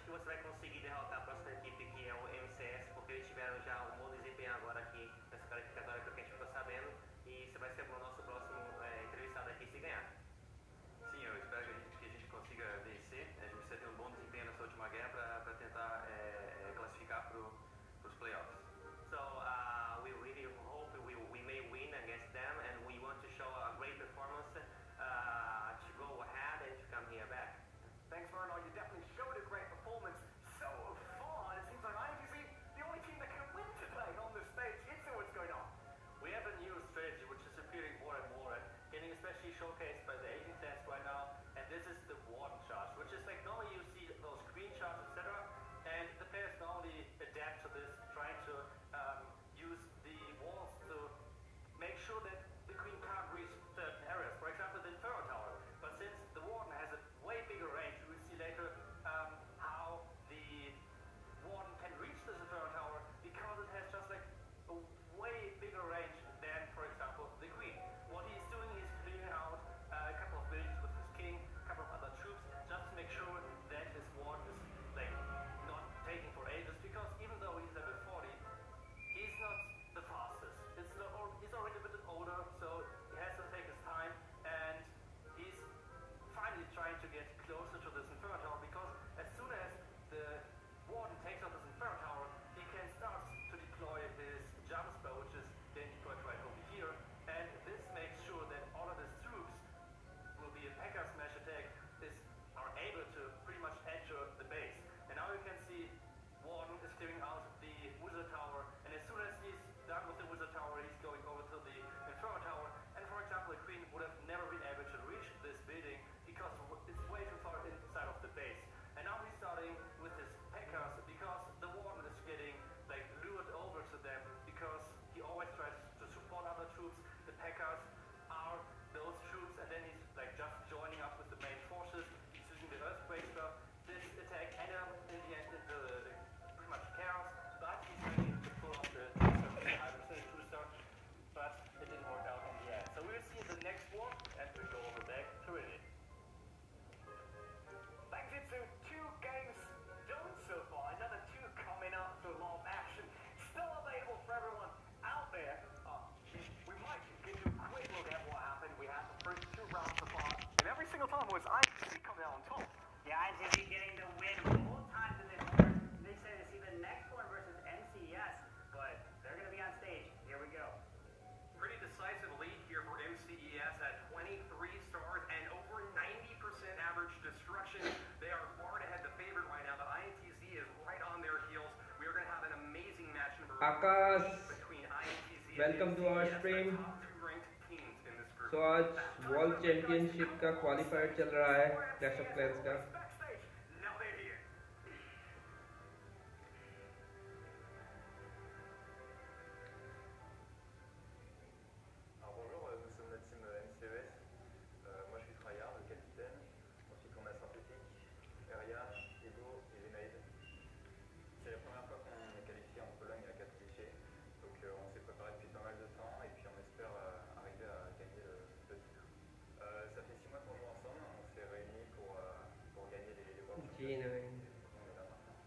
que você vai conseguir derrotar a próxima equipe, que é o MCS, porque eles tiveram já um bom desempenho agora aqui nessa qualificatória que a gente ficou sabendo, e você vai ser o nosso próximo entrevistado aqui se ganhar. Sim, eu espero que a gente consiga vencer. A gente precisa ter um bom desempenho nessa última guerra para tentar classificar para os playoffs. So we really hope we may win against them, and we want to show a great performance to go ahead and to come here back. Thanks, Vernon. You definitely showed a great performance so far. It seems like INTZ, the only team that can win today on this stage. It's what's going on. We have a new strategy which is appearing more and more and getting especially showcased by the Asian clans right now, and this is the Warden charge, which is like normally you see those green charts, etc., and the players normally adapt to this, trying to use the walls to make sure that the queen can't reach certain areas, for example the Inferno Tower. But since the Warden has a way bigger range, we will see later how the Warden can reach this Inferno Tower because it has just like a way bigger range than, for example, the Queen. What he's doing is clearing out a couple of buildings with his king, a couple of other troops, just to make sure that his Warden is like not taking for ages, because even though he's level 40, he's not the fastest. He's already a bit older, so he has to take his time, and he's finally trying to get closer to this Inferno Tower, because as soon as the Warden takes out this Inferno Tower, he can start to deploy his jump spell, which is then deployed right over here, and this makes sure that all of his troops will be a Packer Smash attack, are able to pretty much enter the base. And now you can see Warden is clearing out the Wizard Tower, and as soon as he's done with the Wizard Tower, he's going over to the Inferno Tower, and for example, the Queen would have never been able to reach this building because it's way too far inside of the base. And now he's starting with his Packers, because the Warden is getting like lured over to them, because he always tries to support other troops. The Packers are those troops, and then he's like just joining up with the main forces. He's using the Earthquake stuff. This attack ended up in the end into pretty much chaos, but he's managing to pull off the 2-star, but it didn't work out in the end. So we'll see in the next war, and we'll go over back to it. Thank you to 2 games done so far. Another 2 coming up, so a lot of action still available for everyone out there. We might give you a quick look at what happened. We had the first 2 rounds so far, and every single time was INTZ coming out on top. Yeah, INTZ getting the win both times in this one. They say to see the next one versus MCS, but they're going to be on stage. Here we go. Pretty decisive lead here for MCES at 23 stars and over 90% average destruction. They are far ahead the favorite right now. The INTZ is right on their heels. We are going to have an amazing match number Akash, between INTZ and welcome to our MCES, the stream. top 2 ranked teams in this group. तो आज world championship का qualifier चल रहा है clash of clans का. Backstage, now they're here. Alors bonjour, nous sommes la team MCES. Moi je suis Tryhard, le capitaine. Ensuite on a Synthétique, Eria, Ego et Lenaïd. C'est la première fois qu'on est qualifié en Pologne à 4 clichés. Donc on s'est préparé depuis pas mal de temps et puis on espère arriver à gagner le titre. Ça fait 6 mois qu'on joue ensemble, on s'est réunis pour gagner les World ji Championships. नहीं. On est là maintenant.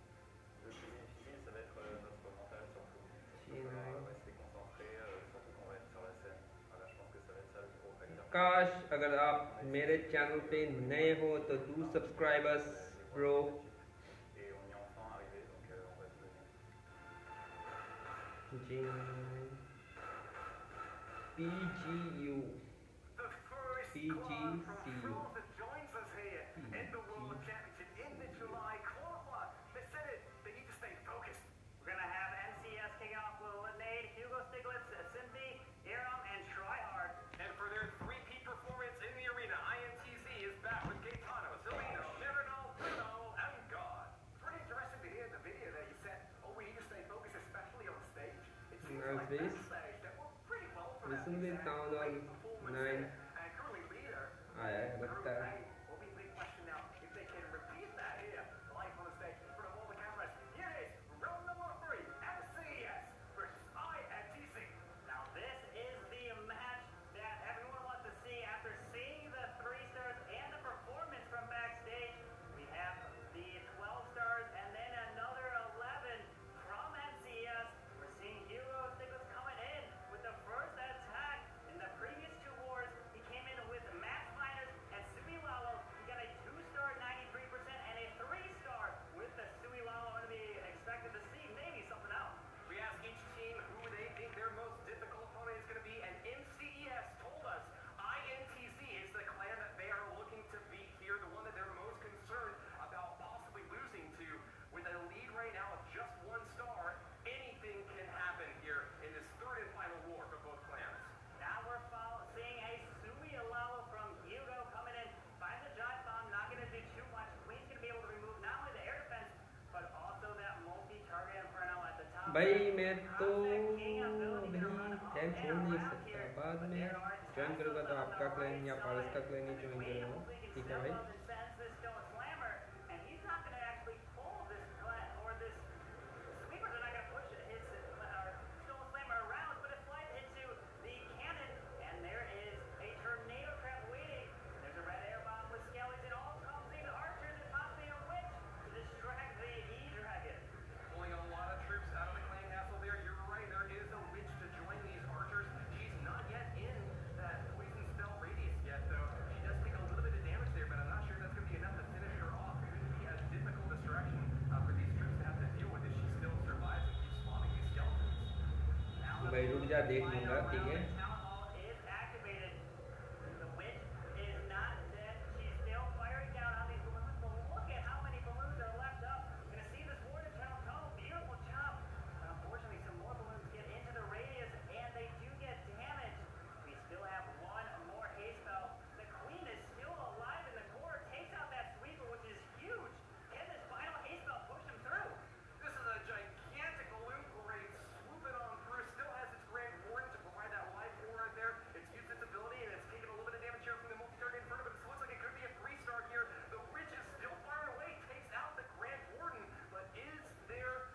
Le plus difficile ça va être notre mental surtout. Ji Il va नहीं. falloir rester concentré, surtout quand on va être sur la scène. Voilà, je pense que ça va être ça le plus gros facteur. काश अगर आप मेरे channel पे नए हो तो do subscribers bro. Et on y est enfin arrivé, donc on va se donner. जी नहीं. PGU. The first squad from France that joins us here in the World Championship in the July qualifier. They said it, they need to stay focused. We're going to have MCS kicking off with Linnaid, Hugo Stiglitz, Cynthia, Iram, and Tryhard. And for their three-peat performance in the arena, INTZ is back with Gaetano, Zelino, Mirano, Bruno, and God. Pretty interesting to hear in the video that you said, oh, we need to stay focused, especially on stage. It seems Nice like base. backstage that worked pretty well for them. Recently Town Hall 9 And currently leader, आया है लगता है. will be a big question now if they can repeat that here live on the stage in front of all the cameras. Here it is, round number 3, MCES versus INTZ. Now this is the match that everyone wants to see after seeing the 3 stars and the performance from backstage. We have the 12 stars भाई मैं तो अभी clan छोड़ नहीं सकता, बाद में join करूँगा तो आपका क्लैन या पारस का क्लैन ही ज्वाइन करूँगा। ठीक है भाई। And he's not going to actually pull this or this sweepers are not going to push his Stone Slammer around, but it slides into the cannon, and there is a tornado trap waiting. There's a red air bomb with skellies, and all comes these archers and possibly a witch to distract the E-Dragon. Pulling a lot of troops out of the clan castle there. You're right, there is a witch to join these archers. She's not yet in that poison spell radius yet, though. She does take a little bit of damage there, but I'm not sure that's going to be enough to finish her off. It could be a difficult distraction for these troops to have to deal with if she still survives and keeps spawning these skeletons. भाई रुक जा, देख लूँगा। ठीक है। Town Hall is activated. The witch is not dead. She's still firing down on these balloons, but look at how many balloons are left up. You're going to see this warden channel come. Beautiful job. But unfortunately, some more balloons get into the radius, and they do get damaged. We still have one more haste spell. The queen is still alive in the core. Takes out that sweeper, which is huge. Can this final haste spell push him through? This is a gigantic balloon parade swooping on through. Still has its Grand Warden to provide that life for right there. It's used its ability and it's taken a little bit of damage here from the multi-target inferno, but it looks like it could be a 3-star here. The witch is still firing away, takes out the Grand Warden, but is there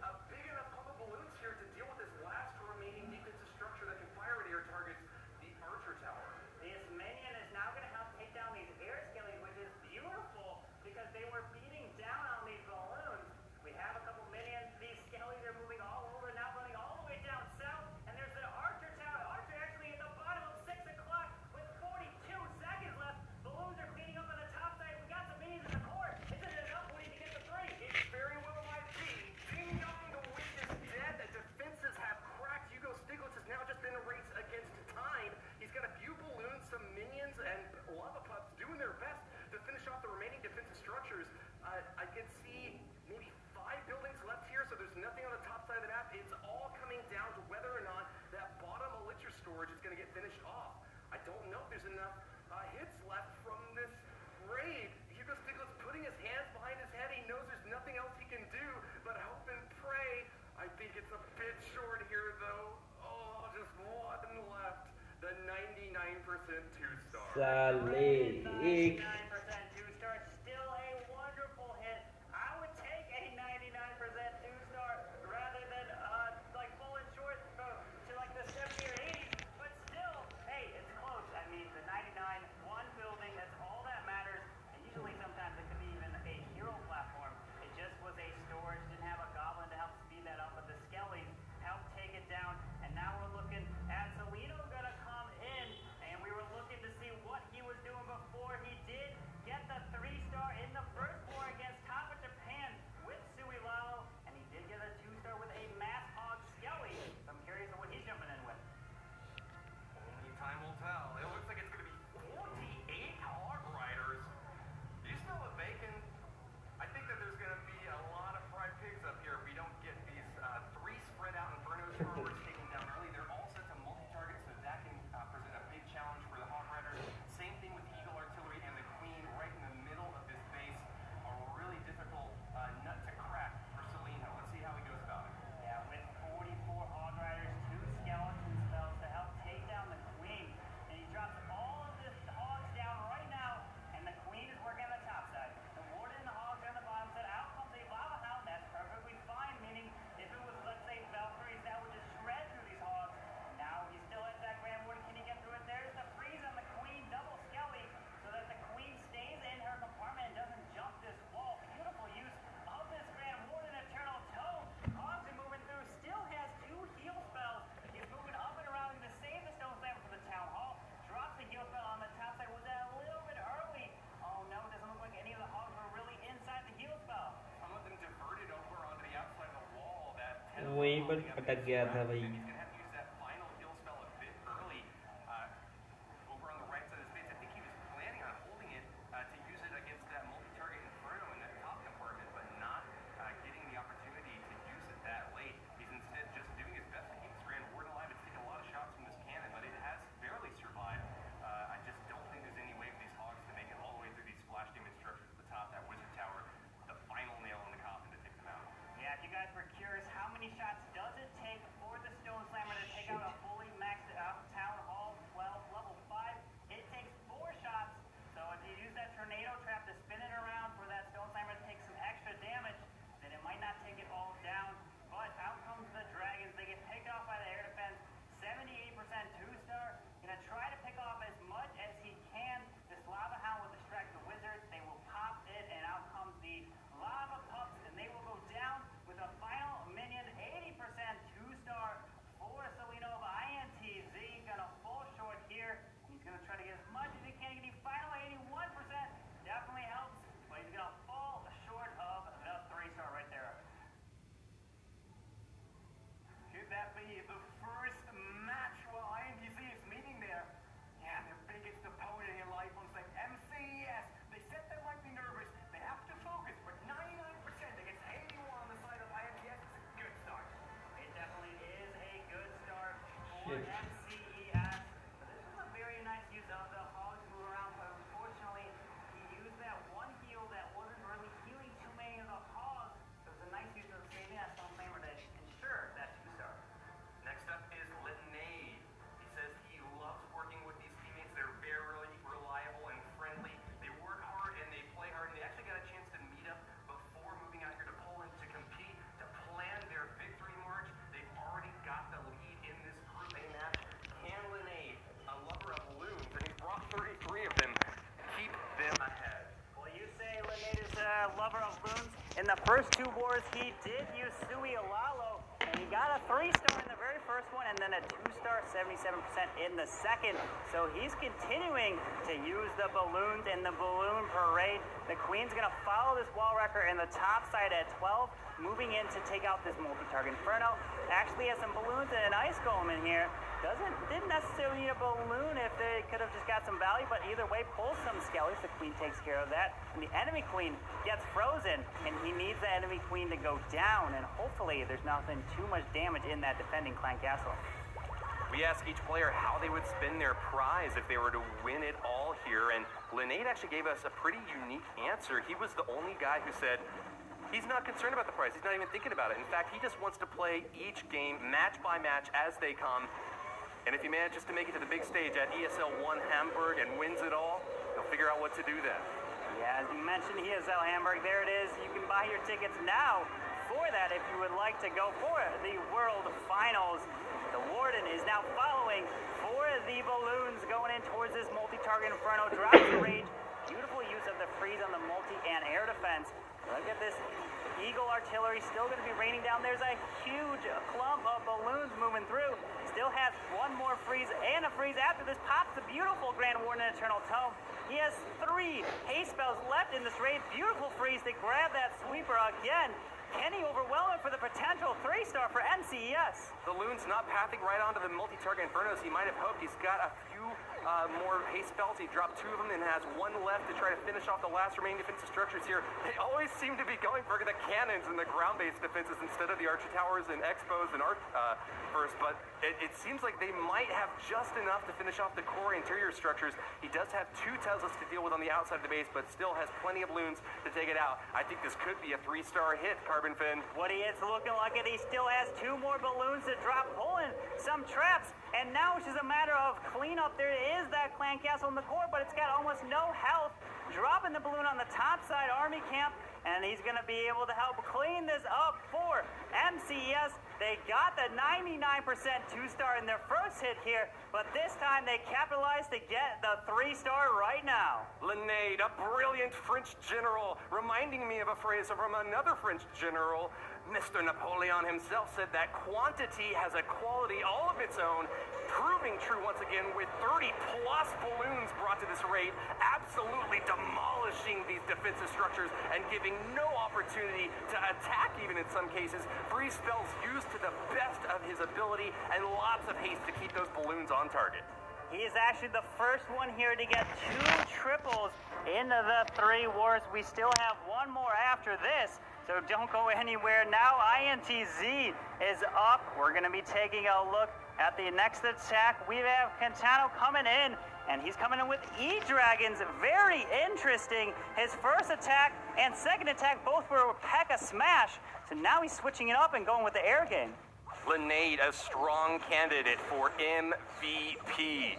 a big enough pump of balloons here to deal with this last remaining defensive structure that can fire at air targets, the Archer Tower? This minion is now going to help take down these air skellies, which is beautiful because they were beating down on these balloons. We have a couple minions. These skellies are moving all over, now running all the way down south. And there's an Archer Tower. Archer actually at the bottom of 6 o'clock with 42 seconds left. Balloons are cleaning up on the top side. We got some minions in the court. Isn't it enough when you get the 3? It very well might be. Ding Dong, the witch is dead. The defenses have cracked. Hugo Stiglitz has now just in a race against time. He's got a few balloons, some minions, and lava pups doing their best to finish off the remaining defensive structures. I can see maybe 5 buildings left here, so there's nothing on the top side of the map. It's all coming down to whether or not that bottom elixir storage is going to get finished off. I don't know if there's enough hits left from this raid. Hugo Stiglitz putting his hands behind his head. He knows there's nothing else he can do but hope and pray. I think it's a bit short here, though. Oh, just one left. The 99% 2-star. साले 99% 2-star, still a wonderful hit. I would take a 99% 2-star rather than like falling short to like the 70 or 80. But still, hey, it's close. I mean, the 99, one building, that's all that matters. And usually sometimes it could be even a hero platform. It just was a storage, didn't have a goblin to help speed that up, but the skellies helped take it down. And now we're looking at Salino gonna come in, and we were looking to see what he was doing before. He did get the 3-star in the first war against Top of Japan with Sui Lalo, and he did get a 2-star with a Mass Hog Skelly. So I'm curious of what he's jumping in with. Only time will tell. It looks like it's going to be 48 hog riders. Do you smell the bacon? I think that there's going to be a lot of fried pigs up here if we don't get these 3 spread out infernos forwards taken down early. They're all set to multi-target, so that can present a big challenge for the hog riders. Same thing with the Eagle Artillery and the Queen right in the middle of this base. A really difficult nut to crack for Salino. Let's see how he goes about it. Yeah, with 44 hog riders, 2 skeleton spells to help take down the queen. And he drops all of this hogs down right now, and the queen is working on the top side. The warden and the hogs are on the bottom side. Out comes a lava hound. That's perfectly fine, meaning if it was, let's say, Valkyries, that would just shred through these hogs. Now he's still at that Grand Warden. Can he get through it? There's the freeze on the queen, double skelly, so that the queen stays in her compartment and doesn't jump this wall. Beautiful use of this Grand Warden Eternal Toe. Hogs are moving through, still has 2 heal spells. He's moving up and around to save the Stone Slammer from the Town Hall. Drops the heal spell on the top side. Was that a little bit early? Oh no, doesn't look like any of the hogs were really inside the heal spell. Some of them diverted over onto the outside of the wall. That वहीं पर पटक गया था भाई। He's going to have to use that final heal spell a bit early over on the right side of the space. I think he was planning on holding it to use it against that multi-target inferno in that top compartment, but not getting the opportunity to use it that late. He's instead just doing his best to keep his Grand Warden alive. It's taken a lot of shots from this cannon, but it has barely survived. I just don't think there's any way for these hogs to make it all the way through these splash damage structures at the top. That wizard tower, the final nail in the coffin to take them out. Yeah, if you guys were curious how many shots lover of loons. In the first 2 wars, he did use Sui Olalo, and he got a 3-star in the very first one, and then a 2-star, 77% in the second. So he's continuing to use the balloons in the balloon parade. The Queen's gonna follow this wall wrecker in the top side at 12, moving in to take out this multi-target Inferno. Actually has some balloons and an ice golem in here. Didn't necessarily need a balloon if they could have just got some value, but either way, pulls some skellies. The Queen takes care of that. And the enemy Queen gets frozen, and he needs the enemy Queen to go down, and hopefully there's nothing too much damage in that defending clan castle. We asked each player how they would spend their prize if they were to win it all here, and Linnaid actually gave us a pretty unique answer. He was the only guy who said he's not concerned about the prize. He's not even thinking about it. In fact, he just wants to play each game match by match as they come. And if he manages to make it to the big stage at ESL 1 Hamburg and wins it all, he'll figure out what to do then. Yeah, as you mentioned, ESL Hamburg, there it is. You can buy your tickets now for that if you would like to go for the World Finals. The Warden is now following for the balloons going in towards this multi-target Inferno. Drops the rage. Beautiful use of the freeze on the multi and air defense. Look at this Eagle artillery still going to be raining down. There's a huge clump of balloons moving through. Still has 1 more freeze and a freeze after this. Pops the beautiful Grand Warden Eternal Tome. He has 3 haste spells left in this raid. Beautiful freeze to grab that sweeper again. Can he overwhelm it for the potential 3-star for NCES? The Loon's not pathing right onto the multi-target Infernos he might have hoped. He's got a few more haste spells. He dropped 2 of them and has 1 left to try to finish off the last remaining defensive structures here. They always seem to be going for the cannons and the ground-based defenses instead of the archer towers and expos and first, but it seems like they might have just enough to finish off the core interior structures. He does have 2 Teslas to deal with on the outside of the base, but still has plenty of Loons to take it out. I think this could be a 3-star hit, Carbon Fin. What he is looking like it, he still has 2 more balloons to drop, pulling some traps, and now it's just a matter of cleanup. There is that clan castle in the core, but it's got almost no health. Dropping the balloon on the top side army camp, and he's going to be able to help clean this up for MCES. They got the 99% 2-star in their first hit here, but this time they capitalized to get the 3-star right now. Linnaid, a brilliant French general, reminding me of a phrase from another French general. Mr. Napoleon himself said that quantity has a quality all of its own, proving true once again with 30-plus balloons brought to this raid, absolutely demolishing these defensive structures and giving no opportunity to attack even in some cases. Freeze spells used to the best of his ability and lots of haste to keep those balloons on target. He is actually the first one here to get 2 triples into the 3 wars. We still have 1 more after this, so don't go anywhere. Now INTZ is up. We're going to be taking a look at the next attack. We have Cantano coming in, and he's coming in with E-Dragons. Very interesting. His first attack and second attack both were P.E.K.K.A. Smash, so now he's switching it up and going with the air game. Linnaid, a strong candidate for MVP.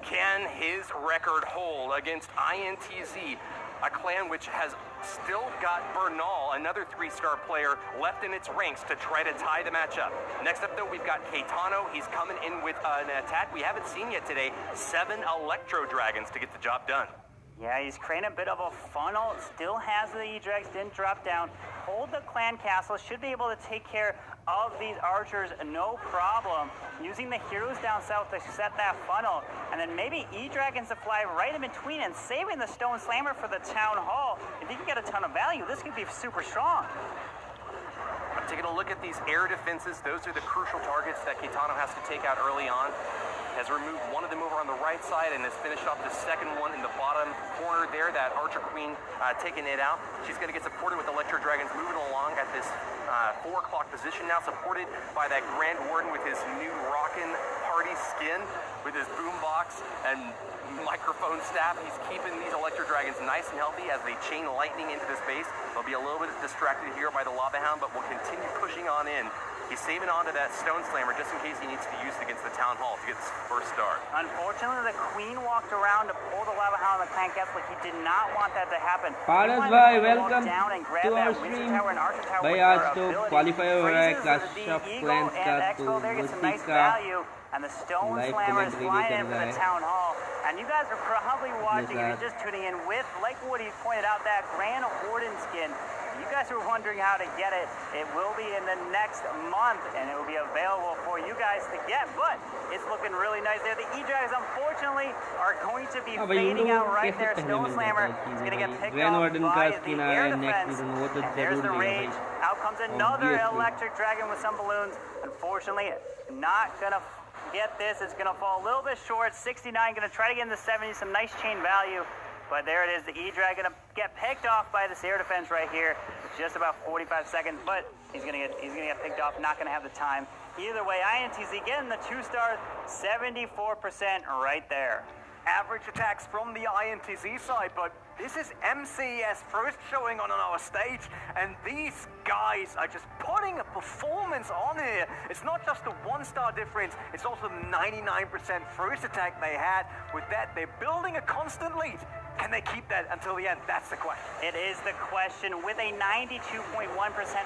Can his record hold against INTZ, a clan which has still got Bernal, another 3-star player, left in its ranks to try to tie the match up? Next up, though, we've got Caetano. He's coming in with an attack we haven't seen yet today. 7 Electro Dragons to get the job done. Yeah, he's creating a bit of a funnel. Still has the E-Drags, didn't drop down. Hold the clan castle, should be able to take care of these archers, no problem. Using the heroes down south to set that funnel. And then maybe E-Dragons to fly right in between and saving the Stone Slammer for the Town Hall. If he can get a ton of value, this could be super strong. I'm taking a look at these air defenses. Those are the crucial targets that Caetano has to take out early on. Has removed one of them over on the right side and has finished off the second one in the bottom corner there. That Archer Queen taking it out. She's going to get supported with Electro Dragons moving along at this 4 o'clock position now, supported by that Grand Warden with his new rockin' party skin, with his boombox and microphone staff. He's keeping these Electro Dragons nice and healthy as they chain lightning into this base. They'll be a little bit distracted here by the Lava Hound, but will continue pushing on in. He's saving onto that Stone Slammer just in case he needs to use it against the Town Hall to get his first star. Unfortunately, the Queen walked around to pull the Lava Hound on the clan castle. He did not want that to happen. Paras bhai, welcome to our stream. भाई आज तो qualifier हो रहा है clash of clans का, तो मोदी का and the Stone Slammer is flying in for the Town Hall. And you guys are probably watching, if you're just tuning in, with, like what he pointed out, that Grand Warden skin. You guys are wondering how to get it. It will be in the next month, and it will be available for you guys to get. But it's looking really nice there. The E-Drags, unfortunately, are going to be fading out right there. Stone Slammer is going to get picked off by the air defense. And there's the Rage. Out comes another Electric Dragon with some balloons. Unfortunately, not going to get this. It's going to fall a little bit short. 69, going to try to get in the 70s. Some nice chain value. But there it is, the E-Drag gonna get picked off by this air defense right here. Just about 45 seconds, but he's gonna get picked off, not gonna have the time. Either way, INTZ getting the 2-star, 74% right there. Average attacks from the INTZ side, but this is MCES first showing on our stage, and these guys are just putting a performance on here. It's not just the 1-star difference, it's also the 99% first attack they had. With that, they're building a constant lead. Can they keep that until the end? That's the question. It is the question. With a 92.1%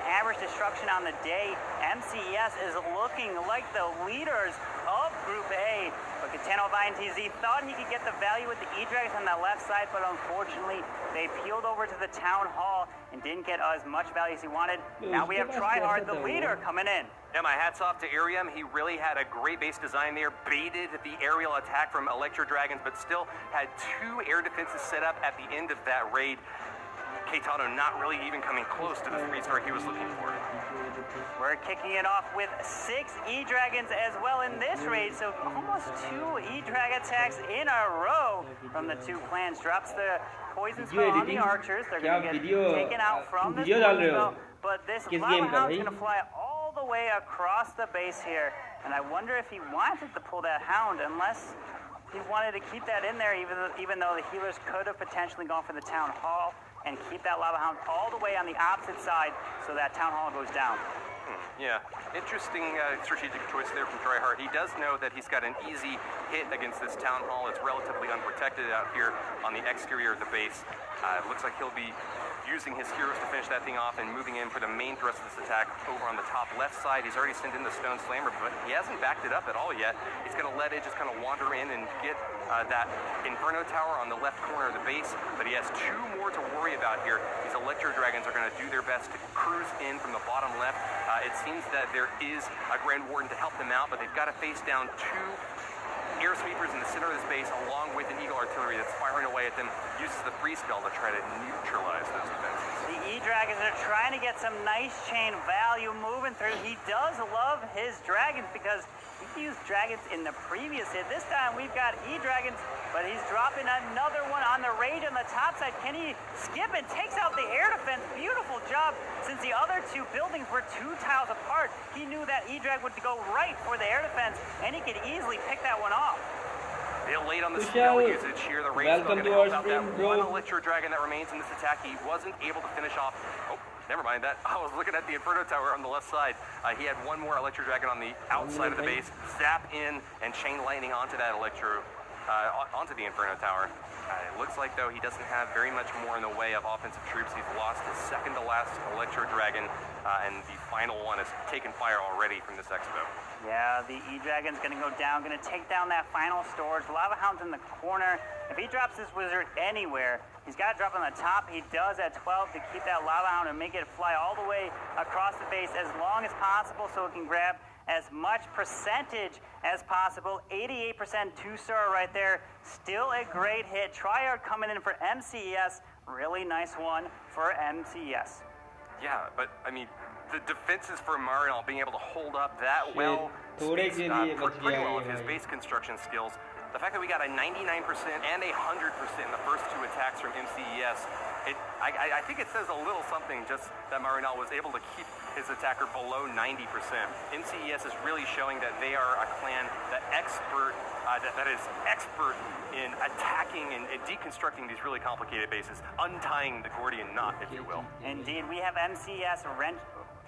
average destruction on the day, MCES is looking like the leaders of Group A. But Catano of INTZ thought he could get the value with the E-Drags on that left side, but unfortunately, they peeled over to the Town Hall and didn't get as much value as he wanted. Now we have Tryhard, the leader, coming in. Yeah, my hat's off to Arium. He really had a great base design there, baited the aerial attack from Electro Dragons, but still had 2 air defenses set up at the end of that raid. Caetano not really even coming close to the 3-star he was looking for. We're kicking it off with 6 E-Dragons as well in this raid, so almost 2 E-Drag attacks in a row from the 2 clans. Drops the poison spell on the archers. They're going to get taken out from this poison spell, but this lava hound's going to fly all the way across the base here, and I wonder if he wanted to pull that hound, unless he wanted to keep that in there, even though the healers could have potentially gone for the Town Hall and keep that lava hound all the way on the opposite side so that Town Hall goes down. Yeah, interesting strategic choice there from Tryhard. He does know that he's got an easy hit against this Town Hall. It's relatively unprotected out here on the exterior of the base. It looks like he'll be using his heroes to finish that thing off and moving in for the main thrust of this attack over on the top left side. He's already sent in the Stone Slammer, but he hasn't backed it up at all yet. He's going to let it just kind of wander in and get that Inferno Tower on the left corner of the base, but he has 2 more to worry about here. These Electro Dragons are going to do their best to cruise in from the bottom left. It seems that there is a Grand Warden to help them out, but they've got to face down 2 air sweepers in the center of the space, along with an Eagle Artillery that's firing away at them, uses the free spell to try to neutralize those defenses. The E-Dragons are trying to get some nice chain value moving through. He does love his dragons because he used dragons in the previous hit. This time we've got E-Dragons, but he's dropping another one on the raid on the top side. Can he skip and takes out the air defense? Beautiful job. Since the other 2 buildings were 2 tiles apart, he knew that E-Drag would go right for the air defense, and he could easily pick that one off. They're late on the spell usage here. The raid's still going to help out that 1 Electro Dragon that remains in this attack. He wasn't able to finish off. Oh, never mind that. I was looking at the Inferno Tower on the left side. He had 1 more Electro Dragon on the outside of the base. Zap in and chain lightning onto that onto the Inferno Tower. It looks like, though, he doesn't have very much more in the way of offensive troops. He's lost his second to last Electro Dragon, and the final one has taken fire already from this expo. Yeah, the E-Dragon's going to go down, going to take down that final storage. Lava Hound's in the corner. If he drops this wizard anywhere, he's got to drop on the top. He does at 12 to keep that Lava Hound and make it fly all the way across the base as long as possible so it can grab as much percentage as possible. 88% 2-star right there. Still a great hit. Tryhard coming in for MCES. Really nice one for MCES. Yeah, but I mean, the defenses for Marinol being able to hold up that well speaks pretty well of his base construction skills. The fact that we got a 99% and a 100% in the first 2 attacks from MCES, I think it says a little something just that Marinol was able to keep his attacker below 90%. MCES is really showing that they are a clan that is expert in attacking and deconstructing these really complicated bases, untying the Gordian knot, if you will. Indeed, we have MCES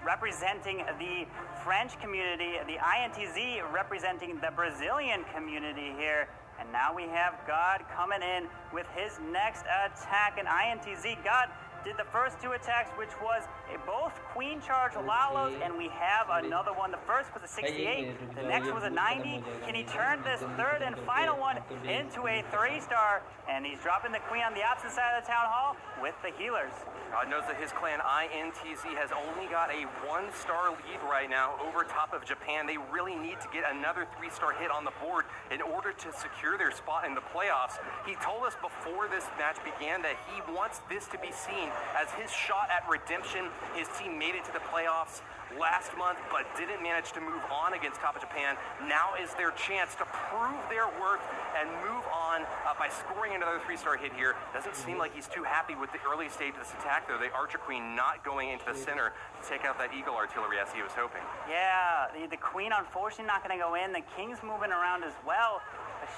representing the French community, the INTZ representing the Brazilian community here. And now we have God coming in with his next attack. And INTZ, God did the first two attacks, which was both queen charge Lalos, and we have another one. The first was a 68, the next was a 90. Can he turn this third and final one into a 3-star? And he's dropping the queen on the opposite side of the town hall with the healers. God knows that his clan INTZ has only got a 1-star lead right now over top of Japan. They really need to get another 3-star hit on the board in order to secure their spot in the playoffs. He told us before this match began that he wants this to be seen as his shot at redemption. His team made it to the playoffs last month, but didn't manage to move on against Kappa Japan. Now is their chance to prove their worth and move on by scoring another 3-star hit here. Doesn't seem like he's too happy with the early stage of this attack, though. The Archer Queen not going into the center to take out that Eagle artillery as he was hoping. Yeah, the queen unfortunately not going to go in. The king's moving around as well.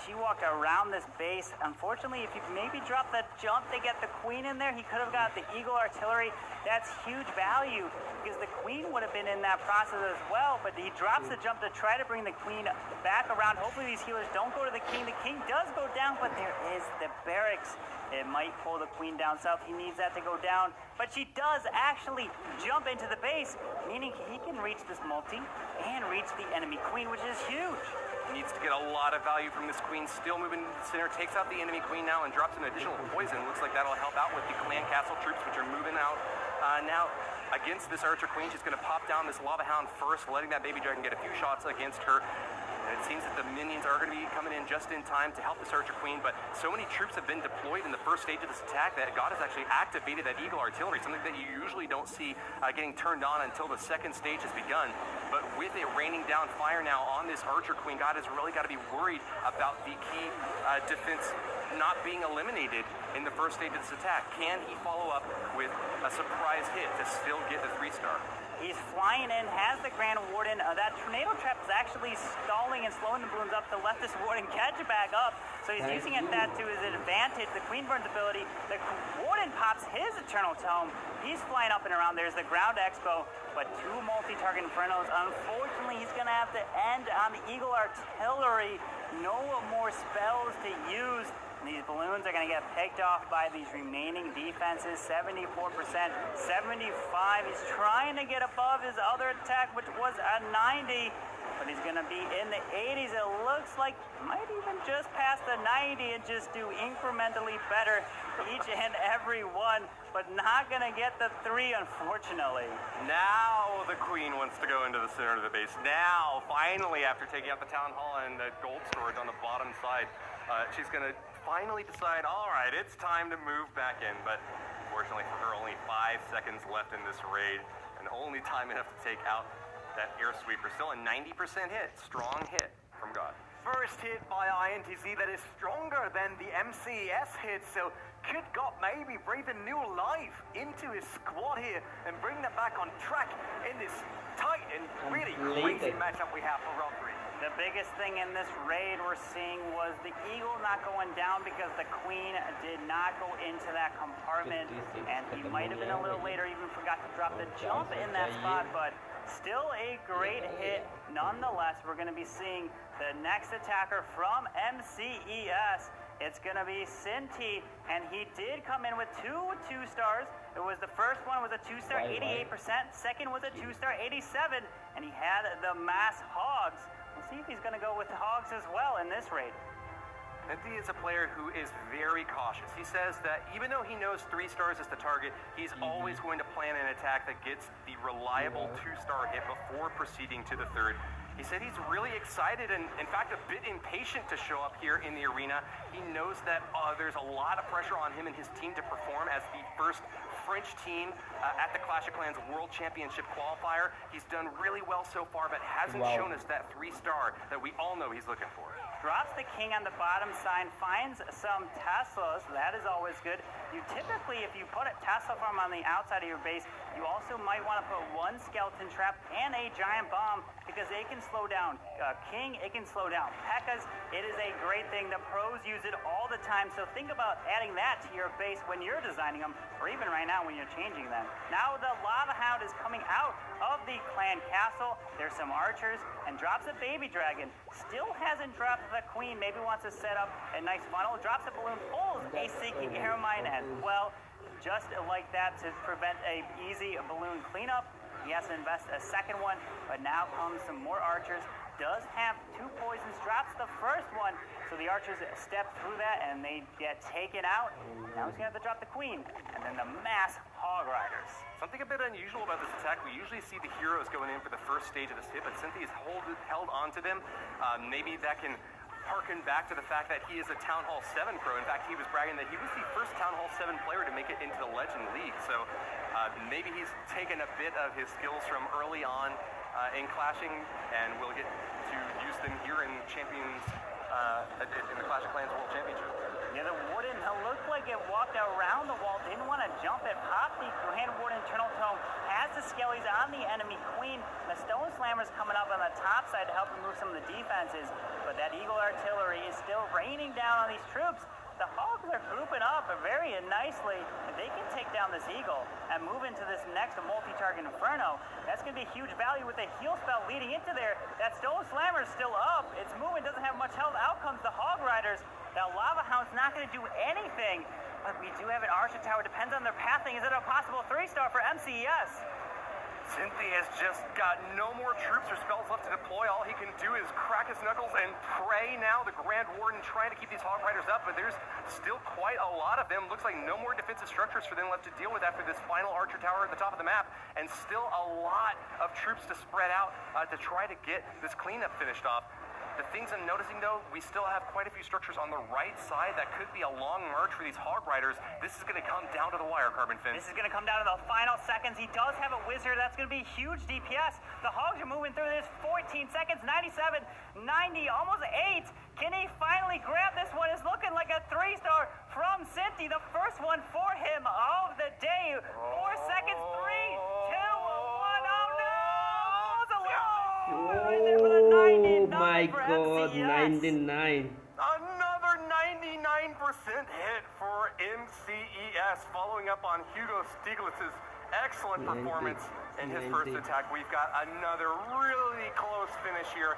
She walked around this base. Unfortunately, if he maybe dropped the jump to get the queen in there, he could have got the Eagle artillery. That's huge value because the queen would have been in that process as well, but he drops the jump to try to bring the queen back around. Hopefully these healers don't go to the king. The king does go down, but there is the barracks. It might pull the queen down south. He needs that to go down, but she does actually jump into the base, meaning he can reach this multi and reach the enemy queen, which is huge. Needs to get a lot of value from this queen. Still moving to the center, takes out the enemy queen now and drops an additional poison. Looks like that'll help out with the clan castle troops, which are moving out now against this Archer Queen. She's going to pop down this Lava Hound first, letting that Baby Dragon get a few shots against her. And it seems that the minions are going to be coming in just in time to help this Archer Queen, but so many troops have been deployed in the first stage of this attack that God has actually activated that Eagle artillery, something that you usually don't see getting turned on until the second stage has begun. But with it raining down fire now on this Archer Queen, God has really got to be worried about the key defense not being eliminated in the first stage of this attack. Can he follow up with a surprise hit to still get the 3-star? He's flying in, has the Grand Warden. That tornado trap is actually stalling and slowing the balloons up to let this Warden catch it back up. So he's using that to his advantage. The Queen Burn's ability. The Warden pops his Eternal Tome. He's flying up and around. There's the Ground Expo, but 2 multi-target Infernos. Unfortunately, he's going to have to end on the Eagle artillery. No more spells to use. These balloons are going to get picked off by these remaining defenses. 74%, 75. He's trying to get above his other attack, which was a 90, but he's going to be in the 80s. It looks like might even just pass the 90 and just do incrementally better each and every one, but not going to get the 3, unfortunately. Now the queen wants to go into the center of the base. Now, finally, after taking out the town hall and the gold storage on the bottom side, she's going to finally decide, all right, it's time to move back in. But unfortunately for her, only 5 seconds left in this raid, and only time enough to take out that air sweeper. Still a 90% hit, strong hit from God. First hit by INTZ that is stronger than the MCES hit, so could God maybe breathe a new life into his squad here and bring them back on track in this tight and really crazy matchup we have for round 3. The biggest thing in this raid we're seeing was the Eagle not going down because the Queen did not go into that compartment, and he might have been a little later, even forgot to drop the jump in that spot, but still a great hit. Nonetheless, we're going to be seeing the next attacker from MCES. It's going to be Sinti, and he did come in with 2 2-stars. It was the first one was a 2-star, 88%. Second was a 2-star, 87%, and he had the mass hogs. We'll see if he's going to go with the hogs as well in this raid. Sinti is a player who is very cautious. He says that even though he knows 3 stars is the target, he's always going to plan an attack that gets the reliable 2-star hit before proceeding to the 3rd. He said he's really excited and, in fact, a bit impatient to show up here in the arena. He knows that there's a lot of pressure on him and his team to perform as the first French team at the Clash of Clans World Championship Qualifier. He's done really well so far, but hasn't shown us that 3-star that we all know he's looking for. Drops the king on the bottom side, finds some Teslas. That is always good. You typically, if you put a Tesla farm on the outside of your base, you also might want to put 1 skeleton trap and a giant bomb because it can slow down King, it can slow down P.E.K.K.A.s. It is a great thing. The pros use it all the time, so think about adding that to your base when you're designing them, or even right now when you're changing them. Now the Lava Hound is coming out of the clan castle. There's some archers, and drops a baby dragon. Still hasn't dropped the queen. Maybe wants to set up a nice funnel. Drops a balloon, pulls a seeking air mine as well. just like that to prevent a easy balloon cleanup. He has to invest a second one, but now comes some more archers. Does have 2 poisons, drops the first one, so the archers step through that and they get taken out. Now he's gonna have to drop the queen, and then the mass hog riders. Something a bit unusual about this attack, we usually see the heroes going in for the first stage of this hit, but Cynthia's held onto them. Maybe that can harken back to the fact that he is a Town Hall 7 pro. In fact, he was bragging that he was the first Town Hall 7 player to make it into the Legend League. So maybe he's taken a bit of his skills from early on in clashing, and we'll get to use them here in Champions, in the Clash of Clans World Championship. Yeah, the Warden looked like it walked around the wall, didn't want to jump it, popped the Grand Warden Eternal Tome, has the Skellies on the enemy queen. The Stone Slammer's coming up on the top side to help remove some of the defenses, but that Eagle Artillery is still raining down on these troops. The Hogs are grouping up very nicely. If they can take down this Eagle and move into this next multi-target Inferno, that's going to be huge value with a heal spell leading into there. That Stone Slammer is still up. It's moving, doesn't have much health. Out comes the Hog Riders. That Lava Hound's not going to do anything, but we do have an Archer Tower. Depends on their pathing. Is it a possible 3-star for MCES? Cynthia has just got no more troops or spells left to deploy. All he can do is crack his knuckles and pray now. The Grand Warden trying to keep these Hog Riders up, but there's still quite a lot of them. Looks like no more defensive structures for them left to deal with after this final Archer Tower at the top of the map, and still a lot of troops to spread out to try to get this cleanup finished off. The things I'm noticing, though, we still have quite a few structures on the right side. That could be a long march for these Hog Riders. This is going to come down to the wire, Carbon Fin. This is going to come down to the final seconds. He does have a Wizard. That's going to be huge DPS. The Hogs are moving through this. 14 seconds, 97, 90, almost 8. Can he finally grab this one? It's looking like a 3-star from Cinti. The first one for him of the day. 4 seconds, 3, 2, 1. Oh, no! Oh my God, 99. Another 99% hit for MCES, following up on Hugo Stieglitz's excellent performance in his first attack. We've got another really close finish here.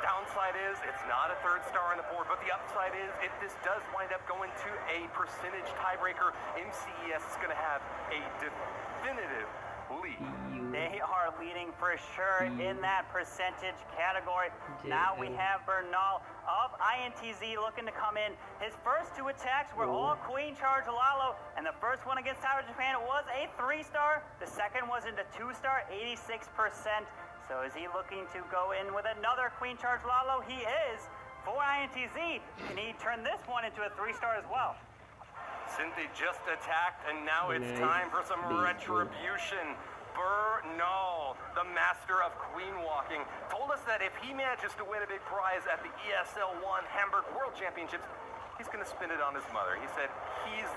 Downside is it's not a 3rd-star on the board, but the upside is if this does wind up going to a percentage tiebreaker, MCES is going to have a definitive lead. They are leading for sure in that percentage category. Now we have Bernal of INTZ looking to come in. His first 2 attacks were all Queen Charge Lalo, and the first one against Tower Japan was a 3-star. The second was into 2-star, 86%. So is he looking to go in with another Queen Charge Lalo? He is. For INTZ, can he turn this one into a 3-star as well? Cynthia just attacked, and now it's time for some retribution. Bernal, the master of queen walking, told us that if he manages to win a big prize at the ESL 1 Hamburg World Championships, he's going to spin it on his mother. He said he's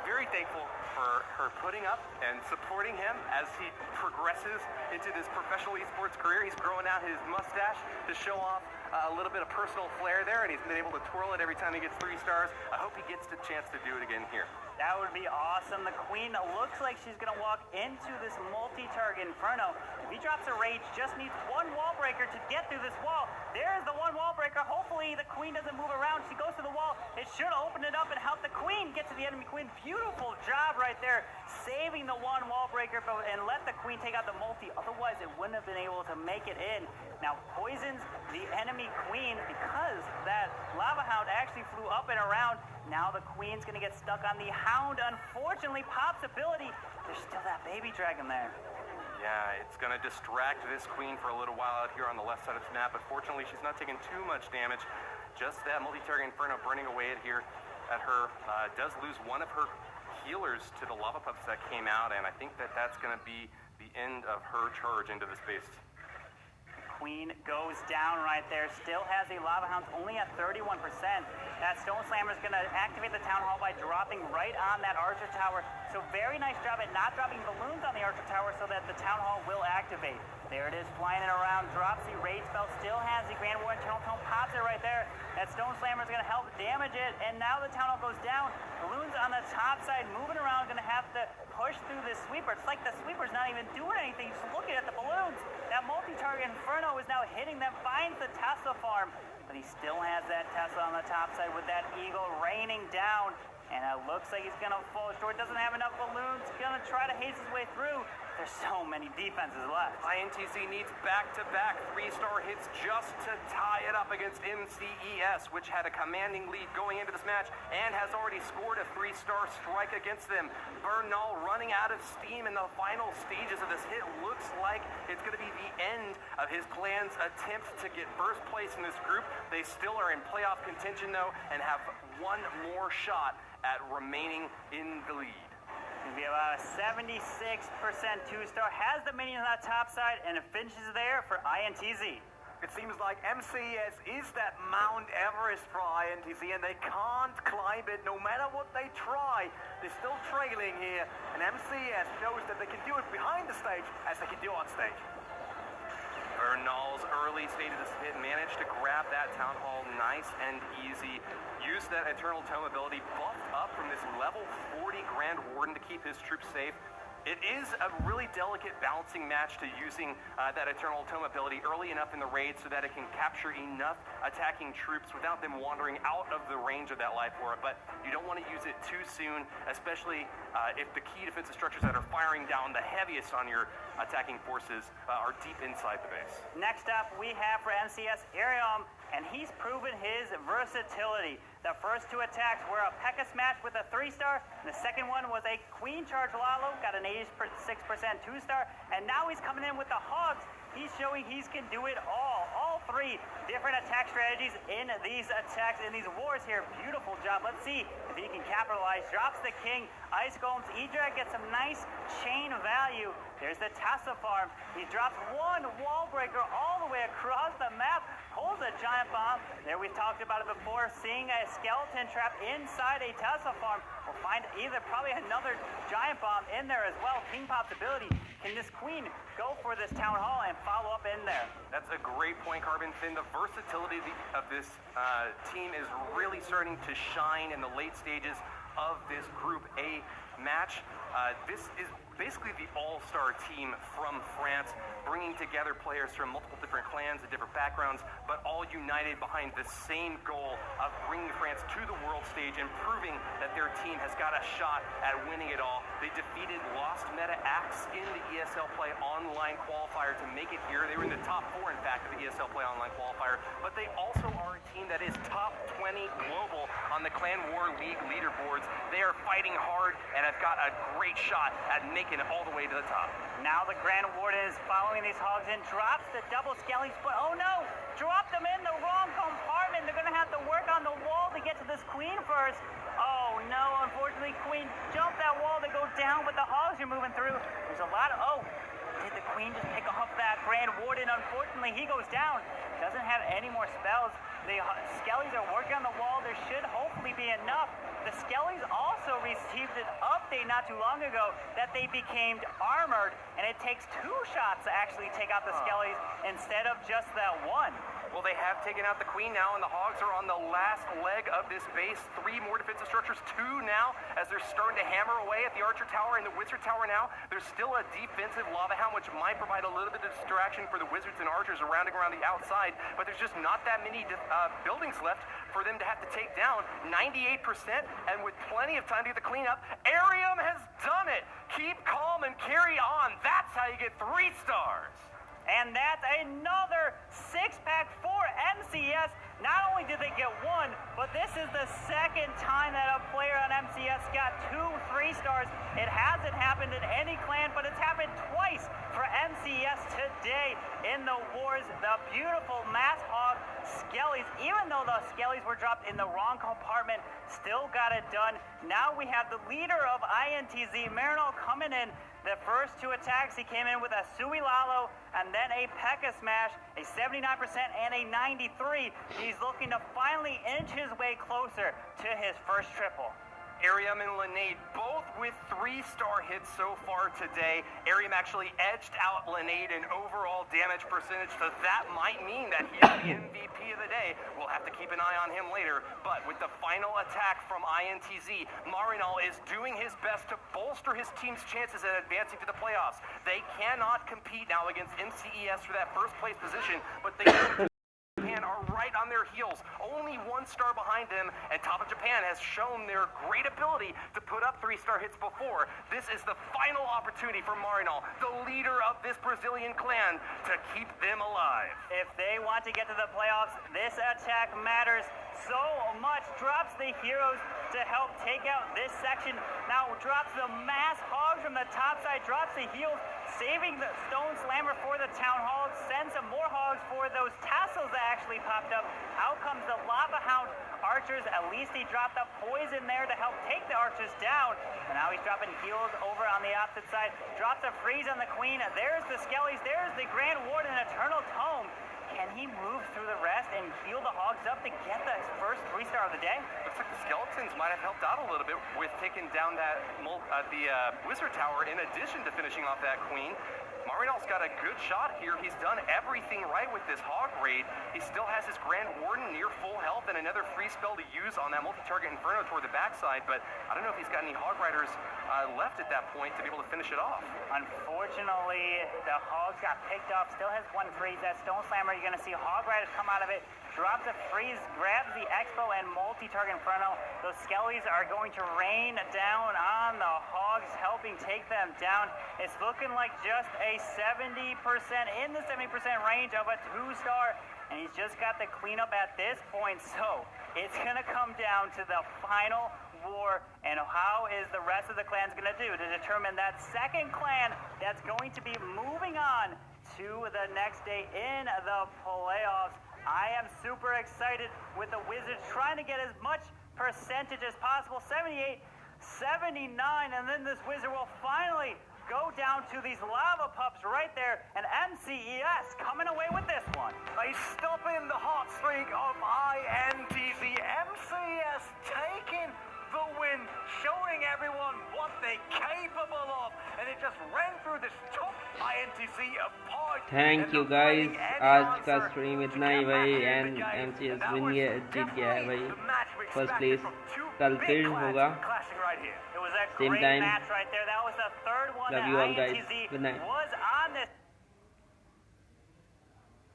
very thankful for her putting up and supporting him as he progresses into this professional esports career. He's growing out his mustache to show off a little bit of personal flair there, and he's been able to twirl it every time he gets 3 stars. I hope he gets the chance to do it again here. That would be awesome. The Queen looks like she's going to walk into this multi-target Inferno. If he drops a Rage, just needs 1 wall breaker to get through this wall. There's the 1 wall breaker. Hopefully the Queen doesn't move around. She goes to the wall. It should open it up and help the Queen get to the enemy Queen. Beautiful job right there, saving the 1 wall breaker and let the Queen take out the multi. Otherwise, it wouldn't have been able to make it in. Now, poisons the enemy Queen because that Lava Hound actually flew up and around. Now the Queen's going to get stuck on the Hound. Unfortunately, Pop's ability, there's still that baby dragon there. Yeah, it's going to distract this Queen for a little while out here on the left side of the map, but fortunately she's not taking too much damage. Just that multi-target Inferno burning away at here at her. Does lose one of her healers to the lava pups that came out, and I think that that's going to be the end of her charge into the space. Queen goes down right there. Still has the Lava Hounds only at 31%. That Stone Slammer is going to activate the Town Hall by dropping right on that Archer Tower. So very nice job at not dropping balloons on the Archer Tower so that the Town Hall will activate. There it is, flying it around, drops the Rage Spell, still has the Grand Warden Eternal Tome, pops it right there. That Stone Slammer is going to help damage it, and now the Town Hall goes down. Balloons on the top side, moving around, going to have to push through this sweeper. It's like the sweeper's not even doing anything, just looking at the balloons. That multi-target Inferno is now hitting them, finds the Tesla farm, but he still has that Tesla on the top side with that Eagle raining down. And it looks like he's going to fall short. Doesn't have enough balloons. Going to try to haze his way through. There's so many defenses left. INTZ needs back-to-back 3-star hits just to tie it up against MCES, which had a commanding lead going into this match and has already scored a 3-star strike against them. Bernal running out of steam in the final stages of this hit. Looks like it's going to be the end of his plan's attempt to get first place in this group. They still are in playoff contention, though, and have one more shot at remaining in the lead. Going to be about a 76% 2-star. Has the minions on the top side, and it finishes there for INTZ. It seems like MCS is that Mount Everest for INTZ, and they can't climb it no matter what they try. They're still trailing here, and MCS shows that they can do it behind the stage as they can do on stage. Bernal's early stage of this hit managed to grab that Town Hall nice and easy. Used that Eternal Tome ability, buffed up from this level 40 Grand Warden to keep his troops safe. It is a really delicate balancing match to using that Eternal Tome ability early enough in the raid so that it can capture enough attacking troops without them wandering out of the range of that life aura. But you don't want to use it too soon, especially if the key defensive structures that are firing down the heaviest on your attacking forces are deep inside the base. Next up, we have for MCS Arium, and he's proven his versatility. The first 2 attacks were a P.E.K.K.A. smash with a 3-star, and the second one was a Queen Charge Lalo, got an 86% 2-star, and now he's coming in with the Hogs. He's showing he can do it all. All 3 different attack strategies in these attacks, in these wars here. Beautiful job. Let's see if he can capitalize. Drops the King. Ice Golems. E-Drag gets some nice chain value. There's the Tassa Farm. He drops 1 wall breaker all the way across the map. Pulls a Giant Bomb. There, we've talked about it before. Seeing a skeleton trap inside a Tassa Farm. We'll find probably another Giant Bomb in there as well. King Pop's ability. Can this Queen go for this Town Hall and follow up in there? That's a great point, Carbon Finn. The versatility of this team is really starting to shine in the late stages of this Group A match. This is basically the all-star team from France, bringing together players from multiple different clans and different backgrounds, but all united behind the same goal of bringing France to the world stage and proving that their team has got a shot at winning it all. They defeated Lost Meta Axe in the ESL Play Online Qualifier to make it here. They were in the top 4, in fact, of the ESL Play Online Qualifier, but they also are a team that is top 20 global on the Clan War League leaderboards. They are fighting hard and have got a great shot at making it all the way to the top. Now the Grand Warden is following these Hogs and drops the double skellies, but oh no! Dropped them in the wrong compartment. They're going to have to work on the wall to get to this Queen first. Oh no, unfortunately Queen jumped that wall to go down, but the Hogs are moving through. There's a lot of... Oh! Did the Queen just pick off that Grand Warden? Unfortunately, he goes down. Doesn't have any more spells. The Skellies are working on the wall. There should hopefully be enough. The Skellies also received an update not too long ago that they became armored, and it takes 2 shots to actually take out the Skellies instead of just that 1. Well, they have taken out the Queen now, and the Hogs are on the last leg of this base. 3 more defensive structures, 2 now, as they're starting to hammer away at the Archer Tower and the Wizard Tower now. There's still a defensive Lava Hound, which might provide a little bit of distraction for the Wizards and Archers around the outside, but there's just not that many buildings left for them to have to take down. 98%, and with plenty of time to get the cleanup. Arium has done it! Keep calm and carry on. That's how you get 3 stars. And that's another 6-pack for MCS. Not only did they get 1, but this is the second time that a player on MCS got 2 3-stars. It hasn't happened in any clan, but it's happened twice for MCS today in the wars. The beautiful Mass Hog Skellies, even though the Skellies were dropped in the wrong compartment, still got it done. Now we have the leader of INTZ, Marinol, coming in. The first 2 attacks, he came in with a Sui Lalo and then a P.E.K.K.A. smash, a 79% and a 93. He's looking to finally inch his way closer to his first triple. Arium and Linnaid, both with 3-star hits so far today. Arium actually edged out Linnaid in overall damage percentage, so that might mean that he is the MVP of the day. We'll have to keep an eye on him later, but with the final attack from INTZ, Marinol is doing his best to bolster his team's chances at advancing to the playoffs. They cannot compete now against MCES for that first place position, but they are right on their their heels, only 1 star behind them, and Top of Japan has shown their great ability to put up 3-star hits before. This is the final opportunity for Marinol, the leader of this Brazilian clan, to keep them alive. If they want to get to the playoffs, this attack matters so much. Drops the heroes to help take out this section. Now drops the mass hogs from the top side, drops the heals, saving the Stone Slammer for the Town Hall, sends some more hogs for those tassels that actually popped up. Out comes the Lava Hound archers. At least he dropped the poison there to help take the archers down. And now he's dropping heals over on the opposite side. Drops a freeze on the Queen. There's the Skellies. There's the Grand Warden Eternal Tome. Can he move through the rest and heal the hogs up to get the first 3-star of the day? Looks like the skeletons might have helped out a little bit with taking down that wizard tower in addition to finishing off that queen. Marinol's got a good shot here. He's done everything right with this hog raid. He still has his Grand Warden near full health and another free spell to use on that multi-target Inferno toward the backside, but I don't know if he's got any hog riders left at that point to be able to finish it off. Unfortunately, the hogs got picked off. Still has 1 freeze. That Stone Slammer, you're going to see hog riders come out of it. Drops a freeze, grabs the Expo and multi-target Inferno. Those Skellies are going to rain down on the hogs, helping take them down. It's looking like just a 70%, in the 70% range of a 2-star, and he's just got the cleanup at this point. So it's going to come down to the final war, and how is the rest of the clans going to do to determine that second clan that's going to be moving on to the next day in the playoffs. I am super excited with the Wizards trying to get as much percentage as possible, 78, 79, and then this Wizard will finally go down to these lava pups right there, and MCES coming away with this one. They stop in the hot streak of INTZ. MCES taking the win, showing everyone what they're capable of, and it just ran through this top INTZ apart. Thank you guys, आज का stream इतना ही भाई, and MCS जीत गया है भाई, first place. कल फिर होगा It was a same great time. match right there. That was the third one Love that you all guys. INTZ Good night. was